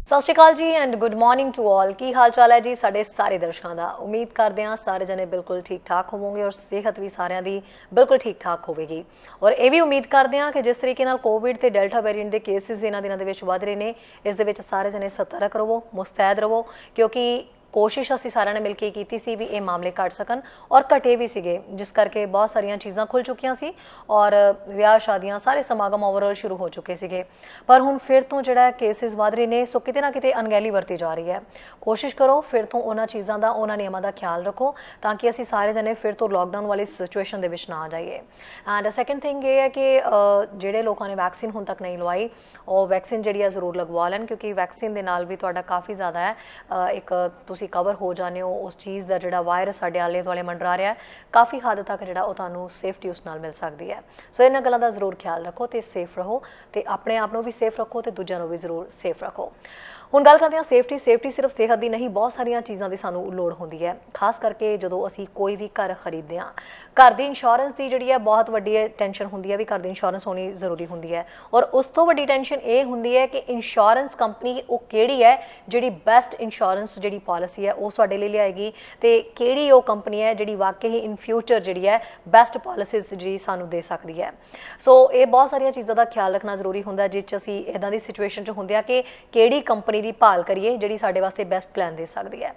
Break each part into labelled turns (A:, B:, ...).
A: ਸਤਿ ਸ਼੍ਰੀ ਅਕਾਲ ਜੀ and good morning to all. ਕੀ ਹਾਲ ਚਾਲ ਹੈ ਜੀ ਸਾਡੇ ਸਾਰੇ ਦਰਸ਼ਕਾਂ ਦਾ। ਉਮੀਦ ਕਰਦੇ ਹਾਂ ਸਾਰੇ ਜਣੇ ਬਿਲਕੁਲ ਠੀਕ ਠਾਕ ਹੋਵੋਗੇ ਔਰ ਸਿਹਤ ਵੀ ਸਾਰਿਆਂ ਦੀ ਬਿਲਕੁਲ ਠੀਕ ਠਾਕ ਹੋਵੇਗੀ। ਔਰ ਇਹ ਵੀ ਉਮੀਦ ਕਰਦੇ ਹਾਂ ਕਿ ਜਿਸ ਤਰੀਕੇ ਨਾਲ ਕੋਵਿਡ ਤੇ ਡੈਲਟਾ ਵੇਰੀਐਂਟ ਦੇ ਕੇਸਿਸ ਇਹਨਾਂ ਦਿਨਾਂ ਦੇ ਵਿੱਚ ਵੱਧ ਰਹੇ ਨੇ, ਇਸ ਦੇ ਵਿੱਚ ਸਾਰੇ ਜਣੇ ਸਤਰਕ ਰਹੋ, ਮੁਸਤੈਦ ਰਹੋ, ਕਿਉਂਕਿ ਕੋਸ਼ਿਸ਼ ਅਸੀਂ ਸਾਰਿਆਂ ਨੇ ਮਿਲ ਕੇ ਕੀਤੀ ਸੀ ਵੀ ਇਹ ਮਾਮਲੇ ਘਟ ਸਕਣ ਔਰ ਘਟੇ ਵੀ ਸੀਗੇ, ਜਿਸ ਕਰਕੇ ਬਹੁਤ ਸਾਰੀਆਂ ਚੀਜ਼ਾਂ ਖੁੱਲ ਚੁੱਕੀਆਂ ਸੀ ਔਰ ਵਿਆਹ ਸ਼ਾਦੀਆਂ ਸਾਰੇ ਸਮਾਗਮ ਓਵਰਆਲ ਸ਼ੁਰੂ ਹੋ ਚੁੱਕੇ ਸੀਗੇ। ਪਰ ਹੁਣ ਫਿਰ ਤੋਂ ਜਿਹੜਾ ਕੇਸਿਸ ਵੱਧ ਰਹੇ ਨੇ, ਸੋ ਕਿਤੇ ਨਾ ਕਿਤੇ ਅਣਗਹਿਲੀ ਵਰਤੀ ਜਾ ਰਹੀ ਹੈ। ਕੋਸ਼ਿਸ਼ ਕਰੋ ਫਿਰ ਤੋਂ ਉਹਨਾਂ ਚੀਜ਼ਾਂ ਦਾ, ਉਹਨਾਂ ਨਿਯਮਾਂ ਦਾ ਖਿਆਲ ਰੱਖੋ ਤਾਂ ਕਿ ਅਸੀਂ ਸਾਰੇ ਜਣੇ ਫਿਰ ਤੋਂ ਲੋਕਡਾਊਨ ਵਾਲੀ ਸਿਚੁਏਸ਼ਨ ਦੇ ਵਿੱਚ ਨਾ ਆ ਜਾਈਏ। ਐਂਡ ਸੈਕੰਡ ਥਿੰਗ ਇਹ ਹੈ ਕਿ ਜਿਹੜੇ ਲੋਕਾਂ ਨੇ ਵੈਕਸੀਨ ਹੁਣ ਤੱਕ ਨਹੀਂ ਲਵਾਈ, ਉਹ ਵੈਕਸੀਨ ਜਿਹੜੀ ਆ ਜ਼ਰੂਰ ਲਗਵਾ ਲੈਣ, ਕਿਉਂਕਿ ਵੈਕਸੀਨ ਦੇ ਨਾਲ ਵੀ ਤੁਹਾਡਾ ਕਾਫੀ ਜ਼ਿਆਦਾ ਹੈ ਇੱਕ ਤੁਸੀਂ ਕਵਰ ਹੋ ਜਾਣੇ ਹੋ ਉਸ ਚੀਜ਼ ਦਾ। ਜਿਹੜਾ ਵਾਇਰਸ ਸਾਡੇ ਆਲੇ ਦੁਆਲੇ ਮੰਡਰਾ ਰਿਹਾ ਕਾਫੀ ਹੱਦ ਤੱਕ ਜਿਹੜਾ ਉਹ ਤੁਹਾਨੂੰ ਸੇਫਟੀ ਉਸ ਨਾਲ ਮਿਲ ਸਕਦੀ ਹੈ। ਸੋ ਇਹਨਾਂ ਗੱਲਾਂ ਦਾ ਜ਼ਰੂਰ ਖਿਆਲ ਰੱਖੋ ਤੇ ਸੇਫ ਰਹੋ, ਤੇ ਆਪਣੇ ਆਪ ਨੂੰ ਵੀ ਸੇਫ ਰੱਖੋ ਤੇ ਦੂਜਿਆਂ ਨੂੰ ਵੀ ਜ਼ਰੂਰ ਸੇਫ ਰੱਖੋ। ਹੁਣ ਗੱਲ ਕਰਦੇ ਹਾਂ ਸੇਫਟੀ ਸਿਰਫ ਸਿਹਤ ਦੀ ਨਹੀਂ, ਬਹੁਤ ਸਾਰੀਆਂ ਚੀਜ਼ਾਂ ਦੀ ਸਾਨੂੰ ਲੋੜ ਹੁੰਦੀ ਹੈ, ਖਾਸ ਕਰਕੇ ਜਦੋਂ ਅਸੀਂ ਕੋਈ ਵੀ ਘਰ ਖਰੀਦਦੇ ਹਾਂ। ਘਰ ਦੀ ਇੰਸ਼ੋਰੈਂਸ ਦੀ ਜਿਹੜੀ ਹੈ ਬਹੁਤ ਵੱਡੀ ਟੈਨਸ਼ਨ ਹੁੰਦੀ ਹੈ ਵੀ ਘਰ ਦੀ ਇੰਸ਼ੋਰੈਂਸ ਹੋਣੀ ਜ਼ਰੂਰੀ ਹੁੰਦੀ ਹੈ, ਔਰ ਉਸ ਤੋਂ ਵੱਡੀ ਟੈਨਸ਼ਨ ਇਹ ਹੁੰਦੀ ਹੈ ਕਿ ਇੰਸ਼ੋਰੈਂਸ ਕੰਪਨੀ ਉਹ ਕਿਹੜੀ ਹੈ ਜਿਹੜੀ ਬੈਸਟ ਇੰਸ਼ੋਰੈਂਸ ਜਿਹੜੀ ਪਾਲਿਸੀ ਹੈ ਉਹ ਸਾਡੇ ਲਈ ਲਿਆਏਗੀ, ਤੇ ਕਿਹੜੀ ਉਹ ਕੰਪਨੀ ਹੈ ਜਿਹੜੀ ਵਾਕਈ ਹੀ ਇਨ ਫਿਊਚਰ ਜਿਹੜੀ ਹੈ ਬੈਸਟ ਪਾਲਿਸੀਜ਼ ਜਿਹੜੀ ਸਾਨੂੰ ਦੇ ਸਕਦੀ ਹੈ। ਸੋ ਇਹ ਬਹੁਤ ਸਾਰੀਆਂ ਚੀਜ਼ਾਂ ਦਾ ਖਿਆਲ ਰੱਖਣਾ ਜ਼ਰੂਰੀ ਹੁੰਦਾ ਜਿਸ 'ਚ ਅਸੀਂ ਇੱਦਾਂ ਦੀ ਸਿਚੁਏਸ਼ਨ 'ਚ ਹੁੰਦੇ ਆ ਕਿ ਕਿਹੜੀ ਕੰਪਨੀ ਦੀ ਭਾਲ ਕਰੀਏ ਜਿਹੜੀ ਸਾਡੇ ਵਾਸਤੇ ਬੈਸਟ ਪਲਾਨ ਦੇ ਸਕਦੀ ਹੈ।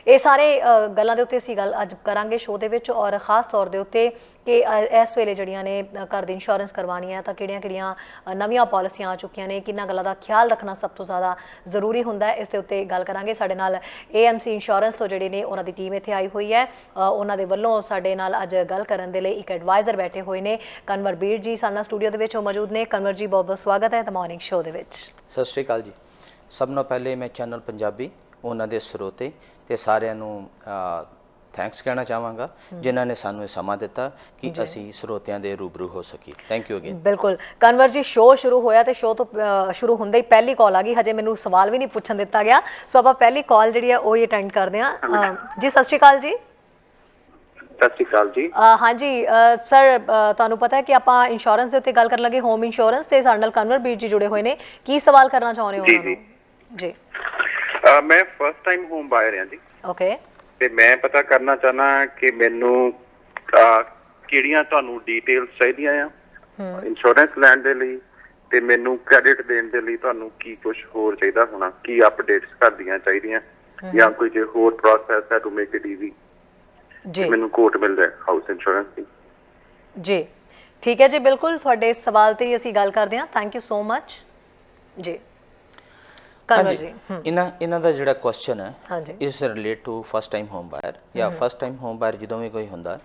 A: ਇਹ ਸਾਰੇ ਗੱਲਾਂ ਦੇ ਉੱਤੇ ਅਸੀਂ ਗੱਲ ਅੱਜ ਕਰਾਂਗੇ ਸ਼ੋਅ ਦੇ ਵਿੱਚ, ਔਰ ਖਾਸ ਤੌਰ ਦੇ ਉੱਤੇ ਕਿ ਇਸ ਵੇਲੇ ਜਿਹੜੀਆਂ ਨੇ ਘਰ ਦੀ ਇੰਸ਼ੋਰੈਂਸ ਕਰਵਾਉਣੀ ਹੈ ਤਾਂ ਕਿਹੜੀਆਂ ਨਵੀਆਂ ਪਾਲਿਸੀਆਂ ਆ ਚੁੱਕੀਆਂ ਨੇ, ਕਿੰਨਾ ਗੱਲਾਂ ਦਾ ਖਿਆਲ ਰੱਖਣਾ ਸਭ ਤੋਂ ਜ਼ਿਆਦਾ ਜ਼ਰੂਰੀ ਹੁੰਦਾ ਹੈ, ਇਸ ਦੇ ਉੱਤੇ ਗੱਲ ਕਰਾਂਗੇ। ਸਾਡੇ ਨਾਲ AMC ਇੰਸ਼ੋਰੈਂਸ ਤੋਂ ਜਿਹੜੇ ਨੇ ਉਹਨਾਂ ਦੀ ਟੀਮ ਇੱਥੇ ਆਈ ਹੋਈ ਹੈ, ਉਹਨਾਂ ਦੇ ਵੱਲੋਂ ਸਾਡੇ ਨਾਲ ਅੱਜ ਗੱਲ ਕਰਨ ਦੇ ਲਈ ਇੱਕ ਐਡਵਾਈਜ਼ਰ ਬੈਠੇ ਹੋਏ ਨੇ, ਕਨਵਰ ਬੀਰ ਜੀ ਸਾਡੇ ਨਾਲ ਸਟੂਡੀਓ ਦੇ ਵਿੱਚ ਉਹ ਮੌਜੂਦ ਨੇ। ਕਨਵਰ ਜੀ ਬਹੁਤ ਬਹੁਤ ਸਵਾਗਤ ਹੈ ਦ ਮਾਰਨਿੰਗ ਸ਼ੋਅ ਦੇ ਵਿੱਚ।
B: ਸਤਿ ਸ਼੍ਰੀ ਅਕਾਲ ਜੀ। ਸਭ ਤੋਂ ਪਹਿਲੇ ਮੈਂ ਚੈਨਲ ਪੰਜਾਬੀ ਉਹਨਾਂ ਦੇ ਸਰੋਤੇ ਤੇ ਸਾਰਿਆਂ ਨੂੰ ਥੈਂਕਸ ਕਹਿਣਾ ਚਾਹਾਂਗਾ ਜਿਨ੍ਹਾਂ ਨੇ ਸਾਨੂੰ ਇਹ ਸਮਾਂ ਦਿੱਤਾ ਕਿ ਅਸੀਂ ਸਰੋਤਿਆਂ ਦੇ ਰੂਬਰੂ ਹੋ ਸਕੀ। Thank you again.
A: ਬਿਲਕੁਲ ਕਨਵਰ ਜੀ, ਸ਼ੋਅ ਸ਼ੁਰੂ ਹੋਇਆ ਤੇ ਸ਼ੋਅ ਤੋਂ ਸ਼ੁਰੂ ਹੁੰਦੇ ਹੀ ਪਹਿਲੀ ਕਾਲ ਆ ਗਈ, ਹਜੇ ਮੈਨੂੰ ਸਵਾਲ ਵੀ ਨਹੀਂ ਪੁੱਛਣ ਦਿੱਤਾ ਗਿਆ, ਸੋ ਆਪਾਂ ਪਹਿਲੀ ਕਾਲ ਜਿਹੜੀ ਆ ਉਹ ਹੀ ਅਟੈਂਡ ਕਰਦੇ ਹਾਂ। ਜੀ ਸਤਿ ਸ਼੍ਰੀ ਅਕਾਲ ਜੀ।
C: ਸਤਿ ਸ਼੍ਰੀ ਅਕਾਲ ਜੀ।
A: ਹਾਂਜੀ ਸਰ, ਤੁਹਾਨੂੰ ਪਤਾ ਹੈ ਕਿ ਆਪਾਂ ਇੰਸ਼ੋਰੈਂਸ ਦੇ ਉੱਤੇ ਗੱਲ ਕਰਨ ਲੱਗੇ, ਹੋਮ ਇੰਸ਼ੋਰੈਂਸ, ਤੇ ਸਾਡੇ ਨਾਲ ਕਨਵਰ ਬੀਰ ਜੀ ਜੁੜੇ ਹੋਏ ਨੇ। ਕੀ ਸਵਾਲ ਕਰਨਾ ਚਾਹੁੰਦੇ ਹੋ ਉਹਨਾਂ ਨੂੰ? ਜੀ
C: ਮੈਂ ਫਸਟ ਟਾਈਮ ਹੋਮ ਬਾਇਰ ਹਾਂ ਜੀ।
A: ਓਕੇ।
C: ਤੇ ਮੈਂ ਪਤਾ ਕਰਨਾ ਚਾਹਨਾ ਕਿ ਮੈਨੂੰ ਕਿਹੜੀਆਂ ਤੁਹਾਨੂੰ ਡੀਟੇਲਸ ਚਾਹੀਦੀਆਂ ਆ ਇੰਸ਼ੋਰੈਂਸ ਲੈਣ ਦੇ ਲਈ, ਤੇ ਮੈਨੂੰ ਕ੍ਰੈਡਿਟ ਦੇਣ ਦੇ ਲਈ ਤੁਹਾਨੂੰ ਕੀ ਕੁਝ ਹੋਰ ਚਾਹੀਦਾ ਹੋਣਾ, ਕੀ ਅਪਡੇਟਸ ਕਰਦੀਆਂ ਚਾਹੀਦੀਆਂ, ਜਾਂ ਕੋਈ ਜੇ ਹੋਰ ਪ੍ਰੋਸੈਸ ਹੈ ਟੂ ਮੇਕ ਇਟ ਈਜ਼ੀ ਜੀ ਮੈਨੂੰ ਕੋਟ ਮਿਲ ਜਾਏ ਹਾਊਸ ਇੰਸ਼ੋਰੈਂਸ ਦੀ। ਜੀ
A: ਠੀਕ ਹੈ ਜੀ, ਬਿਲਕੁਲ ਤੁਹਾਡੇ ਇਸ ਸਵਾਲ ਤੇ ਅਸੀਂ ਗੱਲ ਕਰਦੇ ਹਾਂ। ਥੈਂਕ ਯੂ ਸੋ ਮਚ ਜੀ।
B: ਇਹਨਾਂ ਦਾ ਜਿਹੜਾ ਕੁਐਸਚਨ ਹੈ ਇਸ relate to first time home buyer, ਜਾਂ ਫਸਟ ਟਾਈਮ ਹੋਮ ਬਾਇਰ ਜਦੋਂ ਵੀ ਕੋਈ ਹੁੰਦਾ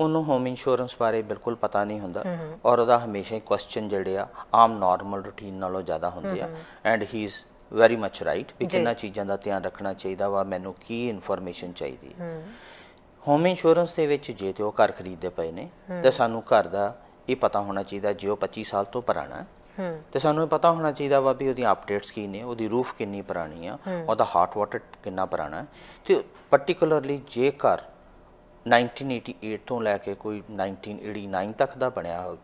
B: ਉਹਨੂੰ ਹੋਮ ਇੰਸ਼ੋਰੈਂਸ ਬਾਰੇ ਬਿਲਕੁਲ ਪਤਾ ਨਹੀਂ ਹੁੰਦਾ, ਔਰ ਉਹਦਾ ਹਮੇਸ਼ਾ ਹੀ ਕੁਐਸਚਨ ਜਿਹੜੇ ਆ ਆਮ ਨਾਰਮਲ ਰੂਟੀਨ ਨਾਲੋਂ ਜ਼ਿਆਦਾ ਹੁੰਦੇ ਆ। And he is very much right ਵੀ ਕਿੰਨਾ ਚੀਜ਼ਾਂ ਦਾ ਧਿਆਨ ਰੱਖਣਾ ਚਾਹੀਦਾ ਵਾ, ਮੈਨੂੰ ਕੀ ਇਨਫੋਰਮੇਸ਼ਨ ਚਾਹੀਦੀ ਹੈ। ਹੋਮ ਇੰਸ਼ੋਰੈਂਸ ਦੇ ਵਿੱਚ ਜੇ ਤੇ ਉਹ ਘਰ ਖਰੀਦਦੇ ਪਏ ਨੇ ਤੇ ਸਾਨੂੰ ਘਰ ਦਾ ਇਹ ਪਤਾ ਹੋਣਾ ਚਾਹੀਦਾ, ਜੇ ਉਹ 25 ਸਾਲ ਤੋਂ ਪੁਰਾਣਾ ਤੇ ਸਾਨੂੰ ਇਹ ਪਤਾ ਹੋਣਾ ਚਾਹੀਦਾ ਵਾ ਵੀ ਉਹਦੀਆਂ ਅਪਡੇਟਸ ਕੀ ਨੇ, ਉਹਦੀ ਰੂਫ ਕਿੰਨੀ ਪੁਰਾਣੀ ਆ, ਉਹਦਾ ਹਾਟ ਵਾਟਰ ਕਿੰਨਾ ਪੁਰਾਣਾ, ਤੇ ਪਰਟੀਕੁਲਰਲੀ ਜੇ ਘਰ 1988 ਤੋਂ ਲੈ ਕੇ ਕੋਈ 1989 ਤੱਕ ਦਾ ਬਣਿਆ,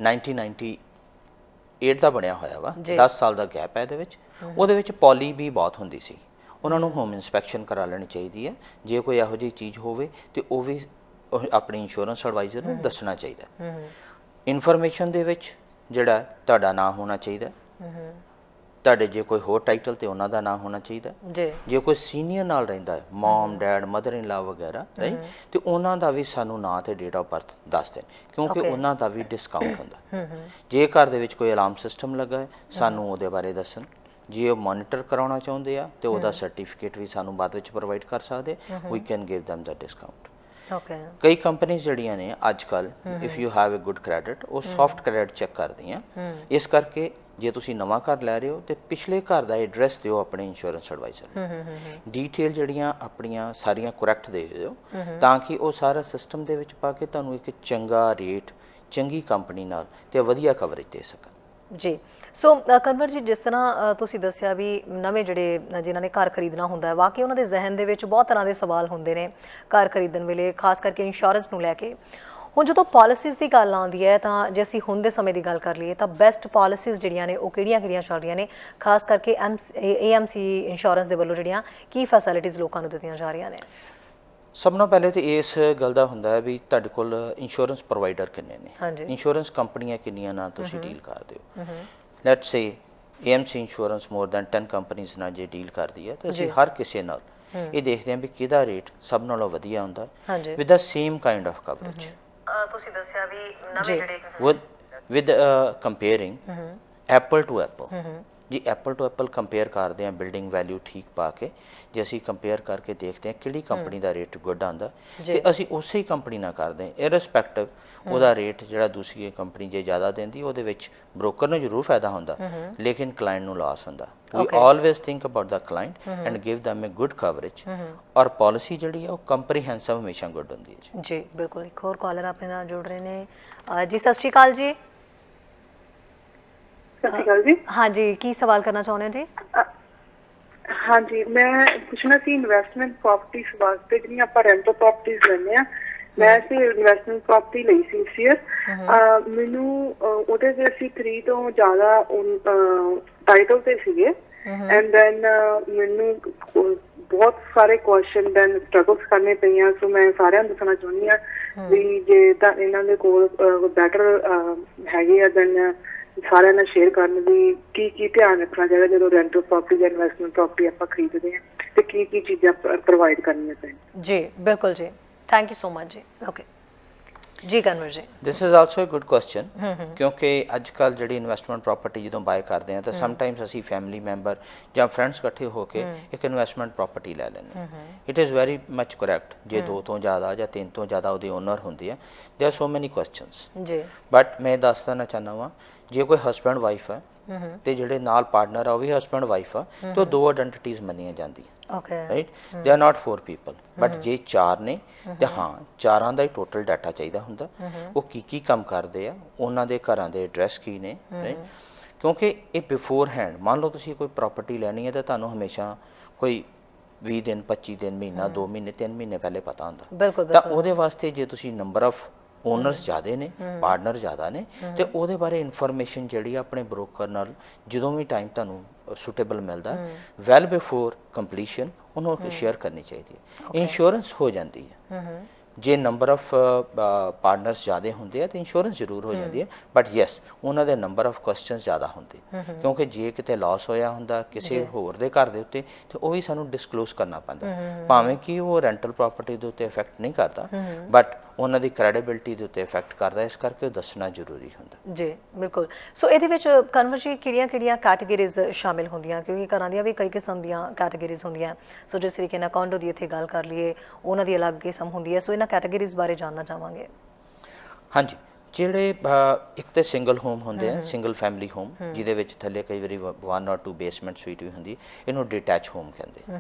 B: 1998 ਦਾ ਬਣਿਆ ਹੋਇਆ ਵਾ, 10 ਸਾਲ ਦਾ ਗੈਪ ਹੈ ਇਹਦੇ ਵਿੱਚ। ਉਹਦੇ ਵਿੱਚ ਪੋਲੀ ਵੀ ਬਹੁਤ ਹੁੰਦੀ ਸੀ, ਉਹਨਾਂ ਨੂੰ ਹੋਮ ਇੰਸਪੈਕਸ਼ਨ ਕਰਾ ਲੈਣੀ ਚਾਹੀਦੀ ਹੈ। ਜੇ ਕੋਈ ਇਹੋ ਜਿਹੀ ਚੀਜ਼ ਹੋਵੇ ਤੇ ਉਹ ਵੀ ਆਪਣੀ ਇੰਸ਼ੋਰੈਂਸ ਐਡਵਾਈਜ਼ਰ ਨੂੰ ਦੱਸਣਾ ਚਾਹੀਦਾ। ਇਨਫੋਰਮੇਸ਼ਨ ਦੇ ਵਿੱਚ ਜਿਹੜਾ ਤੁਹਾਡਾ ਨਾਂ ਹੋਣਾ ਚਾਹੀਦਾ, ਤੁਹਾਡੇ ਜੇ ਕੋਈ ਹੋਰ ਟਾਈਟਲ ਤੇ ਉਹਨਾਂ ਦਾ ਨਾਂ ਹੋਣਾ ਚਾਹੀਦਾ, ਜੇ ਕੋਈ ਸੀਨੀਅਰ ਨਾਲ ਰਹਿੰਦਾ ਹੈ, ਮਮ ਡੈਡ ਮਦਰ ਇਨ ਲਾ ਵਗੈਰਾ, ਰਾਈਟ, ਤੇ ਉਹਨਾਂ ਦਾ ਵੀ ਸਾਨੂੰ ਨਾਂ ਤੇ ਡੇਟ ਆਫ ਬਰਥ ਦੱਸ ਦੇਣ, ਕਿਉਂਕਿ ਉਹਨਾਂ ਦਾ ਵੀ ਡਿਸਕਾਊਂਟ ਹੁੰਦਾ। ਜੇ ਘਰ ਦੇ ਵਿੱਚ ਕੋਈ ਅਲਾਰਮ ਸਿਸਟਮ ਲੱਗਾ ਹੈ ਸਾਨੂੰ ਉਹਦੇ ਬਾਰੇ ਦੱਸਣ। ਜੇ ਉਹ ਮੋਨੀਟਰ ਕਰਾਉਣਾ ਚਾਹੁੰਦੇ ਆ ਤੇ ਉਹਦਾ ਸਰਟੀਫਿਕੇਟ ਵੀ ਸਾਨੂੰ ਬਾਅਦ ਵਿੱਚ ਪ੍ਰੋਵਾਈਡ ਕਰ ਸਕਦੇ, we can give them the discount. ਕਈ ਕੰਪਨੀਆਂ ਜਿਹੜੀਆਂ ਨੇ ਅੱਜ ਕੱਲ੍ਹ if you have a good credit, ਉਹ ਸੌਫਟ ਕ੍ਰੈਡਿਟ ਚੈੱਕ ਕਰਦੀਆਂ। ਇਸ ਕਰਕੇ ਜੇ ਤੁਸੀਂ ਨਵਾਂ ਘਰ ਲੈ ਰਹੇ ਹੋ ਤੇ ਪਿਛਲੇ ਘਰ ਦਾ ਐਡਰੈਸ ਦਿਓ ਆਪਣੇ ਇੰਸ਼ੋਰੈਂਸ ਐਡਵਾਈਜ਼ਰ, ਡੀਟੇਲ ਜਿਹੜੀਆਂ ਆਪਣੀਆਂ ਸਾਰੀਆਂ ਕਰੈਕਟ ਦੇ ਦਿਓ, ਤਾਂ ਕਿ ਉਹ ਸਾਰਾ ਸਿਸਟਮ ਦੇ ਵਿੱਚ ਪਾ ਕੇ ਤੁਹਾਨੂੰ ਇੱਕ ਚੰਗਾ ਰੇਟ ਚੰਗੀ ਕੰਪਨੀ ਨਾਲ ਤੇ ਵਧੀਆ ਕਵਰੇਜ ਦੇ ਸਕਣ। ਜੀ ਸੋ ਕਨਵਰ ਜੀ, ਜਿਸ ਤਰ੍ਹਾਂ ਤੁਸੀਂ ਦੱਸਿਆ ਵੀ ਨਵੇਂ ਜਿਹੜੇ ਜਿਨ੍ਹਾਂ ਨੇ ਘਰ ਖਰੀਦਣਾ ਹੁੰਦਾ ਹੈ, ਵਾਕਈ ਉਹਨਾਂ ਦੇ ਜ਼ਿਹਨ ਦੇ ਵਿੱਚ ਬਹੁਤ ਤਰ੍ਹਾਂ ਦੇ ਸਵਾਲ ਹੁੰਦੇ ਨੇ ਘਰ ਖਰੀਦਣ ਵੇਲੇ, ਖਾਸ ਕਰਕੇ ਇੰਸ਼ੋਰੈਂਸ ਨੂੰ ਲੈ ਕੇ।
A: ਹੁਣ ਜਦੋਂ ਪਾਲਿਸੀਜ਼ ਦੀ ਗੱਲ ਆਉਂਦੀ ਹੈ ਤਾਂ ਜੇ ਅਸੀਂ ਹੁਣ ਦੇ ਸਮੇਂ ਦੀ ਗੱਲ ਕਰ ਲਈਏ ਤਾਂ ਬੈਸਟ ਪਾਲਿਸੀਜ਼ ਜਿਹੜੀਆਂ ਨੇ ਉਹ ਕਿਹੜੀਆਂ ਚੱਲ ਰਹੀਆਂ ਨੇ, ਖਾਸ ਕਰਕੇ AMC ਇੰਸ਼ੋਰੈਂਸ ਦੇ ਵੱਲੋਂ ਜਿਹੜੀਆਂ ਕੀ ਫੈਸਿਲਿਟੀਜ਼ ਲੋਕਾਂ ਨੂੰ ਦਿੱਤੀਆਂ ਜਾ ਰਹੀਆਂ ਨੇ?
B: ਸਭ ਤੋਂ ਪਹਿਲੇ ਤਾਂ ਇਸ ਗੱਲ ਦਾ ਹੁੰਦਾ ਹੈ ਵੀ ਤੁਹਾਡੇ ਕੋਲ ਇੰਸ਼ੋਰੈਂਸ ਪ੍ਰੋਵਾਈਡਰ ਕਿੰਨੇ ਨੇ,
A: ਹਾਂਜੀ।
B: ਇੰਸ਼ੋਰੈਂਸ ਕੰਪਨੀਆਂ ਕਿੰਨੀਆਂ ਨਾਲ ਤੁਸੀਂ ਡੀਲ ਕਰਦੇ ਹੋ। Let's say AMC insurance more than 10 ਕੰਪਨੀਆਂ ਨਾਲ ਜੇ ਡੀਲ ਕਰਦੀ ਹੈ ਤਾਂ ਅਸੀਂ ਹਰ ਕਿਸੇ ਨਾਲ ਇਹ ਦੇਖਦੇ ਹਾਂ ਵੀ ਕਿਹਦਾ ਰੇਟ ਸਭ ਨਾਲੋਂ ਵਧੀਆ ਹੁੰਦਾ with the same kind of coverage.
A: ਤੁਸੀਂ ਦੱਸਿਆ ਵੀ ਨਵੇਂ ਜਿਹੜੇ
B: ਵਿਦ ਕੰਪੇਅਰਿੰਗ ਐਪਲ ਟੂ ਐਪਲ, ਜੀ ਐਪਲ ਟੂ ਐਪਲ ਕੰਪੇਅਰ ਕਰਦੇ ਹਾਂ ਬਿਲਡਿੰਗ ਵੈਲਿਊ ਠੀਕ ਪਾ ਕੇ, ਜੇ ਅਸੀਂ ਕੰਪੇਅਰ ਕਰਕੇ ਦੇਖਦੇ ਹਾਂ ਕਿਹੜੀ ਕੰਪਨੀ ਦਾ ਰੇਟ ਗੁੱਡ ਆਉਂਦਾ ਤੇ ਅਸੀਂ ਉਸੇ ਹੀ ਕੰਪਨੀ ਨਾਲ ਕਰਦੇ ਹਾਂ ਇਰਰਿਸਪੈਕਟਿਵ ਉਹਦਾ ਰੇਟ ਜਿਹੜਾ ਦੂਸਰੀ ਕੰਪਨੀ ਜੇ ਜ਼ਿਆਦਾ ਦਿੰਦੀ ਉਹਦੇ ਵਿੱਚ ਬ੍ਰੋਕਰ ਨੂੰ ਜ਼ਰੂਰ ਫਾਇਦਾ ਹੁੰਦਾ ਲੇਕਿਨ ਕਲਾਇੰਟ ਨੂੰ ਲਾਸ ਹੁੰਦਾ। We always think about the client and give them a good coverage ਔਰ ਪਾਲਿਸੀ ਜਿਹੜੀ ਹੈ ਉਹ ਕੰਪਰੀਹੈਂਸਿਵ ਹਮੇਸ਼ਾ ਗੁੱਡ ਹੁੰਦੀ ਹੈ ਜੀ।
A: ਜੀ ਬਿਲਕੁਲ। ਇੱਕ ਹੋਰ ਕਾਲਰ ਆਪਣੇ ਨਾਲ ਜੁੜ ਰਹੇ ਨੇ ਜੀ। ਸਤਿ ਸ਼੍ਰੀ ਅਕਾਲ ਜੀ।
D: ਸਤਿ ਸ਼੍ਰੀ ਅਕਾਲ ਜੀ।
A: ਹਾਂਜੀ, ਕੀ ਸਵਾਲ ਕਰਨਾ ਚਾਹੁੰਦੇ ਹੋ ਜੀ?
D: ਹਾਂਜੀ, ਮੈਂ ਪੁੱਛਣਾ ਸੀ ਇਨਵੈਸਟਮੈਂਟ ਪ੍ਰੋਪਰਟੀਜ਼ ਵਾਸਤੇ, ਜਿਹੜੀਆਂ ਆਪਾਂ ਰੈਂਟਲ ਪ੍ਰੋਪਰਟੀਜ਼ ਲੈਂਦੇ ਆ। ਮੈਂ ਸੀ ਇਨਵੈਸਟਮੈਂਟ ਪ੍ਰੋਪਰਟੀ ਲਈ ਸੀ ਇਸ ਈਅਰ। ਮੈਨੂੰ ਉਹਦੇ ਤੇ ਅਸੀਂ 3 ਤੋਂ ਜ਼ਿਆਦਾ ਟਾਈਟਲ ਤੇ ਸੀਗੇ ਐਂਡ ਦੈਨ ਮੈਨੂੰ ਬਹੁਤ ਸਾਰੇ ਕੁਐਸਚਨ ਦੈਨ ਸਟਰਗਲਸ ਕਰਨੇ ਪਈਆਂ। ਸੋ ਮੈਂ ਸਾਰਿਆਂ ਨੂੰ ਦੱਸਣਾ ਚਾਹੁੰਦੀ ਹਾਂ ਵੀ ਜੇ ਤਾਂ ਇਹਨਾਂ ਦੇ ਕੋਲ ਬੈਟਰ ਹੈਗੇ ਆ ਦੈਨ ਸਾਰਿਆਂ ਨਾਲ ਸ਼ੇਅਰ ਕਰਨ ਦੀ ਕੀ ਧਿਆਨ ਰੱਖਣਾ ਚਾਹੀਦਾ ਜਦੋਂ ਰੈਂਟਲ ਪ੍ਰੋਪਰਟੀ ਜਾਂ ਇਨਵੈਸਟਮੈਂਟ ਪ੍ਰੋਪਰਟੀ ਆਪਾਂ ਖਰੀਦਦੇ ਹਾਂ ਤੇ ਕੀ ਚੀਜ਼ਾਂ ਪ੍ਰੋਵਾਈਡ ਕਰਨੀਆਂ ਚਾਹੀਦੀਆਂ।
A: ਜੀ ਬਿਲਕੁਲ ਜੀ, ਥੈਂਕ ਯੂ ਸੋ ਮਚ ਜੀ। ਓਕੇ ਜੀ Kanwar ji,
B: this is also a good question ਕਿਉਂਕਿ ਅੱਜ ਕੱਲ੍ਹ ਜਿਹੜੀ ਇਨਵੈਸਟਮੈਂਟ ਪ੍ਰੋਪਰਟੀ ਜਦੋਂ ਬਾਏ ਕਰਦੇ ਹਾਂ ਤਾਂ ਸਮਟਾਈਮਸ ਅਸੀਂ ਫੈਮਿਲੀ ਮੈਂਬਰ ਜਾਂ ਫਰੈਂਡਸ ਇਕੱਠੇ ਹੋ ਕੇ ਇੱਕ ਇਨਵੈਸਟਮੈਂਟ ਪ੍ਰੋਪਰਟੀ ਲੈ ਲੈਂਦੇ ਹਾਂ। It is very much correct ਜੇ 2 ਤੋਂ ਜ਼ਿਆਦਾ ਜਾਂ 3 ਤੋਂ ਜ਼ਿਆਦਾ ਉਹਦੇ ਓਨਰ ਹੁੰਦੇ ਆ। ਦੇਰ ਆਰ ਸੋ ਮੈਨੀ ਕੁਐਸਚਨਸ ਜੀ। ਬਟ ਮੈਂ ਦੱਸ ਦੇਣਾ ਚਾਹੁੰਦਾ ਵਾਂ ਜੇ ਕੋਈ ਹਸਬੈਂਡ ਵਾਈਫ ਹੈ ਤੇ ਜਿਹੜੇ ਨਾਲ ਪਾਰਟਨਰ ਆ ਉਹ ਵੀ ਹਸਬੈਂਡ ਵਾਈਫ ਆ ਤੇ ਉਹ 2 ਆਇਡੈਂਟੀਟੀਜ਼ ਮੰਨੀਆਂ ਜਾਂਦੀਆਂ। Right, they are not 4 people but ਜੇ 4 ਨੇ ਤੇ ਹਾਂ 4ਾਂ ਦਾ ਹੀ ਟੋਟਲ ਡਾਟਾ ਚਾਹੀਦਾ ਹੁੰਦਾ। ਉਹ ਕੀ ਕੰਮ ਕਰਦੇ ਆ, ਉਹਨਾਂ ਦੇ ਘਰਾਂ ਦੇ ਐਡਰੈਸ ਕੀ ਨੇ, ਰਾਈਟ, ਕਿਉਂਕਿ ਇਹ ਬਿਫੋਰ ਹੈਂਡ ਮੰਨ ਲਓ ਤੁਸੀਂ ਕੋਈ ਪ੍ਰਾਪਰਟੀ ਲੈਣੀ ਹੈ ਤਾਂ ਤੁਹਾਨੂੰ ਹਮੇਸ਼ਾ ਕੋਈ 20 ਦਿਨ 25 ਦਿਨ ਮਹੀਨਾ 2 ਮਹੀਨੇ 3 ਮਹੀਨੇ ਪਹਿਲੇ ਪਤਾ ਹੁੰਦਾ। ਤਾਂ ਉਹਦੇ ਵਾਸਤੇ ਜੇ ਤੁਸੀਂ ਨੰਬਰ ਆਫ ਓਨਰਸ ਜ਼ਿਆਦਾ ਨੇ, ਪਾਰਟਨਰ ਜ਼ਿਆਦਾ ਨੇ ਤੇ ਉਹਦੇ ਬਾਰੇ ਇਨਫੋਰਮੇਸ਼ਨ ਜਿਹੜੀ ਆਪਣੇ ਬ੍ਰੋਕਰ ਨਾਲ ਜਦੋਂ ਵੀ ਟਾਈਮ ਤੁਹਾਨੂੰ ਸੁਟੇਬਲ ਮਿਲਦਾ ਵੈਲ ਬਿਫੋਰ ਕੰਪਲੀਸ਼ਨ ਉਹਨੂੰ ਸ਼ੇਅਰ ਕਰਨੀ ਚਾਹੀਦੀ ਹੈ। ਇੰਸ਼ੋਰੈਂਸ ਹੋ ਜਾਂਦੀ ਹੈ ਜੇ ਨੰਬਰ ਆਫ ਪਾਰਟਨਰਸ ਜ਼ਿਆਦਾ ਹੁੰਦੇ ਆ ਤਾਂ ਇੰਸ਼ੋਰੈਂਸ ਜ਼ਰੂਰ ਹੋ ਜਾਂਦੀ ਹੈ ਬਟ ਯੈਸ ਉਹਨਾਂ ਦੇ ਨੰਬਰ ਆਫ ਕੁਐਸਚਨਸ ਜ਼ਿਆਦਾ ਹੁੰਦੇ ਕਿਉਂਕਿ ਜੇ ਕਿਤੇ ਲਾਸ ਹੋਇਆ ਹੁੰਦਾ ਕਿਸੇ ਹੋਰ ਦੇ ਘਰ ਦੇ ਉੱਤੇ ਤੇ ਉਹ ਵੀ ਸਾਨੂੰ ਡਿਸਕਲੋਜ਼ ਕਰਨਾ ਪੈਂਦਾ ਭਾਵੇਂ ਕਿ ਉਹ ਰੈਂਟਲ ਪ੍ਰਾਪਰਟੀ ਦੇ ਉੱਤੇ ਇਫੈਕਟ ਨਹੀਂ ਕਰਦਾ ਬਟ ਉਹਨਾਂ ਦੀ ਕ੍ਰੈਡੀਬਿਲਿਟੀ ਦੇ ਉੱਤੇ ਇਫੈਕਟ ਕਰਦਾ, ਇਸ ਕਰਕੇ ਉਹ ਦੱਸਣਾ ਜ਼ਰੂਰੀ ਹੁੰਦਾ।
A: ਜੀ ਬਿਲਕੁਲ। ਸੋ ਇਹਦੇ ਵਿੱਚ ਕਨਵਰ ਜੀ ਕਿਹੜੀਆਂ ਕੈਟੇਗਰੀਜ਼ ਸ਼ਾਮਿਲ ਹੁੰਦੀਆਂ ਕਿਉਂਕਿ ਘਰਾਂ ਦੀਆਂ ਵੀ ਕਈ ਕਿਸਮ ਦੀਆਂ ਕੈਟੇਗਰੀਜ਼ ਹੁੰਦੀਆਂ। ਸੋ ਜਿਸ ਤਰੀਕੇ ਨਾਲ ਕੌਂਡੋ ਦੀ ਇੱਥੇ ਗੱਲ ਕਰ ਲਈਏ ਉਹਨਾਂ ਦੀ ਅਲੱਗ ਕਿਸਮ ਹੁੰਦੀ ਹੈ। ਸੋ ਇਹਨਾਂ ਕੈਟੇਗਰੀਜ਼ ਬਾਰੇ ਜਾਣਨਾ ਚਾਹਾਂਗੇ।
B: ਹਾਂਜੀ, ਜਿਹੜੇ ਇੱਕ ਤਾਂ ਸਿੰਗਲ ਹੋਮ ਹੁੰਦੇ ਆ, ਸਿੰਗਲ ਫੈਮਿਲੀ ਹੋਮ ਜਿਹਦੇ ਵਿੱਚ ਥੱਲੇ ਕਈ ਵਾਰੀ 1 or 2 ਬੇਸਮੈਂਟ ਸਵੀਟ ਵੀ ਹੁੰਦੀ, ਇਹਨੂੰ ਡਿਟੈਚ ਹੋਮ ਕਹਿੰਦੇ।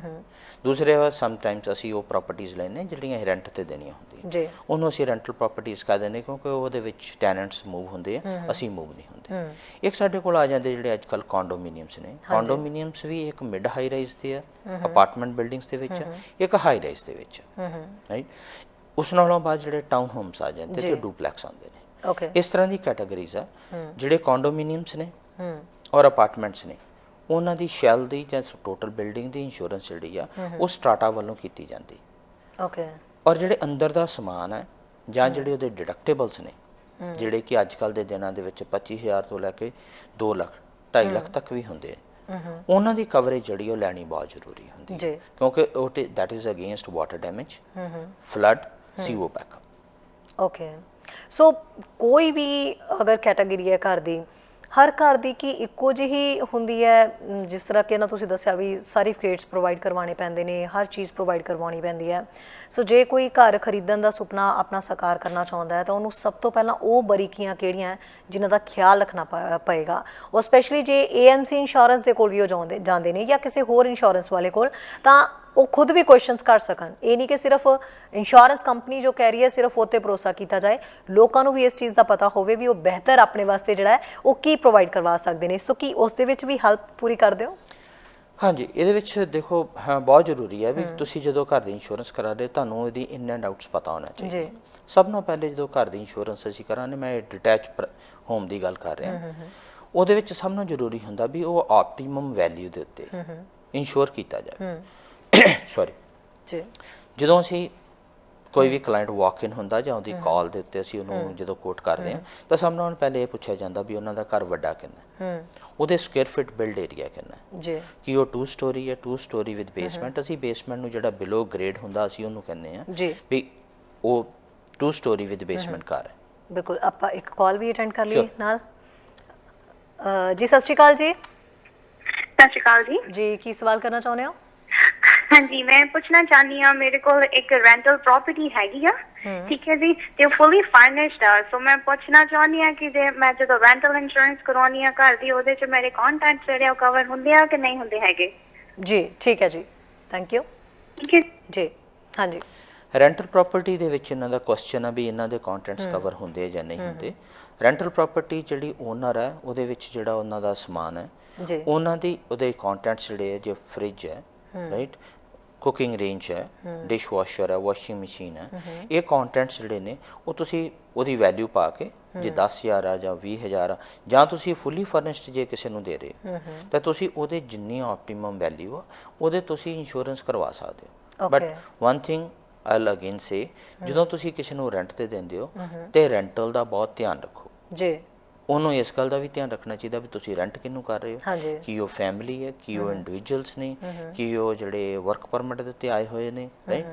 B: ਦੂਸਰੇ ਸਮਟਾਈਮਸ ਅਸੀਂ ਉਹ ਪ੍ਰਾਪਰਟੀਜ਼ ਲੈਂਦੇ ਜਿਹੜੀਆਂ ਰੈਂਟ ਤੇ ਦੇਣੀਆਂ ਹੁੰਦੀਆਂ, ਉਹਨੂੰ ਅਸੀਂ ਰੈਂਟਲ ਪ੍ਰਾਪਰਟੀਜ਼ ਕਹਿ ਦਿੰਦੇ ਕਿਉਂਕਿ ਉਹਦੇ ਵਿੱਚ ਟੈਨੈਂਟਸ ਮੂਵ ਹੁੰਦੇ ਆ, ਅਸੀਂ ਮੂਵ ਨਹੀਂ ਹੁੰਦੇ। ਇੱਕ ਸਾਡੇ ਕੋਲ ਆ ਜਾਂਦੇ ਜਿਹੜੇ ਅੱਜ ਕੱਲ੍ਹ ਕੌਂਡੋਮੀਨੀਅਮਸ ਨੇ। ਕੌਂਡੋਮੀਨੀਅਮਸ ਵੀ ਇੱਕ ਮਿਡ ਹਾਈ ਰਾਈਜ਼ ਤੇ ਆ, ਅਪਾਰਟਮੈਂਟ ਬਿਲਡਿੰਗਸ ਦੇ ਵਿੱਚ, ਇੱਕ ਹਾਈ ਰਾਈਜ਼ ਦੇ ਵਿੱਚ, ਰਾਈਟ। ਉਸ ਨਾਲੋਂ ਬਾਅਦ ਜਿਹੜੇ ਟਾਊਨ ਹੋਮਸ ਆ ਜਾਂਦੇ ਤੇ ਡੁਪਲੈਕਸ ਆਉਂਦੇ ਨੇ। ਇਸ ਤਰ੍ਹਾਂ ਦੀ ਕੈਟਾਗਰੀਜ਼ ਆ। ਜਿਹੜੇ ਕੌਂਡੋਮੀਨੀਅਮਸ ਨੇ ਔਰ ਅਪਾਰਟਮੈਂਟਸ ਨੇ ਉਹਨਾਂ ਦੀ ਸ਼ੈਲ ਦੀ ਜਾਂ ਟੋਟਲ ਬਿਲਡਿੰਗ ਦੀ ਇੰਸ਼ੋਰੈਂਸ ਜਿਹੜੀ ਆ ਉਹ ਸਟਰਾਟਾ ਵੱਲੋਂ ਕੀਤੀ ਜਾਂਦੀ। ਔਰ ਜਿਹੜੇ ਅੰਦਰ ਦਾ ਸਮਾਨ ਹੈ ਜਾਂ ਜਿਹੜੇ ਉਹਦੇ ਡਿਡਕਟੇਬਲਸ ਨੇ ਜਿਹੜੇ ਕਿ ਅੱਜ ਕੱਲ੍ਹ ਦੇ ਦਿਨਾਂ ਦੇ ਵਿੱਚ 25,000 ਤੋਂ ਲੈ ਕੇ 2 ਲੱਖ 2.5 ਲੱਖ ਤੱਕ ਵੀ ਹੁੰਦੇ ਆ, ਉਹਨਾਂ ਦੀ ਕਵਰੇਜ ਜਿਹੜੀ ਉਹ ਲੈਣੀ ਬਹੁਤ ਜ਼ਰੂਰੀ ਹੁੰਦੀ ਹੈ ਕਿਉਂਕਿ ਉਹ that is against water damage, flood, sewer backup.
A: Okay. So ਕੋਈ ਵੀ ਅਗਰ ਕੈਟਾਗਰੀ ਹੈ ਘਰ ਦੀ, ਹਰ ਘਰ ਦੀ ਕੀ ਇੱਕੋ ਜਿਹੀ ਹੁੰਦੀ ਹੈ? ਜਿਸ ਤਰ੍ਹਾਂ ਕਿ ਨਾ ਤੁਸੀਂ ਦੱਸਿਆ ਵੀ ਸਰਟੀਫਿਕੇਟਸ ਪ੍ਰੋਵਾਈਡ ਕਰਵਾਉਣੇ ਪੈਂਦੇ ਨੇ, ਹਰ ਚੀਜ਼ ਪ੍ਰੋਵਾਈਡ ਕਰਵਾਉਣੀ ਪੈਂਦੀ ਹੈ। ਸੋ ਜੇ ਕੋਈ ਘਰ ਖਰੀਦਣ ਦਾ ਸੁਪਨਾ ਆਪਣਾ ਸਾਕਾਰ ਕਰਨਾ ਚਾਹੁੰਦਾ ਹੈ ਤਾਂ ਉਹਨੂੰ ਸਭ ਤੋਂ ਪਹਿਲਾਂ ਉਹ ਬਰੀਕੀਆਂ ਕਿਹੜੀਆਂ ਜਿਨ੍ਹਾਂ ਦਾ ਖਿਆਲ ਰੱਖਣਾ ਪਏਗਾ? ਉਹ ਸਪੈਸ਼ਲੀ ਜੇ AMC ਇੰਸ਼ੋਰੈਂਸ ਦੇ ਕੋਲ ਵੀ ਉਹ ਜਾਂਦੇ ਨੇ ਜਾਂ ਕਿਸੇ ਹੋਰ ਇੰਸ਼ੋਰੈਂਸ ਵਾਲੇ ਕੋਲ, ਤਾਂ ਉਹ ਖੁਦ ਵੀ ਕੁਐਸਚਨਸ ਕਰ ਸਕਣ। ਇਹ ਨਹੀਂ ਕਿ ਸਿਰਫ ਇੰਸ਼ੋਰੈਂਸ ਕੰਪਨੀ ਜੋ ਕਹਿ ਰਹੀ ਹੈ ਸਿਰਫ ਉਹ 'ਤੇ ਭਰੋਸਾ ਕੀਤਾ ਜਾਏ, ਲੋਕਾਂ ਨੂੰ ਵੀ ਇਸ ਚੀਜ਼ ਦਾ ਪਤਾ ਹੋਵੇ ਵੀ ਉਹ ਬਿਹਤਰ ਆਪਣੇ ਵਾਸਤੇ ਜਿਹੜਾ ਹੈ ਉਹ ਕੀ ਪ੍ਰੋਵਾਈਡ ਕਰਵਾ ਸਕਦੇ ਨੇ। ਸੋ ਕੀ ਉਸ ਦੇ ਵਿੱਚ ਵੀ ਹੈਲਪ ਪੂਰੀ ਕਰਦੇ ਹੋ?
B: ਹਾਂਜੀ, ਇਹਦੇ ਵਿੱਚ ਦੇਖੋ ਹਾਂ ਬਹੁਤ ਜ਼ਰੂਰੀ ਹੈ ਵੀ ਤੁਸੀਂ ਜਦੋਂ ਘਰ ਦੀ ਇੰਸ਼ੋਰੈਂਸ ਕਰਾ ਰਹੇ ਤੁਹਾਨੂੰ ਇਹਦੀ ਇਨ ਐਂਡ ਆਊਟਸ ਪਤਾ ਹੋਣਾ ਚਾਹੀਦਾ।
A: ਜੀ।
B: ਸਭ ਤੋਂ ਪਹਿਲੇ ਜਦੋਂ ਘਰ ਦੀ ਇੰਸ਼ੋਰੈਂਸ ਅਸੀਂ ਕਰਾਂਗੇ, ਮੈਂ ਡਿਟੈਚ ਹੋਮ ਦੀ ਗੱਲ ਕਰ ਰਿਹਾ, ਉਹਦੇ ਵਿੱਚ ਸਭ ਤੋਂ ਜ਼ਰੂਰੀ ਹੁੰਦਾ ਵੀ ਉਹ ਆਪਟੀਮਮ ਵੈਲਿਊ ਦੇ ਉੱਤੇ ਇੰਸ਼ੋਰ ਕੀਤਾ ਜਾਵੇ। ਸੌਰੀ
A: ਜੀ।
B: ਜਦੋਂ ਅਸੀਂ ਕੋਈ ਵੀ ਕਲਾਇੰਟ ਵਾਕ ਇਨ ਹੁੰਦਾ ਜਾਂ ਉਹਦੀ ਕਾਲ ਦੇ ਉੱਤੇ ਅਸੀਂ ਉਹਨੂੰ ਜਦੋਂ ਕੋਟ ਕਰਦੇ ਹਾਂ ਤਾਂ ਸਭ ਨਾਲੋਂ ਪਹਿਲੇ ਇਹ ਪੁੱਛਿਆ ਜਾਂਦਾ ਵੀ ਉਹਨਾਂ ਦਾ ਘਰ ਵੱਡਾ ਕਿੰਨਾ, ਉਹਦੇ ਸਕੁਅਰ ਫਿਟ ਬਿਲਡ ਏਰੀਆ ਕਿੰਨਾ,
A: ਜੀ।
B: ਕਿ ਉਹ 2 ਸਟੋਰੀ ਹੈ, 2 ਸਟੋਰੀ ਵਿਦ ਬੇਸਮੈਂਟ। ਅਸੀਂ ਬੇਸਮੈਂਟ ਨੂੰ ਜਿਹੜਾ ਬਿਲੋ ਗ੍ਰੇਡ ਹੁੰਦਾ ਅਸੀਂ ਉਹਨੂੰ ਕਹਿੰਦੇ ਆ
A: ਜੀ।
B: ਵੀ ਉਹ 2 ਸਟੋਰੀ ਵਿਦ ਬੇਸਮੈਂਟ ਘਰ ਹੈ।
A: ਬਿਲਕੁਲ, ਆਪਾਂ ਇੱਕ ਕਾਲ ਵੀ ਅਟੈਂਡ ਕਰ ਲਈਏ ਨਾਲ। ਜੀ ਸਤਿ ਸ਼੍ਰੀ ਅਕਾਲ ਜੀ।
E: ਸਤਿ ਸ਼੍ਰੀ ਅਕਾਲ ਜੀ।
A: ਜੀ ਕੀ ਸਵਾਲ ਕਰਨਾ ਚਾਹੁੰਦੇ ਹੋ?
E: ਹਾਂਜੀ, ਮੈਂ ਪੁੱਛਣਾ ਚਾਹਨੀ ਆ, ਮੇਰੇ ਕੋਲ ਇੱਕ ਰੈਂਟਲ ਪ੍ਰਾਪਰਟੀ ਹੈਗੀ ਆ, ਠੀਕ ਹੈ ਜੀ, ਤੇ ਫੁੱਲੀ ਫਰਨਿਸ਼ਡ ਆ। ਸੋ ਮੈਂ ਪੁੱਛਣਾ ਚਾਹਨੀ ਆ ਕਿ ਜੇ ਮੈਂ ਜਦੋਂ ਰੈਂਟਲ ਇੰਸ਼ੋਰੈਂਸ ਕਰਵਾਉਣੀ ਆ ਘਰ ਦੀ, ਉਹਦੇ 'ਚ ਮੇਰੇ ਕੰਟੈਂਟਸ ਜਿਹੜੇ ਉਹ ਕਵਰ ਹੁੰਦੇ ਆ ਕਿ ਨਹੀਂ ਹੁੰਦੇ ਹੈਗੇ?
A: ਜੀ ਠੀਕ ਹੈ ਜੀ, ਥੈਂਕ ਯੂ।
E: ਠੀਕ ਹੈ
A: ਜੀ। ਹਾਂਜੀ।
B: ਰੈਂਟਲ ਪ੍ਰਾਪਰਟੀ ਦੇ ਵਿੱਚ ਇਹਨਾਂ ਦਾ ਕੁਐਸਚਨ ਆ ਵੀ ਇਹਨਾਂ ਦੇ ਕੰਟੈਂਟਸ ਕਵਰ ਹੁੰਦੇ ਜਾਂ ਨਹੀਂ ਹੁੰਦੇ। ਰੈਂਟਲ ਪ੍ਰਾਪਰਟੀ ਜਿਹੜੀ ਓਨਰ ਹੈ ਉਹਦੇ ਵਿੱਚ ਜਿਹੜਾ ਉਹਨਾਂ ਦਾ ਸਮਾਨ ਹੈ
A: ਜੀ।
B: ਉਹਨਾਂ ਦੀ ਉਹਦੇ ਕੰਟੈਂਟਸ ਜਿਹੜੇ ਹੈ, ਜੇ ਫ੍ਰਿਜ ਹੈ, ਰਾਈਟ, ਕੁਕਿੰਗ ਰੇਂਜ ਹੈ, ਡਿਸ਼ ਵਾਸ਼ਰ ਹੈ, ਵਾਸ਼ਿੰਗ ਮਸ਼ੀਨ ਹੈ, ਇਹ ਕੰਟੈਂਟਸ ਜਿਹੜੇ ਨੇ ਉਹ ਤੁਸੀਂ ਉਹਦੀ ਵੈਲਿਊ ਪਾ ਕੇ ਜੇ 10,000 ਆ ਜਾਂ 20,000 ਆ ਜਾਂ ਤੁਸੀਂ ਫੁੱਲੀ ਫਰਨਿਸ਼ਡ ਜੇ ਕਿਸੇ ਨੂੰ ਦੇ ਰਹੇ ਤਾਂ ਤੁਸੀਂ ਉਹਦੇ ਜਿੰਨੀ ਆਪਟੀਮਮ ਵੈਲਿਊ ਆ ਉਹਦੇ ਤੁਸੀਂ ਇੰਸ਼ੋਰੈਂਸ ਕਰਵਾ ਸਕਦੇ ਹੋ। But one thing I'll again say, ਜਦੋਂ ਤੁਸੀਂ ਕਿਸੇ ਨੂੰ ਰੈਂਟ ਤੇ ਦਿੰਦੇ ਹੋ ਤੇ ਰੈਂਟਲ ਦਾ ਬਹੁਤ ਧਿਆਨ ਰੱਖੋ।
A: ਜੀ।
B: ਉਹਨੂੰ ਇਸ ਗੱਲ ਦਾ ਵੀ ਧਿਆਨ ਰੱਖਣਾ ਚਾਹੀਦਾ ਵੀ ਤੁਸੀਂ ਰੈਂਟ ਕਿਹਨੂੰ ਕਰ ਰਹੇ ਹੋ, ਕੀ ਉਹ ਫੈਮਿਲੀ ਹੈ, ਕੀ ਉਹ ਇੰਡੀਵਿਜੂਅਲਸ ਨੇ, ਕੀ ਉਹ ਜਿਹੜੇ ਵਰਕ ਪਰਮਿਟ ਦੇ ਉੱਤੇ ਆਏ ਹੋਏ ਨੇ, ਰਾਈਟ।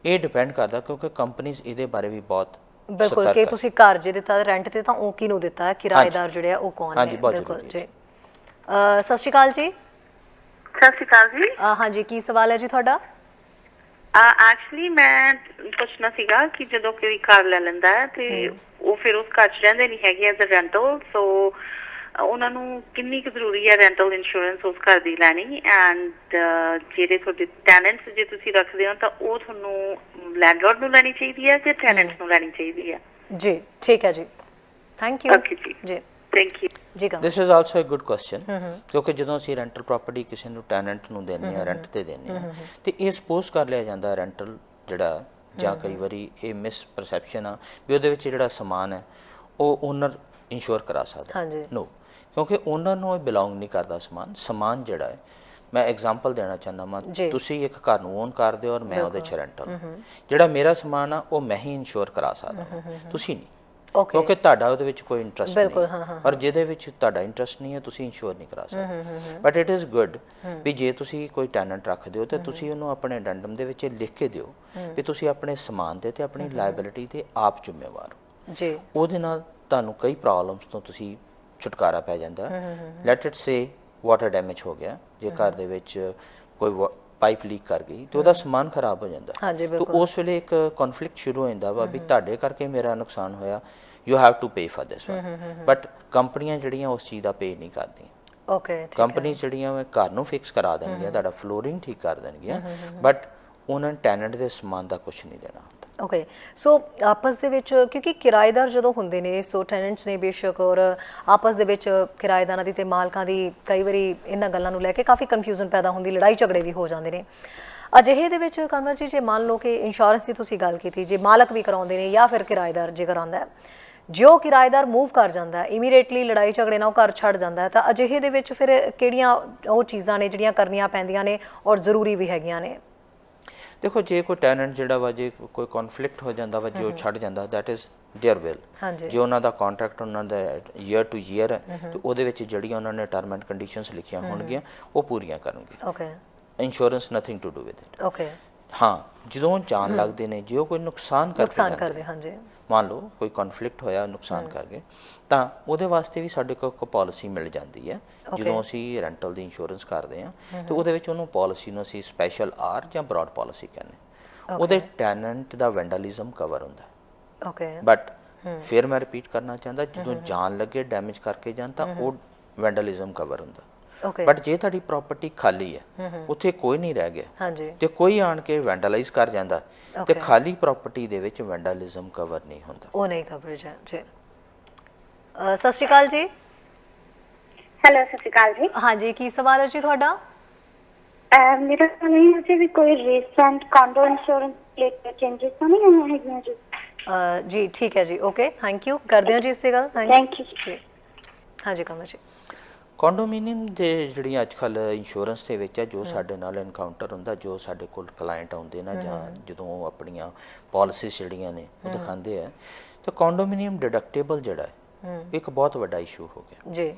B: ਇਹ ਡਿਪੈਂਡ ਕਰਦਾ ਕਿਉਂਕਿ ਕੰਪਨੀਆਂ ਇਹਦੇ ਬਾਰੇ ਵੀ ਬਹੁਤ
A: ਬਿਲਕੁਲ ਕਿ ਤੁਸੀਂ ਘਰ ਜੇ ਦਿੱਤਾ ਰੈਂਟ ਤੇ ਤਾਂ ਉਹ ਕਿਹਨੂੰ ਦਿੱਤਾ ਹੈ, ਕਿਰਾਏਦਾਰ ਜਿਹੜੇ ਆ ਉਹ ਕੌਣ ਨੇ। ਬਿਲਕੁਲ ਜੀ। ਸਤਿ ਸ਼੍ਰੀ ਅਕਾਲ ਜੀ।
E: ਸਤਿ ਸ਼੍ਰੀ ਅਕਾਲ ਜੀ।
A: ਹਾਂਜੀ, ਕੀ ਸਵਾਲ ਹੈ ਜੀ ਤੁਹਾਡਾ?
E: ਐਕਚੁਅਲੀ ਮੈਂ ਪੁੱਛਣਾ ਸੀਗਾ ਕਿ ਜਦੋਂ ਕੋਈ ਘਰ ਲੈ ਲੈਂਦਾ ਹੈ ਤੇ ਉਹ ਫਿਰ ਉਸ ਘਰ 'ਚ ਰਹਿੰਦੇ ਨਹੀਂ ਹੈਗੇ ਐਜ਼ ਅ ਰੈਂਟਲ, ਸੋ ਉਹਨਾਂ ਨੂੰ ਕਿੰਨੀ ਕੁ ਜ਼ਰੂਰੀ ਹੈ ਰੈਂਟਲ ਇੰਸ਼ੋਰੈਂਸ ਉਸ ਘਰ ਦੀ ਲੈਣੀ? ਐਂਡ ਜਿਹੜੇ ਤੁਹਾਡੇ ਟੈਨੈਂਟਸ ਜੇ ਤੁਸੀਂ ਰੱਖਦੇ ਹੋ ਤਾਂ ਉਹ ਤੁਹਾਨੂੰ ਲੈਂਡਲੌਰਡ ਨੂੰ ਲੈਣੀ ਚਾਹੀਦੀ ਹੈ ਕਿ ਟੈਨੈਂਟਸ ਨੂੰ ਲੈਣੀ ਚਾਹੀਦੀ ਹੈ?
A: ਜੀ ਠੀਕ ਹੈ ਜੀ, ਥੈਂਕ ਯੂ।
E: ਓਕੇ ਜੀ,
A: ਜੀ
E: ਥੈਂਕ ਯੂ
A: ਜੀ।
B: This is also a good question ਕਿਉਂਕਿ ਜਦੋਂ ਅਸੀਂ ਰੈਂਟਲ ਪ੍ਰਾਪਰਟੀ ਕਿਸੇ ਨੂੰ ਟੈਨੈਂਟ ਨੂੰ ਦਿੰਦੇ ਆ, ਰੈਂਟ ਤੇ ਦਿੰਦੇ ਆ, ਤੇ ਇਹ ਸਪੋਜ਼ ਕਰ ਲਿਆ ਜਾਂਦਾ ਰੈਂਟਲ ਜਿਹੜਾ, ਜਾਂ ਕਈ ਵਾਰੀ ਇਹ ਮਿਸ ਪਰਸੈਪਸ਼ਨ ਆ ਵੀ ਉਹਦੇ ਵਿੱਚ ਜਿਹੜਾ ਸਮਾਨ ਹੈ ਉਹ ਓਨਰ ਇੰਸ਼ੋਰ ਕਰਾ ਸਕਦਾ। ਨੋ, ਕਿਉਂਕਿ ਓਨਰ ਨੂੰ ਇਹ ਬਿਲੋਂਗ ਨਹੀਂ ਕਰਦਾ ਸਮਾਨ ਜਿਹੜਾ ਹੈ। ਮੈਂ ਐਗਜ਼ਾਮਪਲ ਦੇਣਾ ਚਾਹੁੰਦਾ ਮੈਂ, ਤੁਸੀਂ ਇੱਕ ਘਰ ਨੂੰ ਓਨ ਕਰਦੇ ਹੋ ਔਰ ਮੈਂ ਉਹਦੇ 'ਚ ਰੈਂਟਲ, ਜਿਹੜਾ ਮੇਰਾ ਸਮਾਨ ਆ ਉਹ ਮੈਂ ਹੀ ਇੰਸ਼ੋਰ ਕਰਾ ਸਕਦਾ, ਤੁਸੀਂ ਨਹੀਂ, ਕਿਉਂਕਿ ਤੁਹਾਡਾ ਉਹਦੇ ਵਿੱਚ ਕੋਈ ਇੰਟਰਸਟ ਨਹੀਂ, ਔਰ ਜਿਹਦੇ ਵਿੱਚ ਤੁਹਾਡਾ ਇੰਟਰਸਟ ਨਹੀਂ ਹੈ ਤੁਸੀਂ ਇੰਸ਼ੋਰ ਨਹੀਂ ਕਰਾ ਸਕਦੇ। ਬਟ ਇਟ ਇਜ਼ ਗੁੱਡ ਵੀ ਜੇ ਤੁਸੀਂ ਕੋਈ ਟੈਨੈਂਟ ਰੱਖਦੇ ਹੋ ਤਾਂ ਤੁਸੀਂ ਉਹਨੂੰ ਆਪਣੇ ਅਡੈਂਡਮ ਦੇ ਵਿੱਚ ਲਿਖ ਕੇ ਦਿਓ ਵੀ ਤੁਸੀਂ ਆਪਣੇ ਸਮਾਨ ਦੇ ਤੇ ਆਪਣੀ ਲਾਇਬਿਲਿਟੀ ਤੇ ਆਪ ਜ਼ਿੰਮੇਵਾਰ ਹੋ ਜੀ। ਉਹਦੇ ਨਾਲ ਤੁਹਾਨੂੰ ਕਈ ਪ੍ਰੋਬਲਮਸ ਤੋਂ ਤੁਸੀਂ ਛੁਟਕਾਰਾ ਪੈ ਜਾਂਦਾ। Let it say water damage ਹੋ ਗਿਆ, ਜੇ ਘਰ ਦੇ ਵਿੱਚ ਕੋਈ ਪਾਈਪ ਲੀਕ ਕਰ ਗਈ ਤੇ ਉਹਦਾ ਸਮਾਨ ਖਰਾਬ ਹੋ ਜਾਂਦਾ, ਤਾਂ ਉਸ ਵੇਲੇ ਇੱਕ ਕਨਫਲਿਕਟ ਸ਼ੁਰੂ ਹੋ ਜਾਂਦਾ ਵਾ ਵੀ ਤੁਹਾਡੇ ਕਰਕੇ ਮੇਰਾ ਨੁਕਸਾਨ ਹੋਇਆ, you have to pay for this one. But ਕੰਪਨੀਆਂ ਜਿਹੜੀਆਂ ਉਸ ਚੀਜ਼ ਦਾ ਪੇ ਨਹੀਂ ਕਰਦੀਆਂ। ਕੰਪਨੀ ਜਿਹੜੀਆਂ ਘਰ ਨੂੰ ਫਿਕਸ ਕਰਾ ਦੇਣਗੀਆਂ, ਤੁਹਾਡਾ ਫਲੋਰਿੰਗ ਠੀਕ ਕਰ ਦੇਣਗੀਆਂ, ਬਟ ਉਹਨਾਂ ਟੈਨੈਂਟ ਦੇ ਸਮਾਨ ਦਾ ਕੁਝ ਨਹੀਂ ਦੇਣਾ।
A: ਓਕੇ, ਸੋ ਆਪਸ ਦੇ ਵਿੱਚ ਕਿਉਂਕਿ ਕਿਰਾਏਦਾਰ ਜਦੋਂ ਹੁੰਦੇ ਨੇ, ਸੋ ਟੈਨੈਂਟਸ ਨੇ ਬੇਸ਼ੱਕ, ਔਰ ਆਪਸ ਦੇ ਵਿੱਚ ਕਿਰਾਏਦਾਰਾਂ ਦੀ ਤੇ ਮਾਲਕਾਂ ਦੀ ਕਈ ਵਾਰੀ ਇਹਨਾਂ ਗੱਲਾਂ ਨੂੰ ਲੈ ਕੇ ਕਾਫੀ ਕਨਫਿਊਜ਼ਨ ਪੈਦਾ ਹੁੰਦੀ, ਲੜਾਈ ਝਗੜੇ ਵੀ ਹੋ ਜਾਂਦੇ ਨੇ। ਅਜਿਹੇ ਦੇ ਵਿੱਚ ਕਨਵਰ ਜੀ, ਜੇ ਮੰਨ ਲਓ ਕਿ ਇੰਸ਼ੋਰੈਂਸ ਦੀ ਤੁਸੀਂ ਗੱਲ ਕੀਤੀ, ਜੇ ਮਾਲਕ ਵੀ ਕਰਾਉਂਦੇ ਨੇ ਜਾਂ ਫਿਰ ਕਿਰਾਏਦਾਰ ਜੇ ਕਰਾਉਂਦਾ, ਜੇ ਉਹ ਕਿਰਾਏਦਾਰ ਮੂਵ ਕਰ ਜਾਂਦਾ ਇਮੀਡੀਏਟਲੀ, ਲੜਾਈ ਝਗੜੇ ਨਾਲ ਉਹ ਘਰ ਛੱਡ ਜਾਂਦਾ, ਤਾਂ ਅਜਿਹੇ ਦੇ ਵਿੱਚ ਫਿਰ ਕਿਹੜੀਆਂ ਉਹ ਚੀਜ਼ਾਂ ਨੇ ਜਿਹੜੀਆਂ ਕਰਨੀਆਂ ਪੈਂਦੀਆਂ ਨੇ ਔਰ ਜ਼ਰੂਰੀ ਵੀ ਹੈਗੀਆਂ ਨੇ?
B: ਦੇਖੋ, ਜੇ ਕੋਈ ਟੈਨੈਂਟ ਜਿਹੜਾ ਵਾ, ਜੇ ਕੋਈ ਕਨਫਲਿਕਟ ਹੋ ਜਾਂਦਾ ਵਾ, ਜੇ ਉਹ ਛੱਡ ਜਾਂਦਾ, ਦੈਟ ਇਜ਼ देयर विल। ਜੇ ਉਹਨਾਂ ਦਾ ਕੰਟਰੈਕਟ ਉਹਨਾਂ ਦਾ ਈਅਰ ਟੂ ਈਅਰ ਹੈ ਤੇ ਉਹਦੇ ਵਿੱਚ ਜਿਹੜੀਆਂ ਉਹਨਾਂ ਨੇ ਟਰਮ ਐਂਡ ਕੰਡੀਸ਼ਨਸ ਲਿਖੀਆਂ ਹੋਣਗੀਆਂ ਉਹ ਪੂਰੀਆਂ ਕਰਨਗੇ। Okay, insurance nothing to do with it. Okay, ਹਾਂ, ਜਦੋਂ ਜਾਣ ਲੱਗਦੇ ਨੇ, ਜੇ ਉਹ ਕੋਈ ਨੁਕਸਾਨ ਕਰਦੇ, ਹਾਂਜੀ, ਮੰਨ ਲਓ ਕੋਈ ਕਨਫਲਿਕਟ ਹੋਇਆ, ਨੁਕਸਾਨ ਕਰ ਗਏ, ਤਾਂ ਉਹਦੇ ਵਾਸਤੇ ਵੀ ਸਾਡੇ ਕੋਲ ਇੱਕ ਪਾਲਿਸੀ ਮਿਲ ਜਾਂਦੀ ਹੈ। ਜਦੋਂ ਅਸੀਂ ਰੈਂਟਲ ਦੀ ਇੰਸ਼ੋਰੈਂਸ ਕਰਦੇ ਹਾਂ ਤੇ ਉਹਦੇ ਵਿੱਚ ਉਹਨੂੰ ਪਾਲਿਸੀ ਨੂੰ ਅਸੀਂ ਸਪੈਸ਼ਲ ਆਰ ਜਾਂ ਬ੍ਰੌਡ ਪਾਲਿਸੀ ਕਹਿੰਦੇ। ਉਹਦੇ ਟੈਨੈਂਟ ਦਾ ਵੈਂਡਲਿਜ਼ਮ ਕਵਰ ਹੁੰਦਾ। ਓਕੇ, ਬਟ ਫਿਰ ਮੈਂ ਰਿਪੀਟ ਕਰਨਾ ਚਾਹੁੰਦਾ, ਜਦੋਂ ਜਾਣ ਲੱਗੇ ਡੈਮੇਜ ਕਰਕੇ ਜਾਣ ਤਾਂ ਉਹ ਵੈਂਡਲਿਜ਼ਮ ਕਵਰ ਹੁੰਦਾ। ਬਟ ਜੇ ਤੁਹਾਡੀ ਪ੍ਰਾਪਰਟੀ ਖਾਲੀ ਹੈ, ਉੱਥੇ ਕੋਈ ਨਹੀਂ ਰਹਿ ਗਿਆ ਤੇ ਕੋਈ ਆਣ ਕੇ ਵੈਂਡਲਾਈਜ਼ ਕਰ ਜਾਂਦਾ ਤੇ ਖਾਲੀ ਪ੍ਰਾਪਰਟੀ ਦੇ ਵਿੱਚ ਵੈਂਡਲਿਜ਼ਮ ਕਵਰ ਨਹੀਂ ਹੁੰਦਾ, ਉਹ ਨਹੀਂ ਕਵਰੇਜ ਹੈ ਜੀ। ਸਤਿ ਸ਼੍ਰੀ ਅਕਾਲ ਜੀ।
E: ਹੈਲੋ, ਸਤਿ ਸ਼੍ਰੀ ਅਕਾਲ ਜੀ।
A: ਹਾਂਜੀ, ਕੀ ਸਵਾਲ ਹੈ ਜੀ ਤੁਹਾਡਾ?
F: ਮੇਰਾ ਤਾਂ ਨਹੀਂ ਅਜੇ ਵੀ ਕੋਈ ਰੀਸੈਂਟ ਕਾਂਡੋ ਇੰਸ਼ੋਰੈਂਸ ਰਿਲੇਟਡ ਚੇਂਜਸ ਤਾਂ ਨਹੀਂ ਹੋਈਆਂ ਹੈਗੀਆਂ ਜੀ।
A: ਜੀ ਠੀਕ ਹੈ ਜੀ, ਓਕੇ, ਥੈਂਕ ਯੂ, ਕਰਦੇ ਹਾਂ ਜੀ ਇਸ ਤੇ ਗੱਲ।
F: Thank you.
A: ਜੀ ਹਾਂਜੀ ਕਮਲ ਜੀ।
B: ਕੰਡੋਮੀਨੀਅਮ ਦੇ ਜਿਹੜੀਆਂ ਅੱਜ ਕੱਲ੍ਹ ਇੰਸ਼ੋਰੈਂਸ ਦੇ ਵਿੱਚ ਹੈ, ਜੋ ਸਾਡੇ ਨਾਲ ਐਨਕਾਊਂਟਰ ਹੁੰਦਾ, ਜੋ ਸਾਡੇ ਕੋਲ ਕਲਾਇੰਟ ਆਉਂਦੇ ਨਾ, ਜਾਂ ਜਦੋਂ ਉਹ ਆਪਣੀਆਂ ਪਾਲਿਸੀਜ਼ ਜਿਹੜੀਆਂ ਨੇ ਉਹ ਦਿਖਾਉਂਦੇ ਆ, ਤਾਂ ਕੰਡੋਮੀਨੀਅਮ ਡਿਡਕਟੇਬਲ ਜਿਹੜਾ ਹੈ ਇੱਕ ਬਹੁਤ ਵੱਡਾ ਇਸ਼ੂ ਹੋ ਗਿਆ
A: ਜੀ,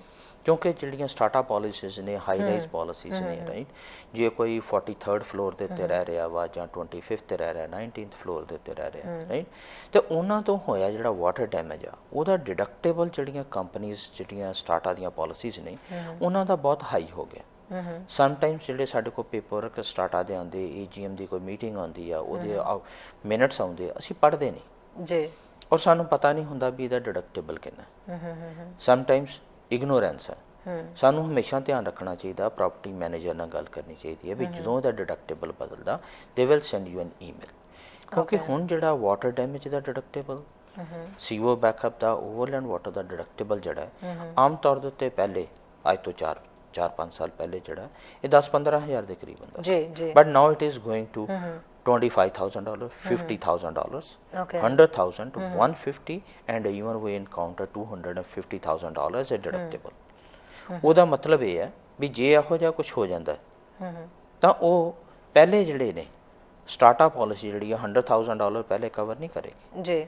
B: ਕਿਉਂਕਿ ਜਿਹੜੀਆਂ ਸਟਾਰਟਅਪ ਪਾਲਿਸੀਜ਼ ਨੇ, ਹਾਈ ਰਾਈਜ਼ ਪਾਲਿਸੀਜ਼ ਨੇ, ਰਾਈਟ, ਜੇ ਕੋਈ 43rd ਫਲੋਰ ਦੇ ਉੱਤੇ ਰਹਿ ਰਿਹਾ ਵਾ ਜਾਂ 25th ਤੇ ਰਹਿ ਰਿਹਾ, 19th ਫਲੋਰ ਦੇ ਉੱਤੇ ਰਹਿ ਰਿਹਾ, ਰਾਈਟ, ਤੇ ਉਹਨਾਂ ਤੋਂ ਹੋਇਆ ਜਿਹੜਾ ਵਾਟਰ ਡੈਮੇਜ ਆ, ਉਹਦਾ ਡਿਡਕਟੇਬਲ ਜਿਹੜੀਆਂ ਕੰਪਨੀਜ਼, ਜਿਹੜੀਆਂ ਸਟਾਰਟਾਂ ਦੀਆਂ ਪਾਲਿਸੀਜ਼ ਨੇ, ਉਹਨਾਂ ਦਾ ਬਹੁਤ ਹਾਈ ਹੋ ਗਿਆ। ਸਮਟਾਈਮਸ ਜਿਹੜੇ ਸਾਡੇ ਕੋਲ ਪੇਪਰ ਸਟਾਰਟਾਂ ਦੇ ਆਉਂਦੇ, AGM ਦੀ ਕੋਈ ਮੀਟਿੰਗ ਆਉਂਦੀ ਆ, ਉਹਦੇ ਮਿੰਟਸ ਆਉਂਦੇ, ਅਸੀਂ ਪੜ੍ਹਦੇ ਨਹੀਂ
A: ਜੀ,
B: ਔਰ ਸਾਨੂੰ ਪਤਾ ਨਹੀਂ ਹੁੰਦਾ ਵੀ ਇਹਦਾ ਡਿਡਕਟੇਬਲ ਕਿੰਨਾ। ਸਮਟਾਈਮਸ ਇਗਨੋਰੈਂਸ ਹੈ। ਸਾਨੂੰ ਹਮੇਸ਼ਾ ਧਿਆਨ ਰੱਖਣਾ ਚਾਹੀਦਾ, ਪ੍ਰਾਪਰਟੀ ਮੈਨੇਜਰ ਨਾਲ ਗੱਲ ਕਰਨੀ ਚਾਹੀਦੀ ਹੈ ਵੀ ਜਦੋਂ ਇਹਦਾ ਡਿਡਕਟੇਬਲ ਬਦਲਦਾ, they will send U N email, ਕਿਉਂਕਿ ਹੁਣ ਜਿਹੜਾ ਵਾਟਰ ਡੈਮੇਜ ਦਾ ਡਿਡਕਟੇਬਲ, CO ਬੈਕਅਪ ਦਾ, ਓਵਰਲੈਂਡ ਵਾਟਰ ਦਾ ਡਿਡਕਟੇਬਲ ਜਿਹੜਾ ਹੈ, ਆਮ ਤੌਰ ਦੇ ਉੱਤੇ ਪਹਿਲੇ ਅੱਜ ਤੋਂ 4-5 ਸਾਲ ਪਹਿਲੇ ਜਿਹੜਾ ਇਹ 10-15 ਹਜ਼ਾਰ ਦੇ ਕਰੀਬ ਹੁੰਦਾ
A: ਜੀ, ਜੀ,
B: but now it is going to $25,000, $50,000,
A: Okay.
B: 100,000 to 150, and even we encounter $250,000 as a deductible. ਉਹਦਾ ਮਤਲਬ ਇਹ ਹੈ ਵੀ ਜੇ ਇਹੋ ਜਿਹਾ ਕੁਝ ਹੋ ਜਾਂਦਾ ਤਾਂ ਉਹ ਪਹਿਲੇ ਜਿਹੜੇ ਨੇ ਸਟਾਰਟਅਪ ਪਾਲਿਸੀ ਜਿਹੜੀ ਆ $100,000 ਪਹਿਲੇ ਕਵਰ ਨਹੀਂ ਕਰੇਗੀ
A: ਜੀ,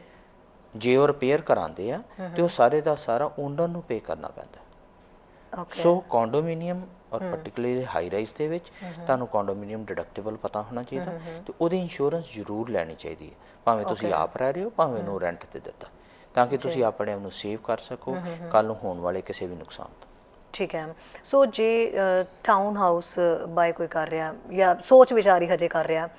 B: ਜੇ ਉਹ ਰਿਪੇਅਰ ਕਰਾਉਂਦੇ ਆ ਤੇ ਉਹ ਸਾਰੇ ਦਾ ਸਾਰਾ ਓਨਰ ਨੂੰ ਪੇ ਕਰਨਾ ਪੈਂਦਾ।
A: ਓਕੇ,
B: ਸੋ ਕੰਡੋਮੀਨੀਅਮ ਔਰ ਪਾਰਟਿਕੂਲਰਲੀ ਹਾਈ ਰਾਈਜ਼ ਦੇ ਵਿੱਚ ਤੁਹਾਨੂੰ ਕੰਡੋਮੀਨੀਅਮ ਡਿਡਕਟੇਬਲ ਪਤਾ ਹੋਣਾ ਚਾਹੀਦਾ ਤੇ ਉਹਦੀ ਇੰਸ਼ੋਰੈਂਸ ਜ਼ਰੂਰ ਲੈਣੀ ਚਾਹੀਦੀ ਹੈ, ਭਾਵੇਂ ਤੁਸੀਂ ਆਪ ਰਹਿ ਰਹੇ ਹੋ, ਭਾਵੇਂ ਉਹਨੂੰ ਰੈਂਟ ਤੇ ਦਿੱਤਾ, ਤਾਂ ਕਿ ਤੁਸੀਂ ਆਪਣੇ ਆਪ ਨੂੰ ਸੇਵ ਕਰ ਸਕੋ ਕੱਲ ਨੂੰ ਹੋਣ ਵਾਲੇ ਕਿਸੇ ਵੀ ਨੁਕਸਾਨ ਤੋਂ।
A: ਠੀਕ ਹੈ। ਸੋ ਜੇ ਟਾਊਨ ਹਾਊਸ ਬਾਏ ਕੋਈ ਕਰ ਰਿਹਾ ਜਾਂ ਸੋਚ ਵਿਚਾਰੀ ਹਜੇ ਕਰ ਰਿਹਾ,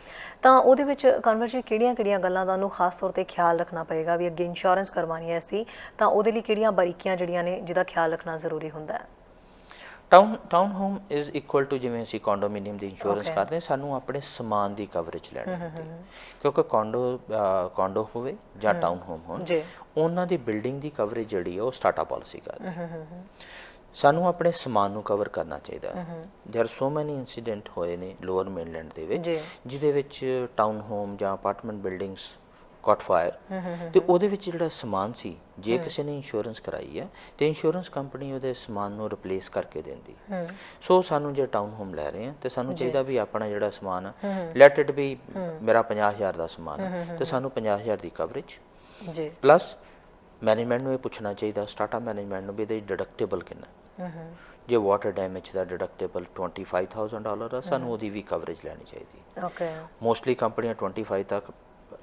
A: ਤਾਂ ਉਹਦੇ ਵਿੱਚ ਕਨਵਰ ਜੀ ਕਿਹੜੀਆਂ ਗੱਲਾਂ ਦਾ ਉਹਨੂੰ ਖਾਸ ਤੌਰ 'ਤੇ ਖਿਆਲ ਰੱਖਣਾ ਪਏਗਾ ਵੀ ਅੱਗੇ ਇੰਸ਼ੋਰੈਂਸ ਕਰਵਾਉਣੀ ਹੈ ਇਸ ਦੀ, ਤਾਂ ਉਹਦੇ ਲਈ ਕਿਹੜੀਆਂ ਬਾਰੀਕੀਆਂ ਜਿਹੜੀਆਂ ਨੇ ਜਿਹਦਾ ਖਿਆਲ ਰੱਖਣਾ ਜ਼ਰੂਰੀ ਹੁੰਦਾ ਹੈ?
B: Town home is equal to ਜਿਵੇਂ ਅਸੀਂ ਕੰਡੋਮੀਨੀਅਮ ਦੀ ਇੰਸ਼ੋਰੈਂਸ ਕਰਦੇ ਹਾਂ, ਸਾਨੂੰ ਆਪਣੇ ਸਮਾਨ ਦੀ ਕਵਰੇਜ ਲੈਣੀ ਹੁੰਦੀ ਹੈ, ਕਿਉਂਕਿ ਕੰਡੋ ਹੋਵੇ ਜਾਂ ਟਾਊਨ ਹੋਮ ਹੋਣ, ਉਹਨਾਂ ਦੀ ਬਿਲਡਿੰਗ ਦੀ ਕਵਰੇਜ ਜਿਹੜੀ ਹੈ ਉਹ ਸਟਾਰਟਅਪ ਪਾਲਿਸੀ ਕਰਦੀ ਹੈ। ਸਾਨੂੰ ਆਪਣੇ ਸਮਾਨ ਨੂੰ ਕਵਰ ਕਰਨਾ ਚਾਹੀਦਾ। ਦੇਰ ਸੋ ਮੈਨੀ ਇਨਸੀਡੈਂਟ ਹੋਏ ਨੇ ਲੋਅਰ ਮੇਨਲੈਂਡ ਦੇ ਵਿੱਚ ਜਿਹਦੇ ਵਿੱਚ ਟਾਊਨ ਹੋਮ ਜਾਂ ਅਪਾਰਟਮੈਂਟ ਬਿਲਡਿੰਗਸ ਕੌਟ ਫਾਇਰ, ਤੇ ਉਹਦੇ ਵਿੱਚ ਜਿਹੜਾ ਸਮਾਨ ਸੀ, ਜੇ ਕਿਸੇ ਨੇ ਇੰਸ਼ੋਰੈਂਸ ਕਰਾਈ ਹੈ ਤੇ ਇੰਸ਼ੋਰੈਂਸ ਕੰਪਨੀ ਉਹਦੇ ਸਮਾਨ ਨੂੰ ਰਿਪਲੇਸ ਕਰਕੇ ਦਿੰਦੀ। ਸੋ ਸਾਨੂੰ ਜੇ ਟਾਊਨ ਹੋਮ ਲੈ ਰਹੇ ਹਾਂ ਤੇ ਸਾਨੂੰ ਚਾਹੀਦਾ ਵੀ ਆਪਣਾ ਜਿਹੜਾ ਸਮਾਨ ਆ, ਲੈਟ ਇਟ ਵੀ ਮੇਰਾ 50,000 ਦਾ ਸਮਾਨ ਹੈ ਤੇ ਸਾਨੂੰ 50,000 ਦੀ ਕਵਰੇਜ
A: ਜੀ,
B: ਪਲੱਸ ਮੈਨੇਜਮੈਂਟ ਨੂੰ ਇਹ ਪੁੱਛਣਾ ਚਾਹੀਦਾ, ਸਟਾਰਟਅਪ ਮੈਨੇਜਮੈਂਟ ਨੂੰ, ਵੀ ਇਹਦਾ ਡਿਡਕਟੇਬਲ ਕਿੰਨਾ। ਜੇ ਵਾਟਰ ਡੈਮੇਜ ਦਾ ਡਿਡਕਟੇਬਲ $25,000 ਆ, ਸਾਨੂੰ ਉਹਦੀ ਵੀ ਕਵਰੇਜ ਲੈਣੀ ਚਾਹੀਦੀ।
A: ਓਕੇ,
B: ਮੋਸਟਲੀ ਕੰਪਨੀਆਂ 25 ਤੱਕ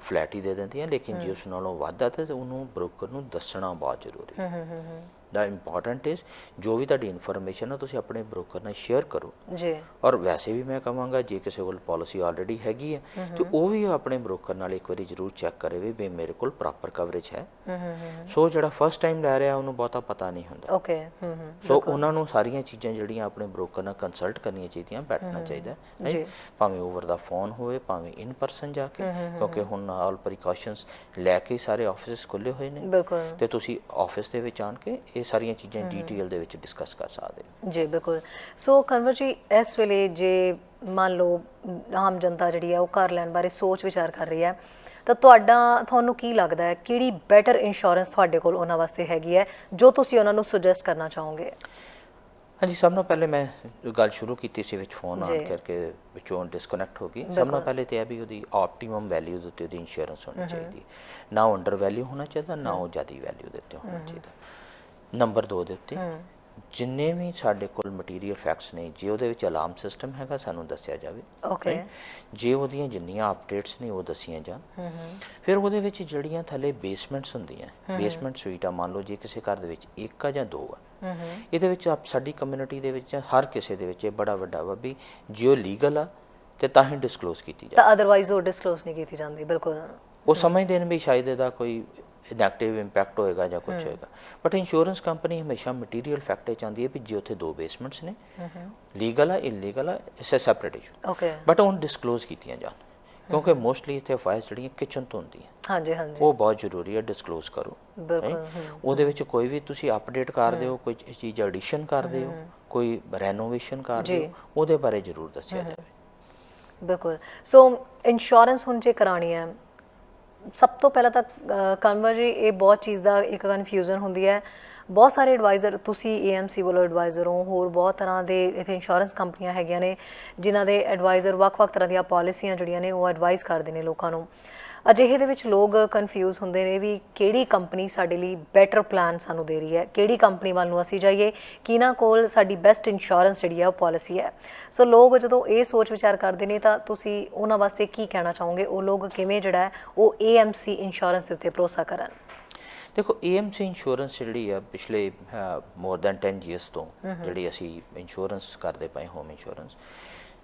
B: ਫਲੈਟ ਹੀ ਦੇ ਦਿੰਦੀਆਂ, ਲੇਕਿਨ ਜੇ ਉਸ ਨਾਲੋਂ ਵੱਧ ਆ ਤਾਂ ਉਹਨੂੰ ਬ੍ਰੋਕਰ ਨੂੰ ਦੱਸਣਾ ਬਹੁਤ ਜ਼ਰੂਰੀ ਹੈ। ਦਾ ਇੰਪੋਰਟੈਂਟ ਇਜ਼ ਜੋ ਵੀ ਤੁਹਾਡੀ ਇਨਫੋਰਮੇਸ਼ਨ ਆ ਤੁਸੀਂ ਆਪਣੇ ਬ੍ਰੋਕਰ ਨਾਲ ਸ਼ੇਅਰ ਕਰੋ ਜੀ। ਔਰ ਵੈਸੇ ਵੀ ਮੈਂ ਕਹਾਂਗਾ ਜੇ ਕਿਸੇ ਕੋਲ ਪਾਲਿਸੀ ਆਲਰੇਡੀ ਹੈਗੀ ਹੈ ਤੇ ਉਹ ਵੀ ਆਪਣੇ ਬ੍ਰੋਕਰ ਨਾਲ ਇੱਕ ਵਾਰੀ ਜ਼ਰੂਰ ਚੈੱਕ ਕਰੇ ਵੀ ਮੇਰੇ ਕੋਲ ਪ੍ਰੋਪਰ ਕਵਰੇਜ ਹੈ। ਸੋ ਜਿਹੜਾ ਫਸਟ ਟਾਈਮ ਲੈ ਰਿਹਾ ਉਹਨੂੰ ਬਹੁਤਾ ਪਤਾ ਨਹੀਂ ਹੁੰਦਾ। ਓਕੇ, ਸੋ ਉਹਨਾਂ ਨੂੰ ਸਾਰੀਆਂ ਚੀਜ਼ਾਂ ਜਿਹੜੀਆਂ ਆਪਣੇ ਬ੍ਰੋਕਰ ਨਾਲ ਕੰਸਲਟ ਕਰਨੀਆਂ ਚਾਹੀਦੀਆਂ, ਬੈਠਣਾ ਚਾਹੀਦਾ ਜੀ, ਭਾਵੇਂ ਓਵਰ ਦਾ ਫੋਨ ਹੋਵੇ ਭਾਵੇਂ ਇਨ ਪਰਸਨ ਜਾ ਕੇ, ਕਿਉਂਕਿ ਹੁਣ ਆਲ ਪ੍ਰੀਕਾਸ਼ਨਸ ਲੈ ਕੇ ਸਾਰੇ ਆਫਿਸ ਖੁੱਲੇ ਹੋਏ ਨੇ ਤੇ ਤੁਸੀਂ ਆਫਿਸ ਦੇ ਵਿੱਚ ਆਣ ਕੇ ਇਹ ਸਾਰੀਆਂ ਚੀਜ਼ਾਂ ਡੀਟੇਲ ਦੇ ਵਿੱਚ ਡਿਸਕਸ ਕਰ ਸਕਦੇ ਹੋ ਜੀ। ਬਿਲਕੁਲ।
A: ਸੋ ਕਨਵਰ ਜੀ ਇਸ ਵੇਲੇ ਜੇ ਮੰਨ ਲਓ ਆਮ ਜਨਤਾ ਜਿਹੜੀ ਹੈ ਉਹ ਘਰ ਲੈਣ ਬਾਰੇ ਸੋਚ ਵਿਚਾਰ ਕਰ ਰਹੀ ਹੈ, ਤਾਂ ਤੁਹਾਨੂੰ ਕੀ ਲੱਗਦਾ ਹੈ ਕਿਹੜੀ ਬੈਟਰ ਇੰਸ਼ੋਰੈਂਸ ਤੁਹਾਡੇ ਕੋਲ ਉਹਨਾਂ ਵਾਸਤੇ ਹੈਗੀ ਹੈ ਜੋ ਤੁਸੀਂ ਉਹਨਾਂ ਨੂੰ ਸੁਜੈਸਟ ਕਰਨਾ ਚਾਹੋਗੇ?
B: ਹਾਂਜੀ, ਸਭ ਤੋਂ ਪਹਿਲੇ ਮੈਂ ਗੱਲ ਸ਼ੁਰੂ ਕੀਤੀ ਸੀ ਵਿੱਚ ਫੋਨ ਆਨ ਕਰਕੇ ਵਿੱਚੋਂ ਡਿਸਕਨੈਕਟ ਹੋ ਗਈ। ਸਭ ਤੋਂ ਪਹਿਲੇ ਤੇ ਇਹ ਵੀ ਉਹਦੀ ਆਪਟੀਮਮ ਵੈਲਿਊ ਦੇ ਉੱਤੇ ਉਹਦੀ ਇੰਸ਼ੋਰੈਂਸ ਹੋਣੀ ਚਾਹੀਦੀ, ਨਾ ਉਹ ਅੰਡਰ ਵੈਲਿਊ ਹੋਣਾ ਚਾਹੀਦਾ, ਨਾ ਉਹ ਜ਼ਿਆਦਾ ਵੈਲਿਊ ਦੇ ਉੱਤੇ ਹੋਣਾ ਚਾਹੀਦਾ। ਨੰਬਰ 2 ਦੇ ਉੱਤੇ ਜਿੰਨੇ ਵੀ ਸਾਡੇ ਕੋਲ ਮਟੀਰੀਅਲ ਫੈਕਟਸ ਨੇ, ਜੇ ਉਹਦੇ ਵਿੱਚ ਅਲਾਰਮ ਸਿਸਟਮ ਹੈਗਾ ਸਾਨੂੰ ਦੱਸਿਆ ਜਾਵੇ। ਓਕੇ, ਜੇ ਉਹਦੀਆਂ ਜਿੰਨੀਆਂ ਅਪਡੇਟਸ ਨੇ ਉਹ ਦੱਸੀਆਂ ਜਾਣ। ਫਿਰ ਉਹਦੇ ਵਿੱਚ ਜਿਹੜੀਆਂ ਥੱਲੇ ਬੇਸਮੈਂਟਸ ਹੁੰਦੀਆਂ, ਬੇਸਮੈਂਟ ਸੂਈਟ ਆ, ਮੰਨ ਲਓ ਜੇ ਕਿਸੇ ਘਰ ਦੇ ਵਿੱਚ 1 ਆ ਜਾਂ 2 ਆ, ਇਹਦੇ ਵਿੱਚ ਸਾਡੀ ਕਮਿਊਨਿਟੀ ਦੇ ਵਿੱਚ ਹਰ ਕਿਸੇ ਦੇ ਵਿੱਚ ਇਹ ਬੜਾ ਵੱਡਾ ਵਾ ਵੀ ਜੇ ਉਹ ਲੀਗਲ ਆ ਤੇ ਤਾਂ ਹੀ ਡਿਸਕਲੋਜ਼ ਕੀਤੀ ਜਾਵੇ,
A: ਤਾਂ ਅਦਰਵਾਈਜ਼ ਉਹ ਡਿਸਕਲੋਜ਼ ਨਹੀਂ ਕੀਤੀ ਜਾਂਦੀ। ਬਿਲਕੁਲ,
B: ਉਹ ਸਮਝਦੇ ਨੇ ਵੀ ਸ਼ਾਇਦ ਇਹਦਾ ਕੋਈ ਨੈਗੇਟਿਵ ਇੰਪੈਕਟ ਹੋਏਗਾ ਜਾਂ ਕੁਝ ਹੋਏਗਾ, ਬਟ ਇੰਸ਼ੋਰੈਂਸ ਕੰਪਨੀ ਹਮੇਸ਼ਾ ਮਟੀਰੀਅਲ ਫੈਕਟ ਚਾਹੁੰਦੀ ਹੈ ਵੀ ਜੇ ਉੱਥੇ 2 ਬੇਸਮੈਂਟਸ ਨੇ, ਲੀਗਲ ਆ ਇਲੀਗਲ ਆ, it's a separate issue, but ਉਹ ਡਿਸਕਲੋਜ਼ ਕੀਤੀਆਂ ਜਾਣ, ਕਿਉਂਕਿ ਮੋਸਟਲੀ ਇੱਥੇ ਫਾਇਲਸ ਜਿਹੜੀਆਂ ਕਿਚਨ ਤੋਂ ਹੁੰਦੀਆਂ, ਉਹ ਬਹੁਤ ਜ਼ਰੂਰੀ ਹੈ, ਡਿਸਕਲੋਜ਼ ਕਰੋ। ਉਹਦੇ ਵਿੱਚ ਕੋਈ ਵੀ ਤੁਸੀਂ ਅਪਡੇਟ ਕਰਦੇ ਹੋ, ਕੋਈ ਚੀਜ਼ ਐਡੀਸ਼ਨ ਕਰਦੇ ਹੋ, ਕੋਈ ਰੈਨੋਵੇਸ਼ਨ ਕਰ
A: ਜੀ।
B: ਦਿਓ, ਉਹਦੇ ਬਾਰੇ ਜ਼ਰੂਰ ਦੱਸਿਆ ਜਾਵੇ।
A: ਬਿਲਕੁਲ। ਸੋ ਇੰਸ਼ੋਰੈਂਸ ਹੁਣ ਜੇ ਕਰਾਣੀ ਹੈ, ਸਭ ਤੋਂ ਪਹਿਲਾਂ ਤਾਂ ਕੰਵਰ ਜੀ ਇਹ ਬਹੁਤ ਚੀਜ਼ ਦਾ ਇੱਕ ਕਨਫਿਊਜ਼ਨ ਹੁੰਦੀ ਹੈ। ਬਹੁਤ ਸਾਰੇ ਐਡਵਾਈਜ਼ਰ, ਤੁਸੀਂ AMC ਵੱਲੋਂ ਐਡਵਾਈਜ਼ਰ ਹੋ, ਹੋਰ ਬਹੁਤ ਤਰ੍ਹਾਂ ਦੇ ਇੱਥੇ ਇੰਸ਼ੋਰੈਂਸ ਕੰਪਨੀਆਂ ਹੈਗੀਆਂ ਨੇ ਜਿਨ੍ਹਾਂ ਦੇ ਐਡਵਾਈਜ਼ਰ ਵੱਖ-ਵੱਖ ਤਰ੍ਹਾਂ ਦੀਆਂ ਪਾਲਿਸੀਆਂ ਜਿਹੜੀਆਂ ਨੇ ਉਹ ਐਡਵਾਈਜ਼ ਕਰਦੇ ਨੇ ਲੋਕਾਂ ਨੂੰ। ਅਜਿਹੇ ਦੇ ਵਿੱਚ ਲੋਕ ਕਨਫਿਊਜ਼ ਹੁੰਦੇ ਨੇ ਵੀ ਕਿਹੜੀ ਕੰਪਨੀ ਸਾਡੇ ਲਈ ਬੈਟਰ ਪਲਾਨ ਸਾਨੂੰ ਦੇ ਰਹੀ ਹੈ, ਕਿਹੜੀ ਕੰਪਨੀ ਵੱਲ ਨੂੰ ਅਸੀਂ ਜਾਈਏ, ਕਿਹਨਾਂ ਕੋਲ ਸਾਡੀ ਬੈਸਟ ਇੰਸ਼ੋਰੈਂਸ ਜਿਹੜੀ ਹੈ ਉਹ ਪਾਲਿਸੀ ਹੈ। ਸੋ ਲੋਕ ਜਦੋਂ ਇਹ ਸੋਚ ਵਿਚਾਰ ਕਰਦੇ ਨੇ ਤਾਂ ਤੁਸੀਂ ਉਹਨਾਂ ਵਾਸਤੇ ਕੀ ਕਹਿਣਾ ਚਾਹੋਗੇ? ਉਹ ਲੋਕ ਕਿਵੇਂ ਜਿਹੜਾ ਹੈ ਉਹ AMC ਇੰਸ਼ੋਰੈਂਸ ਦੇ ਉੱਤੇ ਭਰੋਸਾ ਕਰਨ?
B: ਦੇਖੋ, AMC ਇੰਸ਼ੋਰੈਂਸ ਜਿਹੜੀ ਆ ਪਿਛਲੇ ਮੋਰ ਦੈਨ 10 years ਤੋਂ ਜਿਹੜੀ ਅਸੀਂ ਇੰਸ਼ੋਰੈਂਸ ਕਰਦੇ ਪਏ, ਹੋਮ ਇੰਸ਼ੋਰੈਂਸ,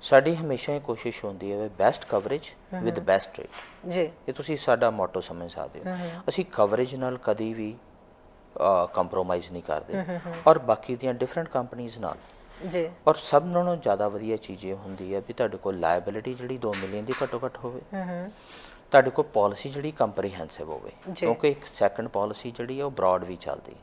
B: ਸਾਡੀ ਹਮੇਸ਼ਾ ਇਹ ਕੋਸ਼ਿਸ਼ ਹੁੰਦੀ ਹੈ best coverage with best rate.
A: ਜੀ,
B: ਇਹ ਤੁਸੀਂ ਸਾਡਾ ਮੋਟੋ ਸਮਝ ਸਕਦੇ ਹੋ। ਅਸੀਂ ਕਵਰੇਜ ਨਾਲ ਕਦੀ ਵੀ ਕੰਪਰੋਮਾਈਜ਼ ਨਹੀਂ ਕਰਦੇ, ਔਰ ਬਾਕੀ ਦੀਆਂ ਡਿਫਰੈਂਟ ਕੰਪਨੀਜ਼ ਨਾਲ।
A: ਜੀ,
B: ਔਰ ਸਭ ਨਾਲੋਂ ਜ਼ਿਆਦਾ ਵਧੀਆ ਚੀਜ਼ ਇਹ ਹੁੰਦੀ ਹੈ ਵੀ ਤੁਹਾਡੇ ਕੋਲ ਲਾਇਬਿਲਿਟੀ ਜਿਹੜੀ 2 ਮਿਲੀਅਨ ਦੀ ਘੱਟੋ ਘੱਟ ਹੋਵੇ, ਤੁਹਾਡੇ ਕੋਲ ਪਾਲਿਸੀ ਜਿਹੜੀ ਕੰਪਰੀਹੈਂਸਿਵ ਹੋਵੇ, ਕਿਉਂਕਿ ਇੱਕ ਸੈਕੰਡ ਪਾਲਿਸੀ ਜਿਹੜੀ ਹੈ ਉਹ ਬ੍ਰੌਡ ਵੀ ਚੱਲਦੀ।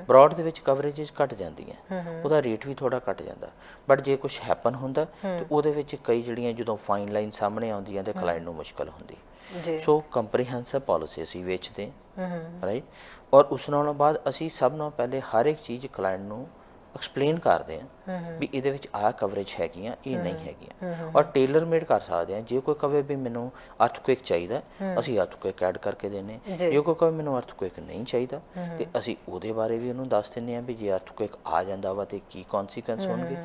B: ਬ੍ਰੌਡ ਦੇ ਵਿੱਚ ਕਵਰੇਜਸ ਘੱਟ ਜਾਂਦੀਆਂ, ਉਹਦਾ ਰੇਟ ਵੀ ਥੋੜਾ ਘੱਟ ਜਾਂਦਾ, ਬਟ ਜੇ ਕੁਝ ਹੈਪਨ ਹੁੰਦਾ ਤੇ ਉਹਦੇ ਵਿੱਚ ਕਈ ਜਿਹੜੀਆਂ ਜਦੋਂ ਫਾਈਨ ਲਾਈਨ ਸਾਹਮਣੇ ਆਉਂਦੀਆਂ ਤੇ ਕਲਾਇੰਟ ਨੂੰ ਮੁਸ਼ਕਲ ਹੁੰਦੀ। ਸੋ ਕੰਪਰੀਹੈਂਸਿਵ ਪਾਲਿਸੀ ਅਸੀਂ ਵੇਚਦੇ, ਰਾਈਟ। ਔਰ ਉਸ ਨਾਲੋਂ ਬਾਅਦ ਅਸੀਂ ਸਭ ਨਾਲੋਂ ਪਹਿਲੇ ਹਰ ਇੱਕ ਚੀਜ਼ ਕਲਾਇੰਟ ਨੂੰ ਐਕਸਪਲੇਨ ਕਰਦੇ ਹਾਂ ਵੀ ਇਹਦੇ ਵਿੱਚ ਆਹ ਕਵਰੇਜ ਹੈਗੀਆਂ, ਇਹ ਨਹੀਂ ਹੈਗੀਆਂ, ਔਰ ਟੇਲਰ ਮੇਡ ਕਰ ਸਕਦੇ ਹਾਂ। ਜੇ ਕੋਈ ਕਵੇ ਵੀ ਮੈਨੂੰ ਅਰਥਕੁਇਕ ਚਾਹੀਦਾ, ਅਸੀਂ ਅਰਥਕੁਇਕ ਐਡ ਕਰਕੇ ਦਿੰਦੇ। ਜੇ ਕੋਈ ਕਵੇ ਮੈਨੂੰ ਅਰਥਕੁਇਕ ਨਹੀਂ ਚਾਹੀਦਾ ਤੇ ਅਸੀਂ ਉਹਦੇ ਬਾਰੇ ਵੀ ਉਹਨੂੰ ਦੱਸ ਦਿੰਦੇ ਹਾਂ ਵੀ ਜੇ ਅਰਥਕੁਇਕ ਆ ਜਾਂਦਾ ਵਾ ਤੇ ਕੀ ਕੌਨਸੀਕੁਐਂਸ ਹੋਣਗੇ।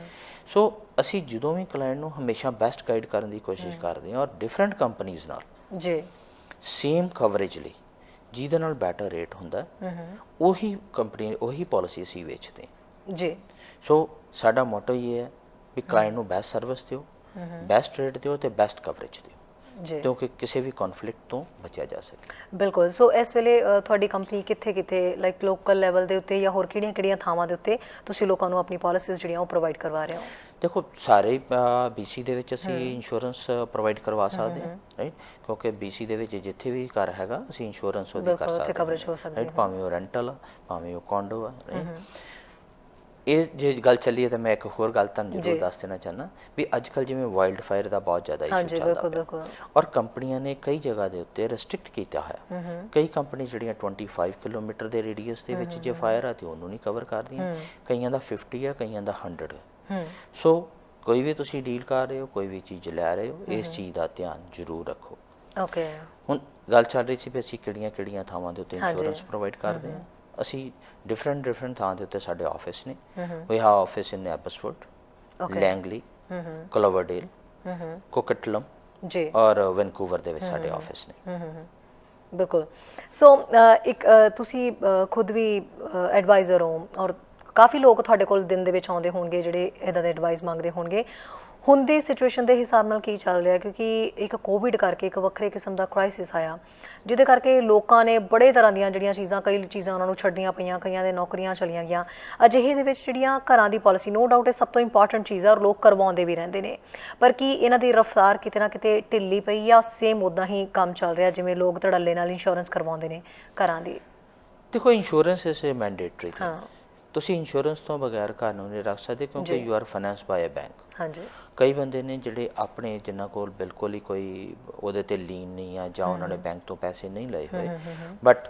B: ਸੋ ਅਸੀਂ ਜਦੋਂ ਵੀ ਕਲਾਇੰਟ ਨੂੰ ਹਮੇਸ਼ਾ ਬੈਸਟ ਗਾਈਡ ਕਰਨ ਦੀ ਕੋਸ਼ਿਸ਼ ਕਰਦੇ ਹਾਂ, ਔਰ ਡਿਫਰੈਂਟ ਕੰਪਨੀਜ਼ ਨਾਲ
A: ਜੀ,
B: ਸੇਮ ਕਵਰੇਜ ਲਈ ਜਿਹਦੇ ਨਾਲ ਬੈਟਰ ਰੇਟ ਹੁੰਦਾ, ਉਹੀ ਕੰਪਨੀ ਉਹੀ ਪਾਲਿਸੀ ਅਸੀਂ ਵੇਚਦੇ
A: ਜੀ।
B: ਸੋ ਸਾਡਾ ਮੋਟੋ ਇਹ ਹੈ ਵੀ ਕਲਾਇੰਟ ਨੂੰ ਬੈਸਟ ਸਰਵਿਸ ਦਿਓ, ਬੈਸਟ ਰੇਟ ਦਿਓ ਤੇ ਬੈਸਟ ਕਵਰੇਜ ਦਿਓ, ਕਿਉਂਕਿ ਕਿਸੇ ਵੀ ਕਨਫਲਿਕਟ ਤੋਂ ਬਚਿਆ ਜਾ ਸਕੇ।
A: ਬਿਲਕੁਲ। ਸੋ ਇਸ ਵੇਲੇ ਤੁਹਾਡੀ ਕੰਪਨੀ ਕਿੱਥੇ ਲਾਈਕ ਲੋਕਲ ਲੈਵਲ ਦੇ ਉੱਤੇ ਜਾਂ ਹੋਰ ਕਿਹੜੀਆਂ ਥਾਵਾਂ ਦੇ ਉੱਤੇ ਤੁਸੀਂ ਲੋਕਾਂ ਨੂੰ ਆਪਣੀ ਪਾਲਿਸੀਜ਼ ਜਿਹੜੀਆਂ ਉਹ ਪ੍ਰੋਵਾਈਡ ਕਰਵਾ ਰਹੇ ਹੋ?
B: ਦੇਖੋ, ਸਾਰੇ BC ਦੇ ਵਿੱਚ ਅਸੀਂ ਇੰਸ਼ੋਰੈਂਸ ਪ੍ਰੋਵਾਈਡ ਕਰਵਾ ਸਕਦੇ ਹਾਂ, ਰਾਈਟ, ਕਿਉਂਕਿ BC ਦੇ ਵਿੱਚ ਜਿੱਥੇ ਵੀ ਘਰ ਹੈਗਾ ਅਸੀਂ ਇੰਸ਼ੋਰੈਂਸ ਉਹਦੀ ਕਰ ਸਕਦੇ ਹਾਂ, ਰਾਈਟ, ਭਾਵੇਂ ਉਹ ਰੈਂਟਲ ਆ, ਭਾਵੇਂ ਉਹ ਕੌਂਡੋ ਆ, ਰਾਈਟ। ਇਹ ਜੇ ਗੱਲ ਚੱਲੀ ਹੈ ਤਾਂ ਮੈਂ ਇੱਕ ਹੋਰ ਗੱਲ ਤੁਹਾਨੂੰ ਜ਼ਰੂਰ ਦੱਸ ਦੇਣਾ ਚਾਹੁੰਦਾ ਵੀ ਅੱਜ ਕੱਲ੍ਹ ਜਿਵੇਂ ਵਾਈਲਡ ਫਾਇਰ ਦਾ ਬਹੁਤ ਜ਼ਿਆਦਾ ਇਸ਼ੂ ਚੱਲਦਾ ਪਿਆ, ਔਰ ਕੰਪਨੀਆਂ ਨੇ ਕਈ ਜਗ੍ਹਾ ਦੇ ਉੱਤੇ ਰਿਸਟ੍ਰਿਕਟ ਕੀਤਾ ਹੋਇਆ। ਕਈ ਕੰਪਨੀ ਜਿਹੜੀਆਂ 25 ਕਿਲੋਮੀਟਰ ਦੇ ਰੇਡੀਅਸ ਦੇ ਵਿੱਚ ਜੇ ਫਾਇਰ ਆ ਤੇ ਉਹਨੂੰ ਨਹੀਂ ਕਵਰ ਕਰਦੀਆਂ, ਕਈਆਂ ਦਾ 50 ਆ, ਕਈਆਂ ਦਾ 100। ਸੋ ਕੋਈ ਵੀ ਤੁਸੀਂ ਡੀਲ ਕਰ ਰਹੇ ਹੋ, ਕੋਈ ਵੀ ਚੀਜ਼ ਲੈ ਰਹੇ ਹੋ, ਇਸ ਚੀਜ਼ ਦਾ ਧਿਆਨ ਜ਼ਰੂਰ ਰੱਖੋ।
A: ਓਕੇ। ਹੁਣ
B: ਗੱਲ ਚੱਲ ਰਹੀ ਸੀ ਵੀ ਅਸੀਂ ਕਿਹੜੀਆਂ ਥਾਵਾਂ ਦੇ ਉੱਤੇ ਇੰਸ਼ੋਰੈਂਸ ਪ੍ਰੋਵਾਈਡ ਕਰਦੇ ਹਾਂ। ਅਸੀਂ ਡਿਫਰੈਂਟ ਥਾਂ ਦੇ ਉੱਤੇ ਸਾਡੇ ਆਫਿਸ ਨੇ। We have office in Abbotsford, Langley, Cloverdale, Coquitlam ਜੀ, ਔਰ ਵੈਨਕੂਵਰ ਦੇ ਵਿੱਚ ਸਾਡੇ ਆਫਿਸ ਨੇ।
A: ਬਿਲਕੁਲ। ਸੋ ਇੱਕ ਤੁਸੀਂ ਖੁਦ ਵੀ ਐਡਵਾਈਜ਼ਰ ਹੋ, ਔਰ ਕਾਫੀ ਲੋਕ ਤੁਹਾਡੇ ਕੋਲ ਦਿਨ ਦੇ ਵਿੱਚ ਆਉਂਦੇ ਹੋਣਗੇ ਜਿਹੜੇ ਇੱਦਾਂ ਦੇ ਐਡਵਾਈਸ ਮੰਗਦੇ ਹੋਣਗੇ। ਹੁਣ ਦੀ ਸਿਚੁਏਸ਼ਨ ਦੇ ਹਿਸਾਬ ਨਾਲ ਕੀ ਚੱਲ ਰਿਹਾ, ਕਿਉਂਕਿ ਇੱਕ ਕੋਵਿਡ ਕਰਕੇ ਇੱਕ ਵੱਖਰੇ ਕਿਸਮ ਦਾ ਕ੍ਰਾਈਸਿਸ ਆਇਆ, ਜਿਹਦੇ ਕਰਕੇ ਲੋਕਾਂ ਨੇ ਬੜੇ ਤਰ੍ਹਾਂ ਦੀਆਂ ਜਿਹੜੀਆਂ ਚੀਜ਼ਾਂ, ਕਈ ਚੀਜ਼ਾਂ ਉਹਨਾਂ ਨੂੰ ਛੱਡਣੀਆਂ ਪਈਆਂ, ਕਈਆਂ ਦੇ ਨੌਕਰੀਆਂ ਚਲੀਆਂ ਗਈਆਂ। ਅਜਿਹੇ ਦੇ ਵਿੱਚ ਜਿਹੜੀਆਂ ਘਰਾਂ ਦੀ ਪਾਲਿਸੀ, ਨੋ ਡਾਊਟ ਇਹ ਸਭ ਤੋਂ ਇੰਪੋਰਟੈਂਟ ਚੀਜ਼ ਹੈ ਔਰ ਲੋਕ ਕਰਵਾਉਂਦੇ ਵੀ ਰਹਿੰਦੇ ਨੇ, ਪਰ ਕੀ ਇਹਨਾਂ ਦੀ ਰਫ਼ਤਾਰ ਕਿਤੇ ਨਾ ਕਿਤੇ ਢਿੱਲੀ ਪਈ ਜਾਂ ਸੇਮ ਉੱਦਾਂ ਹੀ ਕੰਮ ਚੱਲ ਰਿਹਾ ਜਿਵੇਂ ਲੋਕ ਧੜੱਲੇ ਨਾਲ ਇੰਸ਼ੋਰੈਂਸ ਕਰਵਾਉਂਦੇ ਨੇ ਘਰਾਂ ਦੀ?
B: ਦੇਖੋ, insurance is a mandatory thing. ਤੁਸੀਂ ਇੰਸ਼ੋਰੈਂਸ ਤੋਂ ਬਗੈਰ ਘਰ ਨੂੰ ਨਹੀਂ ਰੱਖ ਸਕਦੇ, ਕਿਉਂਕਿ you are finance by a bank. ਹਾਂਜੀ। ਕਈ ਬੰਦੇ ਨੇ ਜਿਹੜੇ ਆਪਣੇ ਜਿਨ੍ਹਾਂ ਕੋਲ ਬਿਲਕੁਲ ਹੀ ਕੋਈ ਉਹਦੇ ਤੇ ਲੀਨ ਨਹੀਂ ਆ ਜਾਂ ਉਹਨਾਂ ਨੇ ਬੈਂਕ ਤੋਂ ਪੈਸੇ ਨਹੀਂ ਲਏ ਹੋਏ, but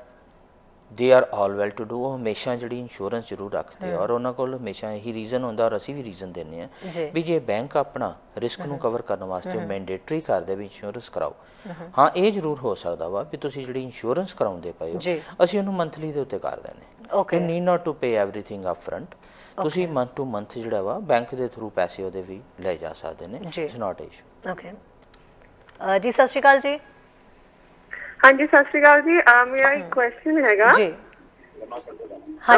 B: they are all well to do, ਉਹ ਹਮੇਸ਼ਾ ਜਿਹੜੀ ਇੰਸ਼ੋਰੈਂਸ ਜ਼ਰੂਰ ਰੱਖਦੇ, ਔਰ ਉਹਨਾਂ ਕੋਲ ਹਮੇਸ਼ਾ ਇਹੀ ਰੀਜ਼ਨ ਹੁੰਦਾ, ਔਰ ਅਸੀਂ ਵੀ ਰੀਜ਼ਨ ਦਿੰਦੇ ਹਾਂ ਵੀ ਜੇ ਬੈਂਕ ਆਪਣਾ ਰਿਸਕ ਨੂੰ ਕਵਰ ਕਰਨ ਵਾਸਤੇ ਮੈਂਡੇਟਰੀ ਕਰਦੇ ਵੀ ਇੰਸ਼ੋਰੈਂਸ ਕਰਾਓ। ਹਾਂ, ਇਹ ਜ਼ਰੂਰ ਹੋ ਸਕਦਾ ਵਾ ਵੀ ਤੁਸੀਂ ਜਿਹੜੀ ਇੰਸ਼ੋਰੈਂਸ ਕਰਾਉਂਦੇ ਪਏ ਹੋ ਅਸੀਂ ਉਹਨੂੰ ਮੰਥਲੀ ਦੇ ਉੱਤੇ ਕਰ ਦਿੰਦੇ। You need not to pay everything up front. ਤੁਸੀਂ ਮੰਥ ਟੂ ਮੰਥ ਜਿਹੜਾ ਵਾ ਬੈਂਕ ਦੇ ਥਰੂ ਪੈਸੇ ਉਹਦੇ ਵੀ ਲੈ ਜਾ ਸਕਦੇ ਨੇ। It's not issue.
A: ਓਕੇ ਜੀ, ਸਤਿ ਸ਼੍ਰੀ ਅਕਾਲ ਜੀ।
D: ਹਾਂਜੀ, ਸਤਿ ਸ਼੍ਰੀ ਅਕਾਲ ਜੀ। ਮੇਰਾ ਇੱਕ ਕੁਐਸਚਨ ਹੈਗਾ ਜੀ।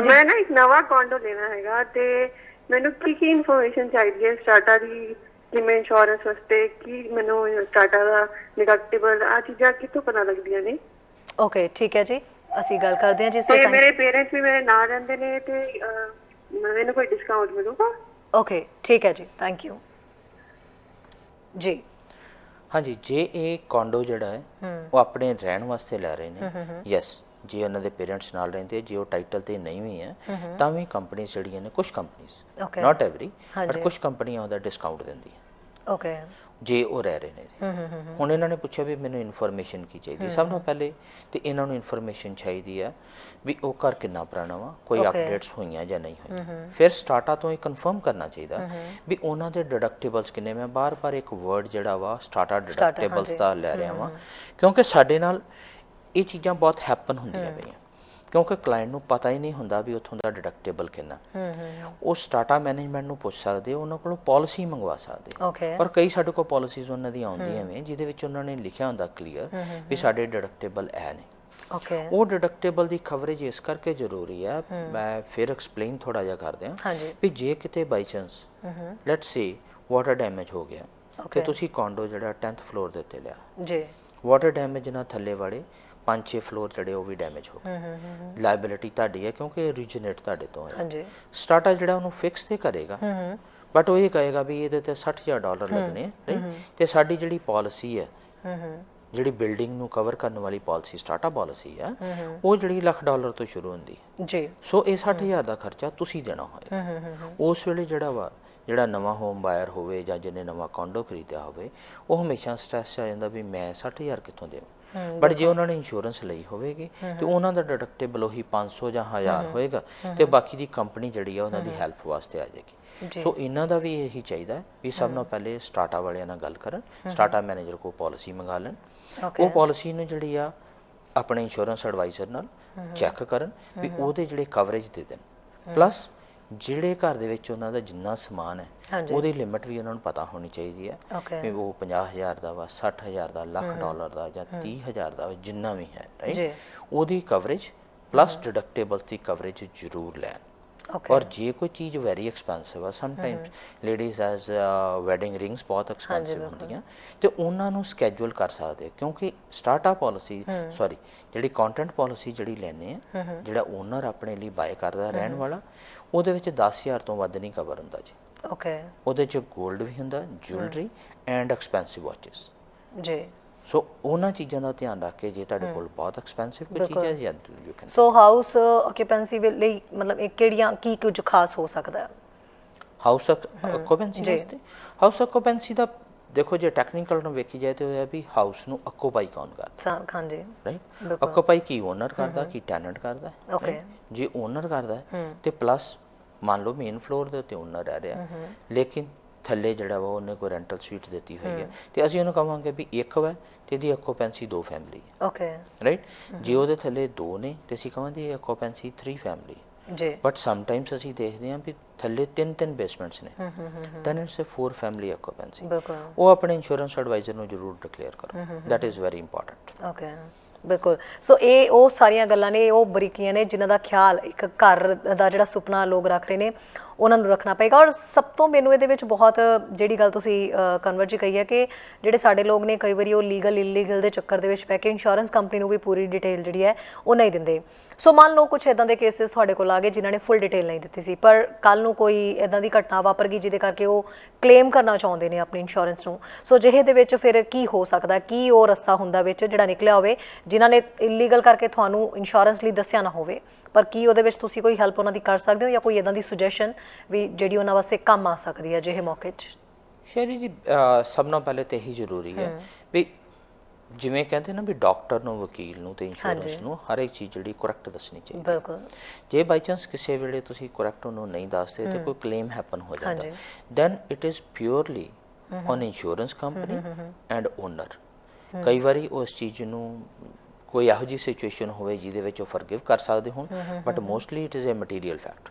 D: ਮੈਂ ਨਾ ਇੱਕ ਨਵਾਂ ਕੌਂਡੋ ਲੈਣਾ ਹੈਗਾ ਤੇ ਮੈਨੂੰ ਕੀ ਇਨਫੋਰਮੇਸ਼ਨ ਚਾਹੀਦੀ ਹੈ ਸਟਾਰਟਾ ਦੀ, ਜਿਵੇਂ ਇੰਸ਼ੋਰੈਂਸ ਵਾਸਤੇ ਕੀ ਮੈਨੂੰ ਸਟਾਰਟਾ ਦਾ ਡਿਡਕਟੇਬਲ, ਆ ਚੀਜ਼ਾਂ ਕਿੱਥੋਂ ਪਤਾ ਲੱਗਦੀਆਂ ਨੇ?
A: ਓਕੇ, ਠੀਕ ਹੈ ਜੀ, ਅਸੀਂ ਗੱਲ ਕਰਦੇ ਹਾਂ ਜਿਸ
D: ਤੇ ਮੇਰੇ ਪੇਰੈਂਟਸ ਵੀ ਮੇਰੇ ਨਾਲ ਰਹਿੰਦੇ ਨੇ ਤੇ ਮੈਨੂੰ ਕੋਈ ਡਿਸਕਾਊਂਟ ਮਿਲੂਗਾ?
A: ਓਕੇ, ਠੀਕ ਹੈ ਜੀ, ਥੈਂਕ ਯੂ ਜੀ।
B: ਹਾਂਜੀ, ਜੇ ਇਹ ਕੌਂਡੋ ਜਿਹੜਾ ਹੈ ਉਹ ਆਪਣੇ ਰਹਿਣ ਵਾਸਤੇ ਲੈ ਰਹੇ ਨੇ, ਯੈਸ, ਜੇ ਉਹਨਾਂ ਦੇ ਪੇਰੈਂਟਸ ਨਾਲ ਰਹਿੰਦੇ, ਜੇ ਉਹ ਟਾਈਟਲ ਤੇ ਨਹੀਂ ਵੀ ਹੈ ਤਾਂ ਵੀ ਕੰਪਨੀਆਂ ਜਿਹੜੀਆਂ ਨੇ, ਕੁਝ ਕੰਪਨੀਆਂ,
A: ਓਕੇ,
B: ਨਾਟ ਐਵਰੀ, ਬਟ ਕੁਝ ਕੰਪਨੀਆਂ ਉਹਦਾ ਡਿਸਕਾਊਂਟ ਦਿੰਦੀਆਂ
A: ਓਕੇ,
B: ਜੇ ਉਹ ਰਹਿ ਰਹੇ ਨੇ। ਹੁਣ ਇਹਨਾਂ ਨੇ ਪੁੱਛਿਆ ਵੀ ਮੈਨੂੰ ਇਨਫੋਰਮੇਸ਼ਨ ਕੀ ਚਾਹੀਦੀ, ਸਭ ਤੋਂ ਪਹਿਲੇ ਤੇ ਇਹਨਾਂ ਨੂੰ ਇਨਫੋਰਮੇਸ਼ਨ ਚਾਹੀਦੀ ਆ ਵੀ ਉਹ ਘਰ ਕਿੰਨਾ ਪੁਰਾਣਾ ਵਾ, ਕੋਈ ਅਪਡੇਟਸ ਹੋਈਆਂ ਜਾਂ ਨਹੀਂ ਹੋਈਆਂ। ਫਿਰ ਸਟਾਰਟਾ ਤੋਂ ਇਹ ਕਨਫਰਮ ਕਰਨਾ ਚਾਹੀਦਾ ਵੀ ਉਹਨਾਂ ਦੇ ਡਿਡਕਟੇਬਲਸ ਕਿੰਨੇ। ਮੈਂ ਬਾਰ-ਬਾਰ ਇੱਕ ਵਰਡ ਜਿਹੜਾ ਵਾ ਸਟਾਰਟਾ ਡਿਡਕਟੇਬਲਸ ਦਾ ਲੈ ਰਿਹਾ ਵਾਂ, ਕਿਉਂਕਿ ਸਾਡੇ ਨਾਲ ਇਹ ਚੀਜ਼ਾਂ ਬਹੁਤ ਹੈਪਨ ਹੁੰਦੀਆਂ ਪਈਆਂ, ਕਿਉਂਕਿ ਕਲਾਇੰਟ ਨੂੰ ਪਤਾ ਹੀ ਨਹੀਂ ਹੁੰਦਾ ਵੀ ਉੱਥੋਂ ਦਾ ਡਿਡਕਟੇਬਲ ਕਿੰਨਾ। ਉਹ ਸਟਾਰਟਾ ਮੈਨੇਜਮੈਂਟ ਨੂੰ ਪੁੱਛ ਸਕਦੇ, ਉਹਨਾਂ ਕੋਲੋਂ ਪਾਲਿਸੀ ਮੰਗਵਾ ਸਕਦੇ। ਪਰ ਕਈ ਸਾਡੇ ਕੋਲ ਪਾਲਿਸੀਜ਼ ਉਹਨਾਂ ਦੀਆਂ ਆਉਂਦੀਆਂ ਨੇ ਜਿਹਦੇ ਵਿੱਚ ਉਹਨਾਂ ਨੇ ਲਿਖਿਆ ਹੁੰਦਾ ਕਲੀਅਰ ਵੀ ਸਾਡੇ ਡਿਡਕਟੇਬਲ ਇਹ ਨੇ। ਉਹ ਡਿਡਕਟੇਬਲ ਦੀ ਕਵਰੇਜ ਇਸ ਕਰਕੇ ਜ਼ਰੂਰੀ ਹੈ, ਮੈਂ ਫਿਰ ਐਕਸਪਲੇਨ ਥੋੜਾ ਜਿਹਾ ਕਰਦੇ ਹਾਂ ਵੀ ਜੇ ਕਿਤੇ by chance let's say water damage ਹੋ ਗਿਆ ਕਿ ਤੁਸੀਂ ਕੋਂਡੋ ਜਿਹੜਾ 10th ਫਲੋਰ ਦੇ ਉੱਤੇ ਲਿਆ ਜੀ, ਵਾਟਰ ਡੈਮੇਜ ਨਾਲ ਥੱਲੇ ਵਾਲੇ 5-6 ਫਲੋਰ ਜਿਹੜੇ ਉਹ ਵੀ ਡੈਮੇਜ ਹੋ ਗਏ, ਲਾਇਬਿਲਿਟੀ ਤੁਹਾਡੀ ਹੈ ਕਿਉਂਕਿ ਓਰੀਜਿਨੇਟ ਤੁਹਾਡੇ ਤੋਂ ਹੈ। ਸਟਾਰਟਾ ਜਿਹੜਾ ਉਹਨੂੰ ਫਿਕਸ ਤੇ ਕਰੇਗਾ, ਬਟ ਉਹ ਇਹ ਕਹੇਗਾ ਵੀ ਇਹਦੇ ਤੇ $60,000 ਲੱਗਣੇ, ਤੇ ਸਾਡੀ ਜਿਹੜੀ ਪਾਲਿਸੀ ਹੈ, ਜਿਹੜੀ ਬਿਲਡਿੰਗ ਨੂੰ ਕਵਰ ਕਰਨ ਵਾਲੀ ਪਾਲਿਸੀ ਸਟਾਰਟਾ ਪਾਲਿਸੀ ਹੈ, ਉਹ ਜਿਹੜੀ $1,00,000 ਤੋਂ ਸ਼ੁਰੂ ਹੁੰਦੀ ਜੀ। ਸੋ ਇਹ 60,000 ਦਾ ਖਰਚਾ ਤੁਸੀਂ ਦੇਣਾ ਹੋਏਗਾ। ਉਸ ਵੇਲੇ ਜਿਹੜਾ ਨਵਾਂ ਹੋਮ ਬਾਇਰ ਹੋਵੇ ਜਾਂ ਜਿਹਨੇ ਨਵਾਂ ਕੋਂਡੋ ਖਰੀਦਿਆ ਹੋਵੇ, ਉਹ ਹਮੇਸ਼ਾ ਸਟ੍ਰੈਸ ਆ ਜਾਂਦਾ ਵੀ ਮੈਂ 60,000 ਕਿੱਥੋਂ ਦੇਵਾਂ। ਬਟ ਜੇ ਉਹਨਾਂ ਨੇ ਇੰਸ਼ੋਰੈਂਸ ਲਈ ਹੋਵੇਗੀ ਤੇ ਉਹਨਾਂ ਦਾ ਡਿਡਕਟੇਬਲ ਉਹੀ 500 ਜਾਂ 1000 ਹੋਏਗਾ, ਤੇ ਬਾਕੀ ਦੀ ਕੰਪਨੀ ਜਿਹੜੀ ਆ ਉਹਨਾਂ ਦੀ ਹੈਲਪ ਵਾਸਤੇ ਆ ਜਾਏਗੀ। ਸੋ ਇਹਨਾਂ ਦਾ ਵੀ ਇਹੀ ਚਾਹੀਦਾ ਵੀ ਸਭ ਤੋਂ ਪਹਿਲੇ ਸਟਾਰਟਾ ਵਾਲਿਆਂ ਨਾਲ ਗੱਲ ਕਰਨ, ਸਟਾਰਟਾ ਮੈਨੇਜਰ ਕੋਲ ਪਾਲਿਸੀ ਮੰਗਾ ਲੈਣ, ਉਹ ਪਾਲਿਸੀ ਨੂੰ ਜਿਹੜੀ ਆ ਆਪਣੇ ਇੰਸ਼ੋਰੈਂਸ ਐਡਵਾਈਜ਼ਰ ਨਾਲ ਚੈੱਕ ਕਰਨ ਵੀ ਉਹਦੇ ਜਿਹੜੇ ਕਵਰੇਜ ਦੇ ਦੇਣ। ਪਲੱਸ ਜਿਹੜੇ ਘਰ ਦੇ ਵਿੱਚ ਉਹਨਾਂ ਦਾ ਜਿੰਨਾ ਸਮਾਨ ਹੈ ਉਹਦੀ ਲਿਮਿਟ ਵੀ ਉਹਨਾਂ ਨੂੰ ਪਤਾ ਹੋਣੀ ਚਾਹੀਦੀ ਹੈ ਵੀ ਉਹ 50,000 ਦਾ ਵਾ, 60,000 ਦਾ, $1,00,000 ਦਾ ਜਾਂ 30,000 ਦਾ, ਜਿੰਨਾ ਵੀ ਹੈ, ਰਾਈਟ, ਉਹਦੀ ਕਵਰੇਜ ਪਲੱਸ ਡਿਡਕਟੇਬਲ ਦੀ ਕਵਰੇਜ ਜ਼ਰੂਰ ਲੈਣ। ਔਰ ਜੇ ਕੋਈ ਚੀਜ਼ ਵੈਰੀ ਐਕਸਪੈਂਸਿਵ ਆ, sometimes ladies as wedding rings ਬਹੁਤ ਐਕਸਪੈਂਸਿਵ ਹੁੰਦੀਆਂ, ਤੇ ਉਹਨਾਂ ਨੂੰ ਸਕੈਜੂਲ ਕਰ ਸਕਦੇ, ਕਿਉਂਕਿ ਸਟਾਰਟਾ ਪਾਲਿਸੀ ਜਿਹੜੀ ਕੰਟੈਂਟ ਪਾਲਿਸੀ ਜਿਹੜੀ ਲੈਣੇ ਆ, ਜਿਹੜਾ ਓਨਰ ਆਪਣੇ ਲਈ ਬਾਏ ਕਰਦਾ ਰਹਿਣ ਵਾਲਾ, ਉਹਦੇ ਵਿੱਚ 10,000 ਤੋਂ ਵੱਧ ਨਹੀਂ ਕਵਰ ਹੁੰਦਾ ਜੀ। ਉਹਦੇ 'ਚ ਗੋਲਡ ਵੀ ਹੁੰਦਾ, ਜੁਐਲਰੀ ਐਂਡ ਐਕਸਪੈਂਸਿਵ ਵਾਚਿਸ ਜੀ। ਸੋ ਉਹਨਾਂ ਚੀਜ਼ਾਂ ਦਾ ਧਿਆਨ ਰੱਖ ਕੇ ਜੇ ਤੁਹਾਡੇ ਕੋਲ ਬਹੁਤ ਐਕਸਪੈਂਸਿਵ ਕੋਈ ਚੀਜ਼ ਹੈ ਜਾਂ ਯੂ ਕੈਨ।
A: ਸੋ ਹਾਊਸ ਆਕਿਊਪੈਂਸੀ ਲਈ ਮਤਲਬ ਇਹ ਕਿਹੜੀਆਂ ਕੀ ਕੁਝ ਖਾਸ ਹੋ ਸਕਦਾ ਹੈ
B: ਹਾਊਸ ਆਕਿਊਪੈਂਸੀ ਵਾਸਤੇ? ਹਾਊਸ ਆਕਿਊਪੈਂਸੀ ਦਾ ਦੇਖੋ, ਜੇ ਟੈਕਨੀਕਲ ਨੂੰ ਵੇਖੀ ਜਾਏ ਤਾਂ ਉਹ ਹੈ ਵੀ ਹਾਊਸ ਨੂੰ ਆਕਿਊਪਾਈ ਕੌਣ ਕਰਦਾ,
A: ਹਾਂਜੀ,
B: ਰਾਈਟ। ਆਕਿਊਪਾਈ ਕੀ ਓਨਰ ਕਰਦਾ, ਕੀ ਟੈਨੈਂਟ ਕਰਦਾ? ਜੇ ਓਨਰ ਕਰਦਾ ਤੇ ਪਲੱਸ ਮੰਨ ਲਓ ਮੇਨ ਫਲੋਰ ਦੇ ਉੱਤੇ ਓਨਰ ਰਹਿ ਰਿਹਾ, ਲੇਕਿਨ ਥੱਲੇ ਜਿਹੜਾ ਵਾ ਉਹਨੇ ਕੋਈ ਰੈਂਟਲ ਸਵੀਟ ਦਿੱਤੀ ਹੋਈ ਹੈ, ਤੇ ਅਸੀਂ ਉਹਨੂੰ ਕਹਾਂਗੇ ਵੀ ਇੱਕ ਵਾ ਤੇ ਇਹਦੀ ਆਕਿਊਪੈਂਸੀ 2 ਫੈਮਿਲੀ, ਰਾਈਟ। ਜੇ ਉਹਦੇ ਥੱਲੇ 2 ਨੇ ਤੇ ਅਸੀਂ ਕਹਾਂਗੇ ਆਕਿਊਪੈਂਸੀ 3 ਫੈਮਿਲੀ ਜੀ। ਬਟ ਸਮਟਾਈਮਸ ਅਸੀਂ ਦੇਖਦੇ ਹਾਂ ਵੀ ਥੱਲੇ 3 ਬੇਸਮੈਂਟਸ ਨੇ, ਦੈਨ ਇਟਸ ਅ 4 ਫੈਮਿਲੀ ਆਕਿਊਪੈਂਸੀ। ਉਹ ਆਪਣੇ ਇੰਸ਼ੋਰੈਂਸ ਐਡਵਾਈਜ਼ਰ ਨੂੰ ਜ਼ਰੂਰ ਡਿਕਲੇਅਰ ਕਰੋ, ਦੈਟ ਇਜ਼ ਵੈਰੀ ਇੰਪੋਰਟੈਂਟ।
A: ਬਿਲਕੁਲ। ਸੋ ਇਹ ਉਹ ਸਾਰੀਆਂ ਗੱਲਾਂ ਨੇ, ਉਹ ਬਰੀਕੀਆਂ ਨੇ ਜਿਨ੍ਹਾਂ ਦਾ ਖਿਆਲ ਇੱਕ ਘਰ ਦਾ ਜਿਹੜਾ ਸੁਪਨਾ ਲੋਕ ਰੱਖ ਰਹੇ ਨੇ ਉਹਨਾਂ ਨੂੰ ਰੱਖਣਾ ਪਏਗਾ। ਔਰ ਸਭ ਤੋਂ ਮੈਨੂੰ ਇਹਦੇ ਵਿੱਚ ਬਹੁਤ ਜਿਹੜੀ ਗੱਲ ਤੁਸੀਂ ਕਨਵਰਟ ਜੀ ਕਹੀ ਹੈ ਕਿ ਜਿਹੜੇ ਸਾਡੇ ਲੋਕ ਨੇ ਕਈ ਵਾਰੀ ਉਹ ਲੀਗਲ ਇਲੀਗਲ ਦੇ ਚੱਕਰ ਦੇ ਵਿੱਚ ਪੈ ਕੇ ਇੰਸ਼ੋਰੈਂਸ ਕੰਪਨੀ ਨੂੰ ਵੀ ਪੂਰੀ ਡਿਟੇਲ ਜਿਹੜੀ ਹੈ ਉਹ ਨਹੀਂ ਦਿੰਦੇ। ਸੋ ਮੰਨ ਲਓ ਕੁਛ ਇੱਦਾਂ ਦੇ ਕੇਸਿਸ ਤੁਹਾਡੇ ਕੋਲ ਆ ਗਏ ਜਿਨ੍ਹਾਂ ਨੇ ਫੁੱਲ ਡਿਟੇਲ ਨਹੀਂ ਦਿੱਤੀ ਸੀ, ਪਰ ਕੱਲ੍ਹ ਨੂੰ ਕੋਈ ਇੱਦਾਂ ਦੀ ਘਟਨਾ ਵਾਪਰ ਗਈ ਜਿਹਦੇ ਕਰਕੇ ਉਹ ਕਲੇਮ ਕਰਨਾ ਚਾਹੁੰਦੇ ਨੇ ਆਪਣੀ ਇੰਸ਼ੋਰੈਂਸ ਨੂੰ। ਸੋ ਜਿਹੇ ਦੇ ਵਿੱਚ ਫਿਰ ਕੀ ਹੋ ਸਕਦਾ, ਕੀ ਉਹ ਰਸਤਾ ਹੁੰਦਾ ਵਿੱਚ ਜਿਹੜਾ ਨਿਕਲਿਆ ਹੋਵੇ ਜਿਨ੍ਹਾਂ ਨੇ ਇਲੀਗਲ ਕਰਕੇ ਤੁਹਾਨੂੰ ਇੰਸ਼ੋਰੈਂਸ ਲਈ ਦੱਸਿਆ ਨਾ ਹੋਵੇ, ਪਰ ਕੀ ਉਹਦੇ ਵਿੱਚ ਤੁਸੀਂ ਕੋਈ ਹੈਲਪ ਉਹਨਾਂ ਦੀ ਕਰ ਸਕਦੇ ਹੋ ਜਾਂ ਕੋਈ ਇੱਦਾਂ ਦੀ ਸੁਜੈਸ਼ਨ ਵੀ ਜਿਹੜੀ ਉਹਨਾਂ ਵਾਸਤੇ ਕੰਮ ਆ ਸਕਦੀ ਹੈ ਜਿਹੇ ਮੌਕੇ 'ਚ?
B: ਸ਼ੈਰੀ ਜੀ, ਸਭ ਨਾਲੋਂ ਪਹਿਲੇ ਤਾਂ ਇਹੀ ਜ਼ਰੂਰੀ ਹੈ ਵੀ ਜਿਵੇਂ ਕਹਿੰਦੇ ਨਾ ਵੀ ਡਾਕਟਰ ਨੂੰ, ਵਕੀਲ ਨੂੰ ਤੇ ਇੰਸ਼ੋਰੈਂਸ ਨੂੰ ਹਰ ਇੱਕ ਚੀਜ਼ ਜਿਹੜੀ ਕਰੈਕਟ ਦੱਸਣੀ ਚਾਹੀਦੀ। ਬਿਲਕੁਲ। ਜੇ ਬਾਈ ਚਾਂਸ ਕਿਸੇ ਵੇਲੇ ਤੁਸੀਂ ਕਰੈਕਟ ਉਹਨੂੰ ਨਹੀਂ ਦੱਸਦੇ ਤੇ ਕੋਈ ਕਲੇਮ ਹੈਪਨ ਹੋ ਜਾਂਦਾ, then it is purely on insurance company and owner. ਕਈ ਵਾਰੀ ਉਸ ਚੀਜ਼ ਨੂੰ ਕੋਈ ਇਹੋ ਜਿਹੀ ਸਿਚੁਏਸ਼ਨ ਹੋਵੇ ਜਿਹਦੇ ਵਿੱਚ ਉਹ ਫਰਗਿਵ ਕਰ ਸਕਦੇ ਹੋਣ, but mostly it is a material fact.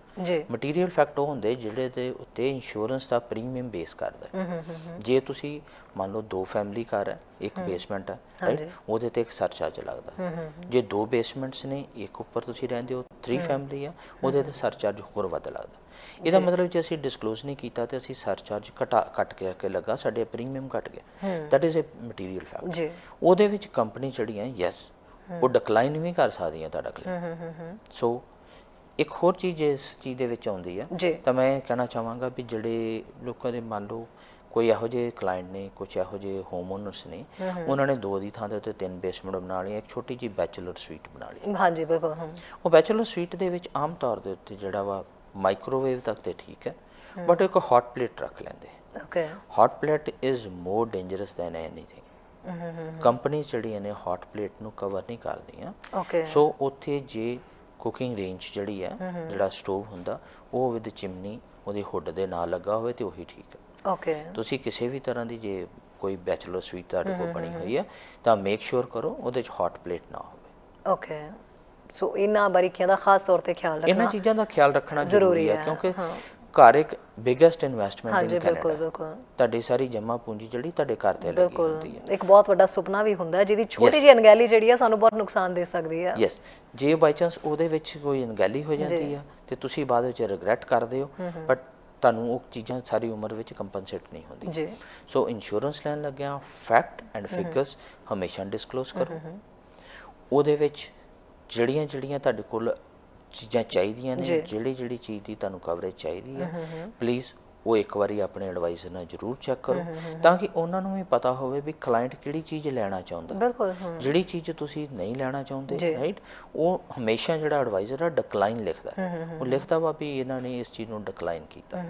B: Material fact ਉਹ ਹੁੰਦੇ ਜਿਹੜੇ ਦੇ ਉੱਤੇ ਇੰਸ਼ੋਰੈਂਸ ਦਾ ਪ੍ਰੀਮੀਅਮ ਬੇਸ ਕਰਦਾ। ਜੇ ਤੁਸੀਂ ਮੰਨ ਲਓ 2 ਫੈਮਿਲੀ ਘਰ ਹੈ, ਇੱਕ ਬੇਸਮੈਂਟ ਹੈ, ਰਾਈਟ, ਉਹਦੇ ਤੇ ਇੱਕ ਸਰਚਾਰਜ ਲੱਗਦਾ। ਜੇ 2 ਬੇਸਮੈਂਟਸ ਨੇ, ਇੱਕ ਉੱਪਰ ਤੁਸੀਂ ਰਹਿੰਦੇ ਹੋ, 3 ਫੈਮਿਲੀ ਆ, ਉਹਦੇ ਤੇ ਸਰਚਾਰਜ ਹੋਰ ਵੱਧ ਲੱਗਦਾ। ਇਹਦਾ ਮਤਲਬ ਜੇ ਅਸੀਂ ਡਿਸਕਲੋਜ਼ ਨਹੀਂ ਕੀਤਾ ਤੇ ਅਸੀਂ ਸਰਚਾਰਜ ਕੱਟ ਕੇ ਲੱਗਾ, ਸਾਡੇ ਪ੍ਰੀਮੀਅਮ ਘਟ ਗਿਆ, that is a material fact. ਉਹਦੇ ਵਿੱਚ ਕੰਪਨੀ ਜਿਹੜੀਆਂ ਯੈਸ ਉਹ ਡਿਕਲਾਈਨ ਵੀ ਕਰ ਸਕਦੀਆਂ ਤੁਹਾਡਾ ਕਲੇਮ। ਸੋ ਇੱਕ ਹੋਰ ਚੀਜ਼ ਇਸ ਚੀਜ਼ ਦੇ ਵਿੱਚ ਆਉਂਦੀ ਹੈ, ਤਾਂ ਮੈਂ ਕਹਿਣਾ ਚਾਹਾਂਗਾ ਵੀ ਜਿਹੜੇ ਲੋਕਾਂ ਦੇ ਮੰਨ ਲਓ ਕੋਈ ਇਹੋ ਜਿਹੇ ਕਲਾਇੰਟ ਨੇ, ਕੁਝ ਇਹੋ ਜਿਹੇ ਹੋਮ ਓਨਰਸ ਨੇ, ਉਹਨਾਂ ਨੇ 2 ਦੀ ਥਾਂ ਦੇ ਉੱਤੇ 3 ਬੇਸਮੈਂਟ ਬਣਾ ਲਈਆਂ, ਇੱਕ ਛੋਟੀ ਜਿਹੀ ਬੈਚਲਰ ਸਵੀਟ ਬਣਾ ਲਈ।
A: ਹਾਂਜੀ ਬਿਲਕੁਲ।
B: ਉਹ ਬੈਚਲਰ ਸਵੀਟ ਦੇ ਵਿੱਚ ਆਮ ਤੌਰ ਦੇ ਉੱਤੇ ਜਿਹੜਾ ਵਾ ਮਾਈਕ੍ਰੋਵੇਵ ਤੱਕ ਤੇ ਠੀਕ ਹੈ, ਬਟ ਇੱਕ ਹੌਟ ਪਲੇਟ ਰੱਖ ਲੈਂਦੇ।
A: Okay.
B: Hot plate is more dangerous than anything. Company ਜਿਹੜੀਆਂ ਨੇ ਹੌਟ ਪਲੇਟ ਨੂੰ ਕਵਰ ਨਹੀਂ ਕਰਦੀਆਂ।
A: ਓਕੇ।
B: ਸੋ ਉੱਥੇ ਜੇ ਕੁਕਿੰਗ ਰੇਂਜ ਜਿਹੜੀ ਹੈ, ਜਿਹੜਾ ਸਟੋਵ ਹੁੰਦਾ ਉਹ ਵਿਦ ਚਿਮਨੀ ਉਹਦੀ ਹੁੱਡ ਦੇ ਨਾਲ ਲੱਗਾ ਹੋਵੇ ਤੇ ਉਹੀ ਠੀਕ ਹੈ।
A: ਓਕੇ।
B: ਤੁਸੀਂ ਕਿਸੇ ਵੀ ਤਰ੍ਹਾਂ ਦੀ ਜੇ ਕੋਈ ਬੈਚਲਰ ਸਵੀਟ ਤੁਹਾਡੇ ਕੋਲ ਬਣੀ ਹੋਈ ਹੈ ਤਾਂ ਮੇਕ ਸ਼ੋਰ ਕਰੋ ਉਹਦੇ 'ਚ ਹੌਟ ਪਲੇਟ ਨਾ ਹੋਵੇ।
A: ਓਕੇ। ਸੋ ਇਹਨਾਂ ਬਾਰੀਕੀਆਂ ਦਾ ਖਾਸ ਤੌਰ ਤੇ ਖਿਆਲ ਰੱਖਣਾ,
B: ਇਹਨਾਂ ਚੀਜ਼ਾਂ ਦਾ ਖਿਆਲ ਰੱਖਣਾ ਜ਼ਰੂਰੀ ਹੈ ਕਿਉਂਕਿ ਘਰ ਇੱਕ ਬਿਗੇਸਟ ਇਨਵੈਸਟਮੈਂਟ ਇਨ ਕੈਨੇਡਾ।
A: ਬਿਲਕੁਲ।
B: ਤੁਹਾਡੀ ਸਾਰੀ ਜਮ੍ਹਾਂ ਪੂੰਜੀ ਜਿਹੜੀ ਤੁਹਾਡੇ ਘਰ ਤੇ ਲੱਗੀ ਹੁੰਦੀ ਹੈ।
A: ਇੱਕ ਬਹੁਤ ਵੱਡਾ ਸੁਪਨਾ ਵੀ ਹੁੰਦਾ ਜਿਹਦੀ ਛੋਟੀ ਜਿਹੀ ਅਣਗਹਿਲੀ ਜਿਹੜੀ ਆ ਸਾਨੂੰ ਬਹੁਤ ਨੁਕਸਾਨ ਦੇ ਸਕਦੀ ਹੈ।
B: ਯੈਸ, ਜੇ ਬਾਈ ਚਾਂਸ ਉਹਦੇ ਵਿੱਚ ਕੋਈ ਅਣਗਹਿਲੀ ਹੋ ਜਾਂਦੀ ਆ ਤੇ ਤੁਸੀਂ ਬਾਅਦ ਵਿੱਚ ਰਿਗਰੈਟ ਕਰਦੇ ਹੋ, ਬਟ ਤੁਹਾਨੂੰ ਉਹ ਚੀਜ਼ਾਂ ਸਾਰੀ ਉਮਰ ਵਿੱਚ ਕੰਪਨਸੇਟ ਨਹੀਂ ਹੁੰਦੀ।
A: ਜੀ।
B: ਸੋ ਇੰਸ਼ੋਰੈਂਸ ਲੈਣ ਲੱਗਿਆ ਫੈਕਟ ਐਂਡ ਫਿਗਰਸ ਹਮੇਸ਼ਾ ਡਿਸਕਲੋਜ਼ ਕਰੋ। ਉਹਦੇ ਵਿੱਚ ਜਿਹੜੀਆਂ ਤੁਹਾਡੇ ਕੋਲ ਚੀਜ਼ਾਂ ਚਾਹੀਦੀਆਂ ਨੇ, ਜਿਹੜੀ ਚੀਜ਼ ਦੀ ਤੁਹਾਨੂੰ ਕਵਰੇਜ ਚਾਹੀਦੀ ਹੈ, ਪਲੀਜ਼ ਉਹ ਇੱਕ ਵਾਰੀ ਆਪਣੇ ਐਡਵਾਈਜ਼ਰ ਨਾਲ ਜ਼ਰੂਰ ਚੈੱਕ ਕਰੋ ਤਾਂ ਕਿ ਉਹਨਾਂ ਨੂੰ ਵੀ ਪਤਾ ਹੋਵੇ ਵੀ ਕਲਾਇੰਟ ਕਿਹੜੀ ਚੀਜ਼ ਲੈਣਾ ਚਾਹੁੰਦਾ।
A: ਬਿਲਕੁਲ।
B: ਜਿਹੜੀ ਚੀਜ਼ ਤੁਸੀਂ ਨਹੀਂ ਲੈਣਾ ਚਾਹੁੰਦੇ, ਰਾਈਟ, ਉਹ ਹਮੇਸ਼ਾ ਜਿਹੜਾ ਐਡਵਾਈਜ਼ਰ ਆ ਡਿਕਲਾਈਨ ਲਿਖਦਾ ਹੈ। ਉਹ ਲਿਖਦਾ ਵਾ ਵੀ ਇਹਨਾਂ ਨੇ ਇਸ ਚੀਜ਼ ਨੂੰ ਡਿਕਲਾਈਨ ਕੀਤਾ।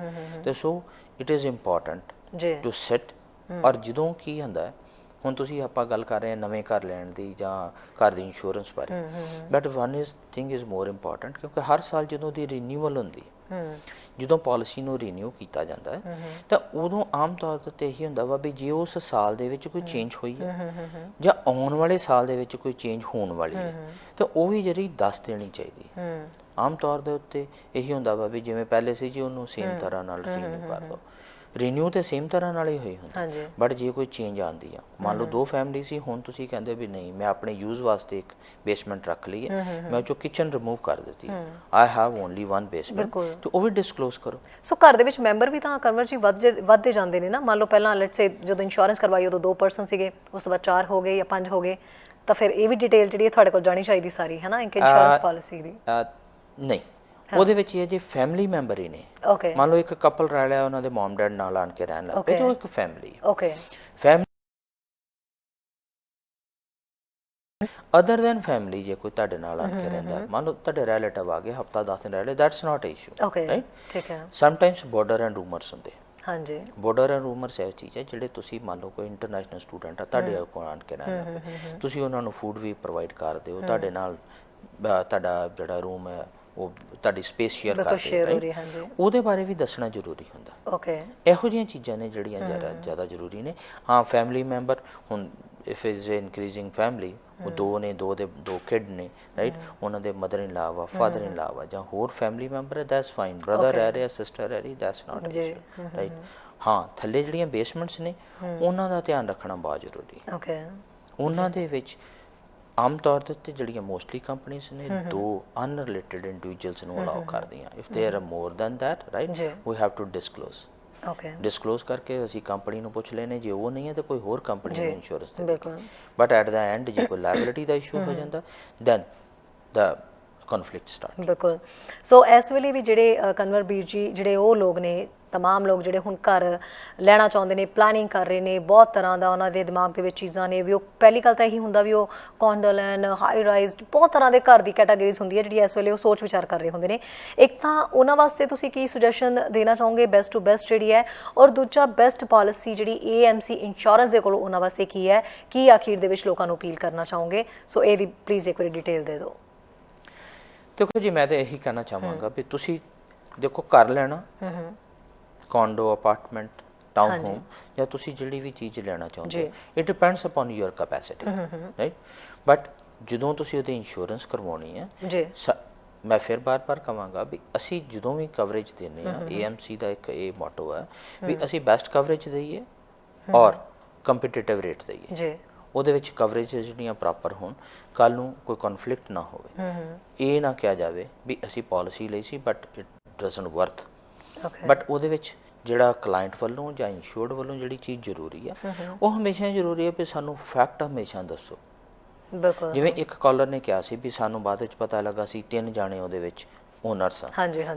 B: ਤੇ so it is important to sit. ਔਰ ਜਦੋਂ ਕੀ ਹੁੰਦਾ, ਹੁਣ ਤੁਸੀਂ ਆਪਾਂ ਗੱਲ ਕਰ ਰਹੇ ਹਾਂ ਨਵੇਂ ਘਰ ਲੈਣ ਦੀ ਜਾਂ ਘਰ ਦੀ ਇੰਸ਼ੋਰੈਂਸ ਬਾਰੇ, but one is thing is more important ਕਿਉਂਕਿ ਹਰ ਸਾਲ ਜਦੋਂ ਦੀ ਰੀਨਿਊਅਲ ਹੁੰਦੀ, ਜਦੋਂ ਪਾਲਿਸੀ ਨੂੰ ਰੀਨਿਊ ਕੀਤਾ ਜਾਂਦਾ ਹੈ ਤਾਂ ਉਦੋਂ ਆਮ ਤੌਰ ਤੇ ਇਹੀ ਹੁੰਦਾ ਵਾ ਵੀ ਜੇ ਉਸ ਸਾਲ ਦੇ ਵਿੱਚ ਕੋਈ ਚੇਂਜ ਹੋਈ ਹੈ ਜਾਂ ਆਉਣ ਵਾਲੇ ਸਾਲ ਦੇ ਵਿੱਚ ਕੋਈ ਚੇਂਜ ਹੋਣ ਵਾਲੀ ਹੈ ਤਾਂ ਉਹ ਵੀ ਜਿਹੜੀ ਦੱਸ ਦੇਣੀ ਚਾਹੀਦੀ ਹੈ। ਆਮ ਤੌਰ ਦੇ ਉੱਤੇ ਇਹੀ ਹੁੰਦਾ ਵਾ ਵੀ ਜਿਵੇਂ ਪਹਿਲੇ ਸੀ ਜੀ ਉਹਨੂੰ ਸੇਮ ਤਰ੍ਹਾਂ ਨਾਲ ਰੀਨਿਊ ਕਰ ਦਿਓ। ਰੀਨਿਊ ਤੇ ਸੇਮ ਤਰ੍ਹਾਂ ਨਾਲ ਹੀ ਹੋਈ ਹੁੰਦੀ, ਬਟ ਜੇ ਕੋਈ ਚੇਂਜ ਆਉਂਦੀ ਆ, ਮੰਨ ਲਓ 2 ਫੈਮਿਲੀ ਸੀ, ਹੁਣ ਤੁਸੀਂ ਕਹਿੰਦੇ ਵੀ ਨਹੀਂ ਮੈਂ ਆਪਣੇ ਯੂਜ਼ ਵਾਸਤੇ ਇੱਕ ਬੇਸਮੈਂਟ ਰੱਖ ਲਈ ਹੈ, ਮੈਂ ਉਹ 'ਚੋਂ ਕਿਚਨ ਰਿਮੂਵ ਕਰ ਦਿੱਤੀ, ਆਈ ਹੈਵ ਓਨਲੀ 1 ਬੇਸਮੈਂਟ, ਤੇ ਉਹ ਵੀ ਡਿਸਕਲੋਜ਼ ਕਰੋ।
A: ਸੋ ਘਰ ਦੇ ਵਿੱਚ ਮੈਂਬਰ ਵੀ ਤਾਂ ਕਨਵਰਟ ਜੀ ਵੱਧਦੇ ਜਾਂਦੇ ਨੇ ਨਾ। ਮੰਨ ਲਓ ਪਹਿਲਾਂ ਲੈਟਸ ਸੇ ਜਦੋਂ ਇੰਸ਼ੋਰੈਂਸ ਕਰਵਾਈ ਉਦੋਂ 2 ਪਰਸਨ ਸੀਗੇ, ਉਸ ਤੋਂ ਬਾਅਦ 4 ਹੋ ਗਏ ਜਾਂ 5 ਹੋ ਗਏ, ਤਾਂ ਫਿਰ ਇਹ ਵੀ ਡਿਟੇਲ ਜਿਹੜੀ ਤੁਹਾਡੇ ਕੋਲ ਜਾਣੀ ਚਾਹੀਦੀ ਸਾਰੀ, ਹੈ ਨਾ, ਇੱਕ ਇੰਸ਼ੋਰੈਂਸ ਪਾਲਿਸੀ ਦੀ।
B: ਨਹੀਂ, ਉਹਦੇ ਵਿੱਚ ਇਹ ਜੇ ਫੈਮਿਲੀ ਮੈਂਬਰ ਹੀ ਨੇ,
A: ਓਕੇ,
B: ਮੰਨ ਲਓ ਇੱਕ ਕਪਲ ਰਹਿ ਲਿਆ, ਉਹਨਾਂ ਦੇ ਮਮ ਡੈਡ ਨਾਲ ਆਣ ਕੇ ਰਹਿਣ ਲੱਗ ਪਏ, ਤਾਂ ਉਹ ਇੱਕ ਫੈਮਿਲੀ ਹੈ।
A: ਓਕੇ।
B: ਅਦਰ ਦੈਨ ਫੈਮਿਲੀ ਜੇ ਕੋਈ ਤੁਹਾਡੇ ਨਾਲ ਆਣ ਕੇ ਰਹਿੰਦਾ, ਮੰਨ ਲਓ ਤੁਹਾਡੇ ਰਿਲੇਟਿਵ ਆ ਗਏ, ਹਫਤਾ 10 ਦਿਨ ਰਹਿ ਲਏ, that's not a issue.
A: Okay, ਠੀਕ ਹੈ।
B: ਸਮਟਾਈਮਸ ਬਾਰਡਰ ਐਂਡ ਰੂਮਰਸ ਹੁੰਦੇ।
A: ਹਾਂਜੀ।
B: ਬਾਰਡਰ ਐਂਡ ਰੂਮਰਸ ਇਹ ਚੀਜ਼ ਹੈ ਜਿਹੜੇ ਤੁਸੀਂ ਮੰਨ ਲਓ ਕੋਈ ਇੰਟਰਨੈਸ਼ਨਲ ਸਟੂਡੈਂਟ ਆ ਤੁਹਾਡੇ ਕੋਲ ਆਣ ਕੇ ਰਹਿਣ ਲੱਗ ਪਏ, ਤੁਸੀਂ ਉਹਨਾਂ ਨੂੰ ਫੂਡ ਵੀ ਪ੍ਰੋਵਾਈਡ ਕਰਦੇ ਹੋ, ਤੁਹਾਡੇ ਨਾਲ ਤੁਹਾਡਾ ਜਿਹੜਾ ਰੂਮ ਹੈ ਉਹ ਤੁਹਾਡੀ ਸਪੇਸ ਸ਼ੇਅਰ ਕਰਦੇ, ਉਹਦੇ ਬਾਰੇ ਵੀ ਦੱਸਣਾ ਜ਼ਰੂਰੀ ਹੁੰਦਾ।
A: ਓਕੇ।
B: ਇਹੋ ਜਿਹੀਆਂ ਚੀਜ਼ਾਂ ਨੇ ਜਿਹੜੀਆਂ ਜ਼ਿਆਦਾ ਜ਼ਰੂਰੀ ਨੇ। ਹਾਂ, ਫੈਮਿਲੀ ਮੈਂਬਰ, ਹੁਣ ਇਫ ਇਜ਼ ਇਨਕਰੀਜ਼ਿੰਗ ਫੈਮਿਲੀ, ਉਹ 2 ਨੇ, 2 ਕਿਡ ਨੇ, ਰਾਈਟ, ਉਹਨਾਂ ਦੇ ਮਦਰ ਇਨ ਲਾ ਵਾ, ਫਾਦਰ ਇਨ ਲਾ ਵਾ ਜਾਂ ਹੋਰ ਫੈਮਿਲੀ ਮੈਂਬਰ ਹੈ, ਦੈਟਸ ਫਾਈਨ। ਬ੍ਰਦਰ ਰਹਿ ਰਿਹਾ, ਸਿਸਟਰ ਰਹਿ ਰਹੀ, ਦੈਟਸ ਨਾਟ ਇਸ਼ੂ, ਰਾਈਟ। ਹਾਂ, ਥੱਲੇ ਜਿਹੜੀਆਂ ਬੇਸਮੈਂਟਸ ਨੇ ਉਹਨਾਂ ਦਾ ਧਿਆਨ ਰੱਖਣਾ ਬਹੁਤ ਜ਼ਰੂਰੀ ਹੈ।
A: ਓਕੇ। ਉਹਨਾਂ
B: ਦੇ ਵਿੱਚ ਆਮ ਤੌਰ ਦੇ ਉੱਤੇ ਜਿਹੜੀਆਂ ਮੋਸਟਲੀ ਕੰਪਨੀਆਂ ਨੇ 2 ਅਨਰਿਲੇਟਡ ਇੰਡੀਵਿਜੂਅਲਸ ਨੂੰ ਅਲਾਉ ਕਰਦੀਆਂ। If there are more than that, right, we have to disclose.
A: Okay.
B: Disclose ਕਰਕੇ ਅਸੀਂ ਕੰਪਨੀ ਨੂੰ ਪੁੱਛ ਲੈਨੇ, ਜੇ ਉਹ ਨਹੀਂ ਹੈ ਤਾਂ ਕੋਈ ਹੋਰ ਕੰਪਨੀ ਨੂੰ ਇੰਸ਼ੋਰੈਂਸ ਦੇ ਬਿਲਕੁਲ। ਬਟ ਐਟ ਦਾ ਐਂਡ ਜੇ ਕੋਈ ਲਾਇਬਿਲਿਟੀ ਦਾ ਇਸ਼ੂ ਹੋ ਜਾਂਦਾ, ਦੈਨ ਦਾ ਕਨਫਲਿਕਟ ਸਟਾਰਟ।
A: ਬਿਲਕੁਲ। ਸੋ ਇਸ ਵੇਲੇ ਵੀ ਜਿਹੜੇ ਕਨਵਰ ਵੀਰ ਜੀ, ਜਿਹੜੇ ਉਹ ਲੋਕ ਨੇ, ਤਮਾਮ ਲੋਕ ਜਿਹੜੇ ਹੁਣ ਘਰ ਲੈਣਾ ਚਾਹੁੰਦੇ ਨੇ, ਪਲਾਨਿੰਗ ਕਰ ਰਹੇ ਨੇ, ਬਹੁਤ ਤਰ੍ਹਾਂ ਦਾ ਉਹਨਾਂ ਦੇ ਦਿਮਾਗ ਦੇ ਵਿੱਚ ਚੀਜ਼ਾਂ ਨੇ ਵੀ, ਉਹ ਪਹਿਲੀ ਗੱਲ ਤਾਂ ਇਹੀ ਹੁੰਦਾ ਵੀ ਉਹ ਕੋਂਡੋ ਲੈਣ, ਹਾਈ ਰਾਈਜ਼ਡ, ਬਹੁਤ ਤਰ੍ਹਾਂ ਦੇ ਘਰ ਦੀ ਕੈਟਾਗਰੀਜ਼ ਹੁੰਦੀ ਹੈ ਜਿਹੜੀ ਇਸ ਵੇਲੇ ਉਹ ਸੋਚ ਵਿਚਾਰ ਕਰ ਰਹੇ ਹੁੰਦੇ ਨੇ। ਇੱਕ ਤਾਂ ਉਹਨਾਂ ਵਾਸਤੇ ਤੁਸੀਂ ਕੀ ਸੁਜੈਸ਼ਨ ਦੇਣਾ ਚਾਹੋਗੇ ਬੈਸਟ ਟੂ ਬੈਸਟ ਜਿਹੜੀ ਹੈ, ਔਰ ਦੂਜਾ ਬੈਸਟ ਪਾਲਿਸੀ ਜਿਹੜੀ AMC ਇੰਸ਼ੋਰੈਂਸ ਦੇ ਕੋਲ ਉਹਨਾਂ ਵਾਸਤੇ ਕੀ ਹੈ, ਕੀ ਆਖਿਰ ਦੇ ਵਿੱਚ ਲੋਕਾਂ ਨੂੰ ਅਪੀਲ ਕਰਨਾ ਚਾਹੋਗੇ? ਸੋ ਇਹਦੀ ਪਲੀਜ਼ ਇੱਕ ਵਾਰੀ ਡਿਟੇਲ ਦੇ ਦਿਓ।
B: ਦੇਖੋ ਜੀ, ਮੈਂ ਤਾਂ ਇਹੀ ਕਹਿਣਾ ਚਾਹਾਂਗਾ ਵੀ ਤੁਸੀਂ ਦੇਖੋ ਘਰ ਲੈਣਾ, ਕੋਂਡੋ, ਅਪਾਰਟਮੈਂਟ, ਟਾਊਨ ਹੋਮ, ਜਾਂ ਤੁਸੀਂ ਜਿਹੜੀ ਵੀ ਚੀਜ਼ ਲੈਣਾ ਚਾਹੁੰਦੇ ਹੋ, it depends upon your capacity, right. But ਜਦੋਂ ਤੁਸੀਂ ਉਹਦੀ ਇੰਸ਼ੋਰੈਂਸ ਕਰਵਾਉਣੀ ਹੈ, ਮੈਂ ਫਿਰ ਬਾਰ-ਬਾਰ ਕਹਾਂਗਾ ਵੀ ਅਸੀਂ ਜਦੋਂ ਵੀ ਕਵਰੇਜ ਦਿੰਦੇ ਹਾਂ, AMC ਦਾ ਇੱਕ ਇਹ ਮੋਟੋ ਹੈ ਵੀ ਅਸੀਂ ਬੈਸਟ ਕਵਰੇਜ ਦਈਏ ਔਰ ਕੰਪੀਟੀਟਿਵ ਰੇਟ ਦਈਏ। ਉਹਦੇ ਵਿੱਚ ਕਵਰੇਜ ਜਿਹੜੀਆਂ ਪ੍ਰੋਪਰ ਹੋਣ, ਕੱਲ੍ਹ ਨੂੰ ਕੋਈ ਕਨਫਲਿਕਟ ਨਾ ਹੋਵੇ। ਇਹ ਨਾ ਕਿਹਾ ਜਾਵੇ ਵੀ ਅਸੀਂ ਪਾਲਿਸੀ ਲਈ ਸੀ but it doesn't worth. But ਉਹਦੇ ਵਿੱਚ ਜਿਹੜਾ ਕਲਾਇੰਟ ਵੱਲੋਂ ਜਾਂ ਇੰਸ਼ੋਰਡ ਵੱਲੋਂ ਜਿਹੜੀ ਚੀਜ਼ ਜ਼ਰੂਰੀ ਆ, ਉਹ ਹਮੇਸ਼ਾ ਜ਼ਰੂਰੀ ਹੈ ਵੀ ਸਾਨੂੰ ਫੈਕਟ ਹਮੇਸ਼ਾ ਦੱਸੋ।
A: ਬਿਲਕੁਲ।
B: ਜਿਵੇਂ ਇੱਕ ਕਾਲਰ ਨੇ ਕਿਹਾ ਸੀ ਵੀ ਸਾਨੂੰ ਬਾਅਦ ਵਿੱਚ ਪਤਾ ਲੱਗਾ ਸੀ 3 ਜਾਣੇ ਉਹਦੇ ਵਿੱਚ ਓਨਰ ਸਨ,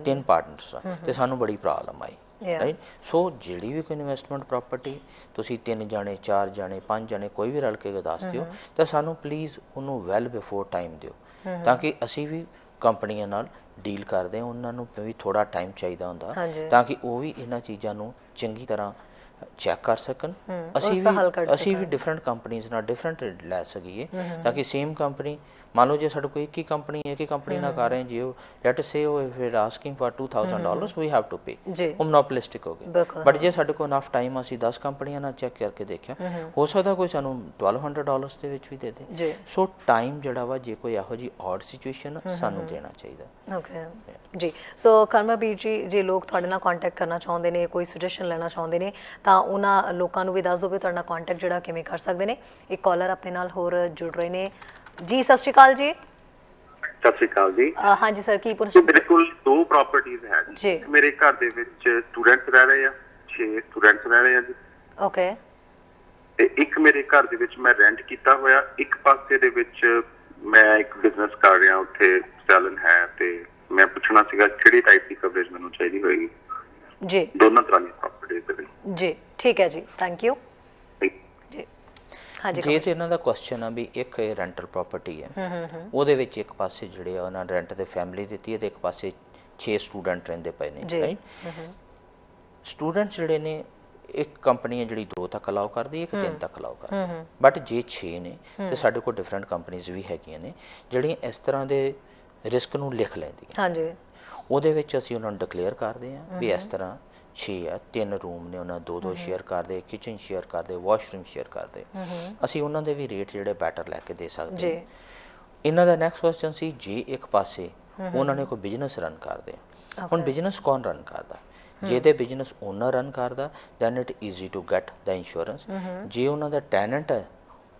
B: 3 ਪਾਰਟਨਰ ਸਨ, ਤੇ ਸਾਨੂੰ ਬੜੀ ਪ੍ਰੋਬਲਮ ਆਈ। ਰਾਈਟ। ਸੋ ਜਿਹੜੀ ਵੀ ਕੋਈ ਇਨਵੈਸਟਮੈਂਟ ਪ੍ਰਾਪਰਟੀ ਤੁਸੀਂ 3 ਜਾਣੇ 4 ਜਾਣੇ 5 ਜਾਣੇ ਕੋਈ ਵੀ ਰਲ ਕੇ ਦੱਸ ਦਿਓ ਤਾਂ ਸਾਨੂੰ ਪਲੀਜ਼ ਉਹਨੂੰ ਵੈਲ ਬਿਫੋਰ ਟਾਈਮ ਦਿਓ, ਤਾਂ ਕਿ ਅਸੀਂ ਵੀ ਕੰਪਨੀਆਂ ਨਾਲ ਡੀਲ ਕਰਦੇ ਹਾਂ, ਉਹਨਾਂ ਨੂੰ ਵੀ ਥੋੜਾ ਟਾਈਮ ਚਾਹੀਦਾ ਹੁੰਦਾ ਤਾਂ ਕਿ ਉਹ ਵੀ ਇਹਨਾਂ ਚੀਜ਼ਾਂ ਨੂੰ ਚੰਗੀ ਤਰ੍ਹਾਂ ਚੈੱਕ ਕਰ ਸਕਣ, ਅਸੀਂ ਵੀ ਡਿਫਰੈਂਟ ਕੰਪਨੀਆਂ ਨਾਲ ਡਿਫਰੈਂਟ ਰੇਟ ਲੈ ਸਕੀਏ, ਤਾਂ ਕਿ ਸੇਮ ਕੰਪਨੀ ਮੰਨ ਲਓ ਜੇ ਸਾਡੇ ਕੋਈ ਇੱਕ ਹੀ ਕੰਪਨੀ ਨਾਲ ਕਰ ਰਹੇ ਜੇ ਲੈਟ ਸੇ ਉਹ if it asking for $2000 we have to pay, ਉਹ ਮੋਨੋਪੋਲਿਸਟਿਕ ਹੋ ਗਏ। ਬਟ ਜੇ ਸਾਡੇ ਕੋਲ ਇਨਫ ਟਾਈਮ ਅਸੀਂ 10 ਕੰਪਨੀਆਂ ਨਾਲ ਚੈੱਕ ਕਰਕੇ ਦੇਖਿਆ, ਹੋ ਸਕਦਾ ਕੋਈ ਸਾਨੂੰ $1200 ਦੇ ਵਿੱਚ ਵੀ ਦੇ ਦੇ। ਸੋ ਟਾਈਮ ਜਿਹੜਾ ਵਾ ਜੇ ਕੋਈ ਇਹੋ ਜਿਹੀ ਆਡ ਸਿਚੁਏਸ਼ਨ ਸਾਨੂੰ ਦੇਣਾ ਚਾਹੀਦਾ।
A: ਓਕੇ ਜੀ। ਸੋ ਕਰਮਵੀਰ ਜੀ, ਜੇ ਲੋਕ ਤੁਹਾਡੇ ਨਾਲ ਕੰਟੈਕਟ ਕਰਨਾ ਚਾਹੁੰਦੇ ਨੇ, ਕੋਈ ਸੁਜੈਸ਼ਨ ਲੈਣਾ ਚਾਹੁੰਦੇ ਨੇ, ਤਾਂ ਉਹਨਾਂ ਲੋਕਾਂ ਨੂੰ ਵੀ ਦੱਸ ਦਿਓ ਵੀ ਤੁਹਾਡੇ ਨਾਲ ਕੰਟੈਕਟ ਜਿਹੜਾ ਕਿਵੇਂ ਕਰ ਸਕਦੇ ਨੇ। ਇੱਕ ਕਾਲਰ ਆਪਣੇ ਨਾਲ ਹੋਰ ਜੁੜ ਰਹੇ ਨੇ ਜੀ। ਸਤਿ ਸ਼੍ਰੀ ਅਕਾਲ ਜੀ।
C: ਸਤਿ ਸ਼੍ਰੀ ਅਕਾਲ ਜੀ।
A: ਹਾਂਜੀ ਸਰ, ਕੀ ਪੁੱਛ?
C: ਮੇਰੇ ਕੋਲ 2 ਪ੍ਰਾਪਰਟੀਆਂ ਹੈ ਜੀ। ਮੇਰੇ ਘਰ ਦੇ ਵਿੱਚ ਸਟੂਡੈਂਟਸ ਰਹਿ ਰਹੇ ਆ, 6 ਸਟੂਡੈਂਟਸ ਰਹਿ ਰਹੇ ਆ ਜੀ।
A: ਓਕੇ।
C: ਤੇ ਇੱਕ ਮੇਰੇ ਘਰ ਦੇ ਵਿੱਚ ਮੈਂ ਰੈਂਟ ਕੀਤਾ ਹੋਇਆ, ਇੱਕ ਪਾਸੇ ਦੇ ਵਿੱਚ ਮੈਂ ਇੱਕ ਬਿਜ਼ਨਸ ਕਰ ਰਿਹਾ, ਉੱਥੇ ਸੈਲਨ ਹੈ, ਤੇ ਮੈਂ ਪੁੱਛਣਾ ਸੀਗਾ ਕਿਹੜੀ ਟਾਈਪ ਦੀ ਕਵਰੇਜ ਮੈਨੂੰ ਚਾਹੀਦੀ ਹੋਏਗੀ
A: ਜੀ
C: ਦੋਨਾਂ ਤਰ੍ਹਾਂ ਦੀ ਪ੍ਰਾਪਰਟੀ ਦੇ ਲਈ।
A: ਜੀ ਠੀਕ ਹੈ ਜੀ, ਥੈਂਕ ਯੂ ਜੀ। ਹਾਂਜੀ,
B: ਜੇ ਤੇ ਇਹਨਾਂ ਦਾ ਕੁਐਸਚਨ ਆ ਵੀ ਇੱਕ ਰੈਂਟਲ ਪ੍ਰਾਪਰਟੀ ਹੈ, ਉਹਦੇ ਵਿੱਚ ਇੱਕ ਪਾਸੇ ਜਿਹੜੇ ਆ ਉਹਨਾਂ ਰੈਂਟ ਤੇ ਫੈਮਿਲੀ ਦਿੱਤੀ ਹੈ ਤੇ ਇੱਕ ਪਾਸੇ 6 ਸਟੂਡੈਂਟ ਰਹਿੰਦੇ ਪਏ ਨੇ, ਰਾਈਟ। ਸਟੂਡੈਂਟਸ ਜਿਹੜੇ ਨੇ ਇੱਕ ਕੰਪਨੀ ਹੈ ਜਿਹੜੀ 2 ਤੱਕ ਅਲਾਉ ਕਰਦੀ ਹੈ, ਇੱਕ 3 ਤੱਕ ਅਲਾਉ ਕਰਦੀ, ਬਟ ਜੇ 6 ਨੇ ਤੇ ਸਾਡੇ ਕੋਲ ਡਿਫਰੈਂਟ ਕੰਪਨੀਆਂ ਵੀ ਹੈਗੀਆਂ ਨੇ ਜਿਹੜੀਆਂ ਇਸ ਤਰ੍ਹਾਂ ਦੇ ਰਿਸਕ ਨੂੰ ਲਿਖ ਲੈਂਦੀਆਂ।
A: ਹਾਂਜੀ।
B: ਉਹਦੇ ਵਿੱਚ ਅਸੀਂ ਉਹਨਾਂ ਨੂੰ ਡਿਕਲੇਅਰ ਕਰਦੇ ਹਾਂ ਵੀ ਇਸ ਤਰ੍ਹਾਂ 6 ਆ, 3 ਰੂਮ ਨੇ, ਉਹਨਾਂ 2-2 ਸ਼ੇਅਰ ਕਰਦੇ, ਕਿਚਨ ਸ਼ੇਅਰ ਕਰਦੇ, ਵਾਸ਼ਰੂਮ ਸ਼ੇਅਰ ਕਰਦੇ, ਅਸੀਂ ਉਹਨਾਂ ਦੇ ਵੀ ਰੇਟ ਜਿਹੜੇ ਬੈਟਰ ਲੈ ਕੇ ਦੇ ਸਕਦੇ ਹਾਂ। ਇਹਨਾਂ ਦਾ ਨੈਕਸਟ ਕੁਐਸਚਨ ਸੀ ਜੇ ਇੱਕ ਪਾਸੇ ਉਹਨਾਂ ਨੇ ਕੋਈ ਬਿਜ਼ਨਸ ਰਨ ਕਰਦੇ ਆ, ਹੁਣ ਬਿਜ਼ਨਸ ਕੌਣ ਰਨ ਕਰਦਾ? ਜੇ ਤੇ ਬਿਜ਼ਨਸ ਓਨਰ ਰਨ ਕਰਦਾ then it easy to get the insurance. ਜੇ ਉਹਨਾਂ ਦਾ ਟੈਨੈਂਟ ਹੈ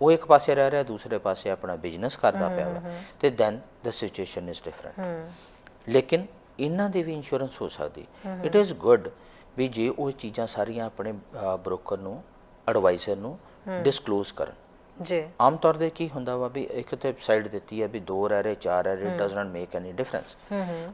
B: ਉਹ ਇੱਕ ਪਾਸੇ ਰਹਿ ਰਿਹਾ, ਦੂਸਰੇ ਪਾਸੇ ਆਪਣਾ ਬਿਜ਼ਨਸ ਕਰਦਾ ਪਿਆ ਵਾ, ਤੇ then the situation is different. ਲੇਕਿਨ ਇਹਨਾਂ ਦੀ ਵੀ ਇੰਸ਼ੋਰੈਂਸ ਹੋ ਸਕਦੀ। ਇਟ ਇਜ਼ ਗੁੱਡ ਵੀ ਜੇ ਉਹ ਚੀਜ਼ਾਂ ਸਾਰੀਆਂ ਆਪਣੇ ਬ੍ਰੋਕਰ ਨੂੰ, ਐਡਵਾਈਜ਼ਰ ਨੂੰ ਡਿਸਕਲੋਜ਼ ਕਰਨ। ਜੀ ਆਮ ਤੌਰ 'ਤੇ ਕੀ ਹੁੰਦਾ ਵਾ ਵੀ ਇੱਕ ਤੇ ਸਾਈਡ ਦਿੱਤੀ ਹੈ ਵੀ 2 ਰਹਿ ਰਹੇ 4 ਰਹਿ ਰਹੇ, does not make any difference,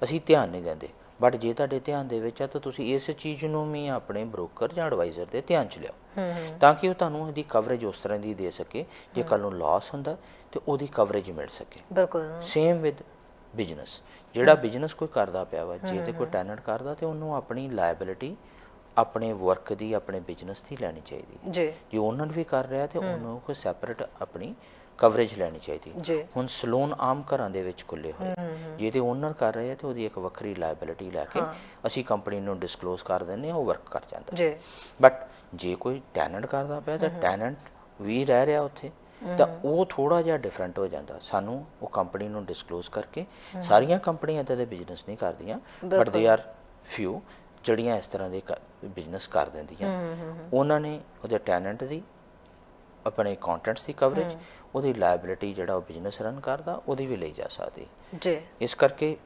B: ਅਸੀਂ ਧਿਆਨ ਨਹੀਂ ਦਿੰਦੇ। ਬਟ ਜੇ ਤੁਹਾਡੇ ਧਿਆਨ ਦੇ ਵਿੱਚ ਆ ਤਾਂ ਤੁਸੀਂ ਇਸ ਚੀਜ਼ ਨੂੰ ਵੀ ਆਪਣੇ ਬ੍ਰੋਕਰ ਜਾਂ ਐਡਵਾਈਜ਼ਰ ਦੇ ਧਿਆਨ 'ਚ ਲਿਆਓ, ਤਾਂ ਕਿ ਉਹ ਤੁਹਾਨੂੰ ਇਹਦੀ ਕਵਰੇਜ ਉਸ ਤਰ੍ਹਾਂ ਦੀ ਦੇ ਸਕੇ ਜੇ ਕੱਲ੍ਹ ਨੂੰ ਲਾਸ ਹੁੰਦਾ ਤੇ ਉਹਦੀ ਕਵਰੇਜ ਮਿਲ ਸਕੇ। ਬਿਲਕੁਲ ਸੇਮ ਵਿਦ ਬਿਜ਼ਨਸ, ਜਿਹੜਾ ਬਿਜ਼ਨਸ ਕੋਈ ਕਰਦਾ ਪਿਆ ਵਾ, ਜੇ ਤੇ ਕੋਈ ਟੈਨੈਂਟ ਕਰਦਾ ਤੇ ਉਹਨੂੰ ਆਪਣੀ ਲਾਇਬਿਲਿਟੀ ਆਪਣੇ ਵਰਕ ਦੀ, ਆਪਣੇ ਬਿਜ਼ਨਸ ਦੀ ਲੈਣੀ ਚਾਹੀਦੀ। ਜੇ ਓਨਰ ਵੀ ਕਰ ਰਿਹਾ ਤੇ ਉਹਨੂੰ ਕੋਈ ਸੈਪਰੇਟ ਆਪਣੀ ਕਵਰੇਜ ਲੈਣੀ ਚਾਹੀਦੀ। ਹੁਣ ਸਲੂਨ ਆਮ ਘਰਾਂ ਦੇ ਵਿੱਚ ਖੁੱਲੇ ਹੋਏ, ਜੇ ਤੇ ਓਨਰ ਕਰ ਰਹੇ ਤੇ ਉਹਦੀ ਇੱਕ ਵੱਖਰੀ ਲਾਇਬਿਲਿਟੀ ਲੈ ਕੇ ਅਸੀਂ ਕੰਪਨੀ ਨੂੰ ਡਿਸਕਲੋਜ਼ ਕਰ ਦਿੰਦੇ ਹਾਂ, ਉਹ ਵਰਕ ਕਰ ਜਾਂਦਾ। ਬਟ ਜੇ ਕੋਈ ਟੈਨੈਂਟ ਕਰਦਾ ਪਿਆ ਤਾਂ ਟੈਨੈਂਟ ਵੀ ਰਹਿ ਰਿਹਾ ਉੱਥੇ, ਤਾਂ ਉਹ ਥੋੜਾ ਜਿਹਾ ਡਿਫਰੈਂਟ ਹੋ ਜਾਂਦਾ। ਸਾਨੂੰ ਉਹ ਕੰਪਨੀ ਨੂੰ ਡਿਸਕਲੋਜ਼ ਕਰਕੇ, ਸਾਰੀਆਂ ਕੰਪਨੀਆਂ ਇੱਦਾਂ ਦੇ ਬਿਜ਼ਨਸ ਨਹੀਂ ਕਰਦੀਆਂ, ਬਟ ਦੇ ਆਰ ਫਿਊ ਜਿਹੜੀਆਂ ਇਸ ਤਰ੍ਹਾਂ ਦੇ ਬਿਜ਼ਨਸ ਕਰ ਦਿੰਦੀਆਂ। ਉਹਨਾਂ ਨੇ ਉਹਦੇ ਟੈਨੈਂਟ ਦੀ, ਆਪਣੇ ਅਕਾਊਂਟੈਂਟਸ ਦੀ ਕਵਰੇਜ, ਉਹਦੀ ਲਾਇਬਿਲਿਟੀ ਜਿਹੜਾ ਉਹ ਬਿਜ਼ਨਸ ਰਨ ਕਰਦਾ ਉਹਦੀ ਵੀ ਲਈ ਜਾ ਸਕਦੀ ਜੀ। ਇਸ ਕਰਕੇ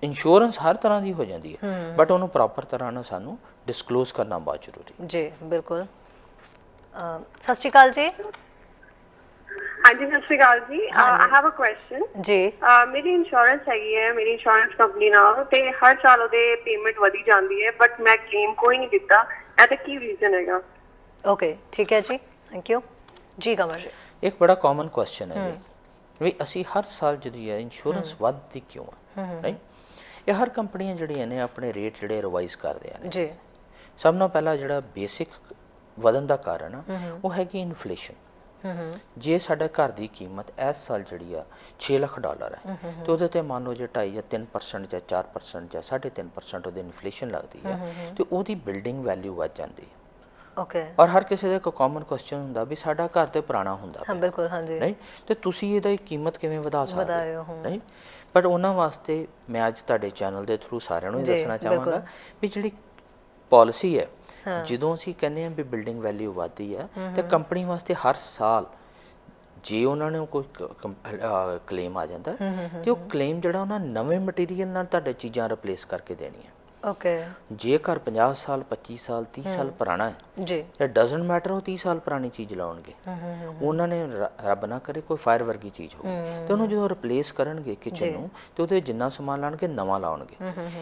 B: ਇੰਸ਼ੋਰੈਂਸ ਹਰ ਤਰ੍ਹਾਂ ਦੀ ਹੋ ਜਾਂਦੀ ਹੈ, ਬਟ ਉਹਨੂੰ ਪ੍ਰੋਪਰ ਤਰ੍ਹਾਂ ਨਾਲ ਸਾਨੂੰ ਡਿਸਕਲੋਜ਼ ਕਰਨਾ ਬਹੁਤ ਜ਼ਰੂਰੀ ਜੀ। ਬਿਲਕੁਲ।
A: ਸਤਿ ਸ਼੍ਰੀ ਅਕਾਲ ਜੀ।
D: ਹਾਂਜੀ ਸਤਿ ਸ਼੍ਰੀ ਅਕਾਲ ਜੀ। ਆਈ ਹੈਵ ਅ ਕੁਐਸਚਨ ਜੀ। ਮੇਰੀ ਇੰਸ਼ੋਰੈਂਸ ਹੈਗੀ ਹੈ, ਮੇਰੀ ਇੰਸ਼ੋਰੈਂਸ ਕੰਪਨੀ ਨਾਲ, ਤੇ ਹਰ ਸਾਲ ਉਹਦੇ ਪੇਮੈਂਟ ਵਧੀ ਜਾਂਦੀ ਹੈ, ਬਟ ਮੈਂ ਕਲੇਮ ਕੋਈ ਨਹੀਂ ਦਿੱਤਾ। ਇਹਦਾ ਕੀ ਰੀਜ਼ਨ ਹੈਗਾ?
A: ਓਕੇ ਠੀਕ ਹੈ ਜੀ, ਥੈਂਕ ਯੂ ਜੀ। ਕਮਰ ਜੀ,
B: ਇੱਕ ਬੜਾ ਕਾਮਨ ਕੁਐਸਚਨ ਹੈ ਜੀ ਵੀ ਅਸੀਂ ਹਰ ਸਾਲ ਜਿਹੜੀ ਹੈ ਇੰਸ਼ੋਰੈਂਸ ਵੱਧਦੀ ਕਿਉਂ ਹੈ, ਰਾਈਟ? ਇਹ ਹਰ ਕੰਪਨੀਆਂ ਜਿਹੜੀਆਂ ਨੇ ਆਪਣੇ ਰੇਟ ਜਿਹੜੇ ਰਿਵਾਈਜ਼ ਕਰਦੇ ਆ ਜੀ। ਸਭ ਤੋਂ ਪਹਿਲਾਂ ਜਿਹੜਾ ਬੇਸਿਕ ਵਧਣ ਦਾ ਕਾਰਨ ਆ ਉਹ ਹੈਗੀ ਇਨਫਲੇਸ਼ਨ। ਜੇ ਸਾਡਾ ਘਰ ਦੀ ਕੀਮਤ ਇਸ ਸਾਲ ਜਿਹੜੀ ਆ $6 ਲੱਖ ਹੈ, ਤੇ ਉਹਦੇ ਤੇ ਮੰਨ ਲਓ ਜੇ 2.5 ਜਾਂ 3% ਜਾਂ 4% ਜਾਂ 3.5% ਉਹਦੀ ਇਨਫਲੇਸ਼ਨ ਲੱਗਦੀ ਹੈ, ਤੇ ਉਹਦੀ ਬਿਲਡਿੰਗ ਵੈਲਿਊ ਵੱਧ ਜਾਂਦੀ ਹੈ। ਓਕੇ। ਔਰ ਹਰ ਕਿਸੇ ਦਾ ਇੱਕ ਕਾਮਨ ਕੁਐਸਚਨ ਹੁੰਦਾ ਵੀ ਸਾਡਾ ਘਰ ਤੇ ਪੁਰਾਣਾ ਹੁੰਦਾ। ਹਾਂ ਬਿਲਕੁਲ, ਹਾਂਜੀ, ਰਾਈਟ। ਤੇ ਤੁਸੀਂ ਇਹਦਾ ਕੀਮਤ ਕਿਵੇਂ ਵਧਾ ਸਕਦੇ ਹੋ, ਰਾਈਟ? ਬਟ ਉਹਨਾਂ ਵਾਸਤੇ ਮੈਂ ਅੱਜ ਤੁਹਾਡੇ ਚੈਨਲ ਦੇ ਥਰੂ ਸਾਰਿਆਂ ਨੂੰ ਇਹ ਦੱਸਣਾ ਚਾਹਾਂਗਾ ਵੀ ਜਿਹੜੀ ਪਾਲਿਸੀ ਹੈ, ਜਦੋਂ ਅਸੀਂ ਕਹਿੰਦੇ ਹਾਂ ਵੀ ਬਿਲਡਿੰਗ ਵੈਲਿਊ ਵੱਧਦੀ ਹੈ, ਤੇ ਕੰਪਨੀ ਵਾਸਤੇ ਹਰ ਸਾਲ ਜੇ ਉਹਨਾਂ ਨੇ ਕੋਈ ਕਲੇਮ ਆ ਜਾਂਦਾ, ਤੇ ਉਹ ਕਲੇਮ ਜਿਹੜਾ ਉਹਨਾਂ ਨਵੇਂ ਮਟੀਰੀਅਲ ਨਾਲ ਤੁਹਾਡੇ ਚੀਜ਼ਾਂ ਰਿਪਲੇਸ ਕਰਕੇ ਦੇਣੀਆਂ।
A: ਓਕੇ
B: ਜੇ ਘਰ 50 ਸਾਲ 25 ਸਾਲ 30 ਸਾਲ ਪੁਰਾਣਾ ਹੈ
A: ਜੀ,
B: ਤੇ ਡਸਨਟ ਮੈਟਰ ਉਹ 30 ਸਾਲ ਪੁਰਾਣੀ ਚੀਜ਼ ਲਾਉਣਗੇ। ਉਹਨਾਂ ਨੇ ਰੱਬ ਨਾ ਕਰੇ ਕੋਈ ਫਾਇਰ ਵਰਗੀ ਚੀਜ਼ ਹੋਵੇ ਤੇ ਉਹਨੂੰ ਜਦੋਂ ਰਿਪਲੇਸ ਕਰਨਗੇ ਕਿਚਨ ਨੂੰ ਤੇ ਉਹਦੇ ਜਿੰਨਾ ਸਮਾਨ ਲਾਣਗੇ ਨਵਾਂ ਲਾਉਣਗੇ।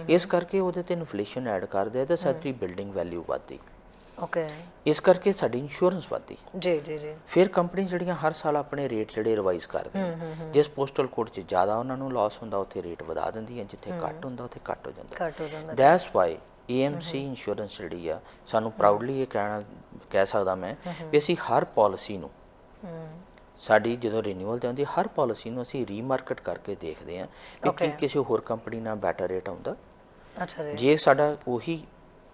B: ਇਸ ਕਰਕੇ ਉਹਦੇ ਤੇ ਇਨਫਲੇਸ਼ਨ ਐਡ ਕਰਦੇ ਆ ਤੇ ਸਾਡੀ ਬਿਲਡਿੰਗ ਵੈਲਿਊ ਵੱਧਦੀ।
A: ਓਕੇ
B: ਇਸ ਕਰਕੇ ਸਾਡੀ ਇੰਸ਼ੋਰੈਂਸ ਵੱਧਦੀ।
A: ਜੀ ਜੀ ਜੀ,
B: ਫਿਰ ਕੰਪਨੀ ਜਿਹੜੀਆਂ ਹਰ ਸਾਲ ਆਪਣੇ ਰੇਟ ਜਿਹੜੇ ਰਿਵਾਈਜ਼ ਕਰਦੀਆਂ, ਜਿਸ ਪੋਸਟਲ ਕੋਡ 'ਚ ਜ਼ਿਆਦਾ ਉਹਨਾਂ ਨੂੰ ਲਾਸ ਹੁੰਦਾ ਉੱਥੇ ਰੇਟ ਵਧਾ ਦਿੰਦੀਆਂ, ਜਿੱਥੇ ਘੱਟ ਹੁੰਦਾ ਉੱਥੇ ਘੱਟ ਹੋ ਜਾਂਦਾ।
A: ਘੱਟ ਹੋ ਜਾਂਦਾ।
B: ਦੈਟਸ ਵਾਈ AMC ਇੰਸ਼ੋਰੈਂਸ ਜਿਹੜੀ ਆ, ਸਾਨੂੰ ਪ੍ਰਾਊਡਲੀ ਇਹ ਕਹਿ ਸਕਦਾ ਮੈਂ ਵੀ ਅਸੀਂ ਹਰ ਪਾਲਿਸੀ ਨੂੰ, ਸਾਡੀ ਜਦੋਂ ਰੀਨਿਊਅਲ 'ਤੇ ਆਉਂਦੀ ਹਰ ਪਾਲਿਸੀ ਨੂੰ ਅਸੀਂ ਰੀਮਾਰਕੀਟ ਕਰਕੇ ਦੇਖਦੇ ਹਾਂ ਕਿ ਕੀ ਕਿਸੇ ਹੋਰ ਕੰਪਨੀ ਨਾਲ ਬੈਟਰ ਰੇਟ ਆਉਂਦਾ।
A: ਅੱਛਾ ਜੀ,
B: ਜੇ ਸਾਡਾ ਉਹੀ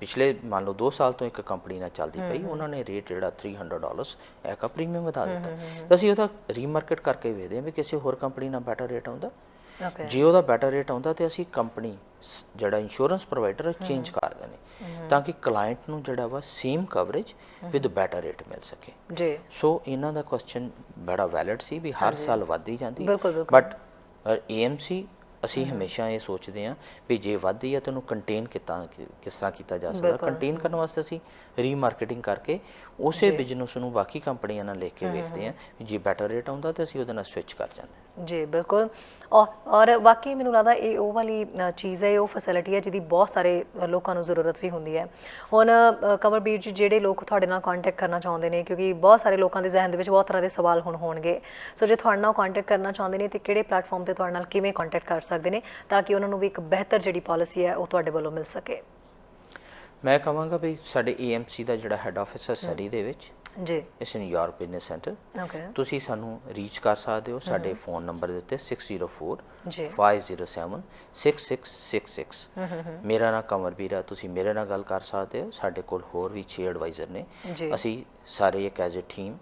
B: ਪਿਛਲੇ ਮੰਨ ਲਓ 2 ਸਾਲ ਤੋਂ ਇੱਕ ਕੰਪਨੀ ਨਾਲ ਚੱਲਦੀ ਪਈ, ਉਹਨਾਂ ਨੇ ਰੇਟ ਜਿਹੜਾ $300 ਐਕਾ ਪ੍ਰੀਮੀਅਮ ਵਧਾ ਦਿੱਤਾ, ਤਾਂ ਅਸੀਂ ਉਹਦਾ ਰੀਮਾਰਕੀਟ ਕਰਕੇ ਵੇਖਦੇ ਹਾਂ ਵੀ ਕਿਸੇ ਹੋਰ ਕੰਪਨੀ ਨਾਲ ਬੈਟਰ ਰੇਟ ਆਉਂਦਾ।
A: ਓਕੇ
B: ਜੇ ਉਹਦਾ ਬੈਟਰ ਰੇਟ ਆਉਂਦਾ ਤੇ ਅਸੀਂ ਕੰਪਨੀ ਜਿਹੜਾ ਇੰਸ਼ੋਰੈਂਸ ਪ੍ਰੋਵਾਈਡਰ ਚੇਂਜ ਕਰ ਦਿੰਦੇ ਤਾਂ ਕਿ ਕਲਾਇੰਟ ਨੂੰ ਜਿਹੜਾ ਵਾ same coverage with better rate ਮਿਲ ਸਕੇ
A: ਜੀ।
B: ਸੋ ਇਹਨਾਂ ਦਾ ਕੁਐਸਚਨ ਬੜਾ ਵੈਲਿਡ ਸੀ ਵੀ ਹਰ ਸਾਲ ਵੱਧਦੀ ਜਾਂਦੀ,
A: ਬਿਲਕੁਲ
B: ਬਟ AMC ਅਸੀਂ ਹਮੇਸ਼ਾ ਇਹ ਸੋਚਦੇ ਹਾਂ ਵੀ ਜੇ ਵੱਧਦੀ ਹੈ ਤਾਂ ਉਹਨੂੰ ਕੰਟੇਨ ਕਿਸ ਤਰ੍ਹਾਂ ਕੀਤਾ ਜਾ ਸਕਦਾ। ਕੰਟੇਨ ਕਰਨ ਵਾਸਤੇ ਅਸੀਂ ਰੀਮਾਰਕੀਟਿੰਗ ਕਰਕੇ ਉਸੇ ਬਿਜ਼ਨਸ ਨੂੰ ਬਾਕੀ ਕੰਪਨੀਆਂ ਨਾਲ ਲੈ ਕੇ ਵੇਖਦੇ ਹਾਂ, ਜੇ ਬੈਟਰ ਰੇਟ ਆਉਂਦਾ ਤਾਂ ਅਸੀਂ ਉਹਦੇ ਨਾਲ ਸਵਿਚ ਕਰ ਜਾਂਦੇ ਹਾਂ।
A: ਜੀ ਬਿਲਕੁਲ। ਔਰ ਵਾਕਈ ਮੈਨੂੰ ਲੱਗਦਾ ਇਹ ਉਹ ਵਾਲੀ ਚੀਜ਼ ਹੈ, ਉਹ ਫੈਸਿਲਿਟੀ ਹੈ ਜਿਹਦੀ ਬਹੁਤ ਸਾਰੇ ਲੋਕਾਂ ਨੂੰ ਜ਼ਰੂਰਤ ਵੀ ਹੁੰਦੀ ਹੈ। ਹੁਣ ਕਮਲਬੀਰ ਜੀ, ਜਿਹੜੇ ਲੋਕ ਤੁਹਾਡੇ ਨਾਲ ਕੰਟੈਕਟ ਕਰਨਾ ਚਾਹੁੰਦੇ ਨੇ, ਕਿਉਂਕਿ ਬਹੁਤ ਸਾਰੇ ਲੋਕਾਂ ਦੇ ਜ਼ਿਹਨ ਦੇ ਵਿੱਚ ਬਹੁਤ ਤਰ੍ਹਾਂ ਦੇ ਸਵਾਲ ਹੁਣ ਹੋਣਗੇ, ਸੋ ਜੇ ਤੁਹਾਡੇ ਨਾਲ ਕੰਟੈਕਟ ਕਰਨਾ ਚਾਹੁੰਦੇ ਨੇ ਤੇ ਕਿਹੜੇ ਪਲੇਟਫਾਰਮ ਤੇ ਤੁਹਾਡੇ ਨਾਲ ਕਿਵੇਂ ਕੰਟੈਕਟ ਕਰ ਸਕਦੇ ਨੇ ਤਾਂ ਕਿ ਉਹਨਾਂ ਨੂੰ ਵੀ ਇੱਕ ਬਿਹਤਰ ਜਿਹੜੀ ਪਾਲਿਸੀ ਹੈ ਉਹ ਤੁਹਾਡੇ ਵੱਲੋਂ ਮਿਲ ਸਕੇ?
B: ਮੈਂ ਕਹਾਂਗਾ ਵੀ ਸਾਡੇ AMC ਦਾ ਜਿਹੜਾ ਹੈੱਡ ਆਫਿਸ ਹੈ ਸਰੀ ਦੇ ਵਿੱਚ
A: ਜੀ,
B: ਇਸ ਨਿਊਯਾਰਕ ਬਿਜ਼ਨਸ ਸੈਂਟਰ,
A: ਓਕੇ,
B: ਤੁਸੀਂ ਸਾਨੂੰ ਰੀਚ ਕਰ ਸਕਦੇ ਹੋ ਸਾਡੇ ਫੋਨ ਨੰਬਰ ਦੇ ਉੱਤੇ 604
A: ਜੀ,
B: 507 6666। ਮੇਰਾ ਨਾਮ ਕਮਲਬੀਰ ਹੈ, ਤੁਸੀਂ ਮੇਰੇ ਨਾਲ ਗੱਲ ਕਰ ਸਕਦੇ ਹੋ। ਸਾਡੇ ਕੋਲ ਹੋਰ ਵੀ 6 ਐਡਵਾਈਜ਼ਰ ਨੇ,
A: ਜੀ,
B: ਅਸੀਂ ਸਾਰੇ ਇੱਕ ਐਜ਼ ਅ ਟੀਮ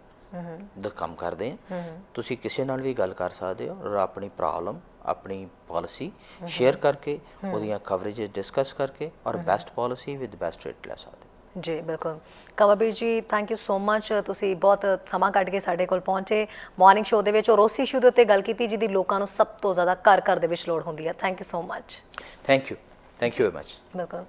B: ਦਾ ਕੰਮ ਕਰਦੇ ਹਾਂ। ਤੁਸੀਂ ਕਿਸੇ ਨਾਲ ਵੀ ਗੱਲ ਕਰ ਸਕਦੇ ਹੋ ਔਰ ਆਪਣੀ ਪ੍ਰੋਬਲਮ ਆਪਣੀ ਪਾਲਿਸੀ ਸ਼ੇਅਰ ਕਰਕੇ ਉਹਦੀਆਂ ਕਵਰੇਜ ਡਿਸਕਸ ਕਰਕੇ ਔਰ best policy with best rate ਲੈ ਸਕਦੇ ਹੋ।
A: ਜੀ ਬਿਲਕੁਲ। ਕਮਲਬੀਰ ਜੀ, ਥੈਂਕ ਯੂ ਸੋ ਮਚ, ਤੁਸੀਂ ਬਹੁਤ ਸਮਾਂ ਕੱਢ ਕੇ ਸਾਡੇ ਕੋਲ ਪਹੁੰਚੇ ਮਾਰਨਿੰਗ ਸ਼ੋਅ ਦੇ ਵਿੱਚ ਔਰ ਉਸ ਇਸ਼ੂ ਦੇ ਉੱਤੇ ਗੱਲ ਕੀਤੀ ਜਿਹਦੀ ਲੋਕਾਂ ਨੂੰ ਸਭ ਤੋਂ ਜ਼ਿਆਦਾ ਘਰ ਘਰ ਦੇ ਵਿੱਚ ਲੋੜ ਹੁੰਦੀ ਹੈ। Thank you so much.
B: Thank you very much.
A: ਬਿਲਕੁਲ।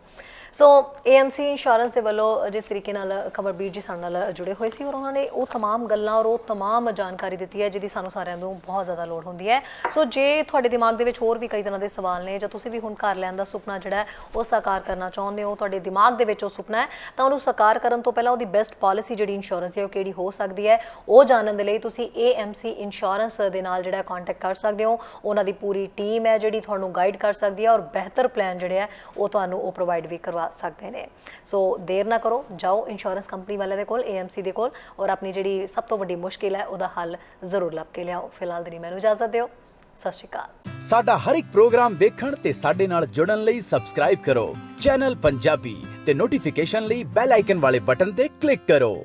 A: ਸੋ AMC ਇੰਸ਼ੋਰੈਂਸ ਦੇ ਵੱਲੋਂ ਜਿਸ ਤਰੀਕੇ ਨਾਲ ਕਮਲਬੀਰ ਜੀ ਸਾਡੇ ਨਾਲ ਜੁੜੇ ਹੋਏ ਸੀ ਔਰ ਉਹਨਾਂ ਨੇ ਉਹ तमाम ਗੱਲਾਂ ਔਰ ਉਹ तमाम ਜਾਣਕਾਰੀ ਦਿੱਤੀ ਹੈ ਜਿਹਦੀ ਸਾਨੂੰ ਸਾਰਿਆਂ ਨੂੰ ਬਹੁਤ ਜ਼ਿਆਦਾ ਲੋੜ ਹੁੰਦੀ ਹੈ। ਸੋ ਜੇ ਤੁਹਾਡੇ ਦਿਮਾਗ ਦੇ ਵਿੱਚ ਹੋਰ ਵੀ ਕਈ ਤਰ੍ਹਾਂ ਦੇ ਸਵਾਲ ਨੇ ਜਾਂ ਤੁਸੀਂ ਵੀ ਹੁਣ ਘਰ ਲੈਣ ਦਾ ਸੁਪਨਾ ਜਿਹੜਾ ਹੈ ਉਹ ਸਾਕਾਰ ਕਰਨਾ ਚਾਹੁੰਦੇ ਹੋ, ਤੁਹਾਡੇ ਦਿਮਾਗ ਦੇ ਵਿੱਚ ਉਹ ਸੁਪਨਾ ਹੈ, ਤਾਂ ਉਹਨੂੰ ਸਾਕਾਰ ਕਰਨ ਤੋਂ ਪਹਿਲਾਂ ਉਹਦੀ ਬੈਸਟ ਪਾਲਿਸੀ ਜਿਹੜੀ ਇੰਸ਼ੋਰੈਂਸ ਦੀ ਉਹ ਕਿਹੜੀ ਹੋ ਸਕਦੀ ਹੈ, ਉਹ ਜਾਣਨ ਦੇ ਲਈ ਤੁਸੀਂ AMC ਇੰਸ਼ੋਰੈਂਸ ਦੇ ਨਾਲ ਜਿਹੜਾ ਕੰਟੈਕਟ ਕਰ ਸਕਦੇ ਹੋ। ਉਹਨਾਂ ਦੀ ਪੂਰੀ ਟੀਮ ਹੈ ਜਿਹੜੀ ਤੁਹਾਨੂੰ ਗਾਈਡ ਕਰ ਸਕਦੀ ਹੈ ਔਰ ਬਿਹਤਰ ਪਲਾਨ ਜਿਹੜੇ ਹੈ ਉਹ ਤੁਹਾਨੂੰ ਉਹ ਪ੍ਰੋਵਾਈਡ ਵੀ ਕਰਵਾ ਸਕਦੇ ਨੇ। ਸੋ ਦੇਰ ਨਾ ਕਰੋ, ਜਾਓ ਇੰਸ਼ੋਰੈਂਸ ਕੰਪਨੀ ਵਾਲਿਆਂ ਦੇ ਕੋਲ, AMC ਦੇ ਕੋਲ, ਔਰ ਆਪਣੀ ਜਿਹੜੀ ਸਭ ਤੋਂ ਵੱਡੀ ਮੁਸ਼ਕਿਲ ਹੈ ਉਹਦਾ ਹੱਲ ਜ਼ਰੂਰ ਲੱਭ ਕੇ ਲਿਆਓ। ਫਿਲਹਾਲ ਦੇ ਲਈ ਮੈਨੂੰ ਇਜਾਜ਼ਤ ਦਿਓ। ਸਤਿ ਸ਼੍ਰੀ ਅਕਾਲ।
G: ਸਾਡਾ ਹਰ ਇੱਕ ਪ੍ਰੋਗਰਾਮ ਵੇਖਣ ਤੇ ਸਾਡੇ ਨਾਲ ਜੁੜਨ ਲਈ ਸਬਸਕ੍ਰਾਈਬ ਕਰੋ ਚੈਨਲ ਪੰਜਾਬੀ ਤੇ ਨੋਟੀਫਿਕੇਸ਼ਨ ਲਈ ਬੈਲ ਆਈਕਨ ਵਾਲੇ ਬਟਨ ਤੇ ਕਲਿੱਕ ਕਰੋ।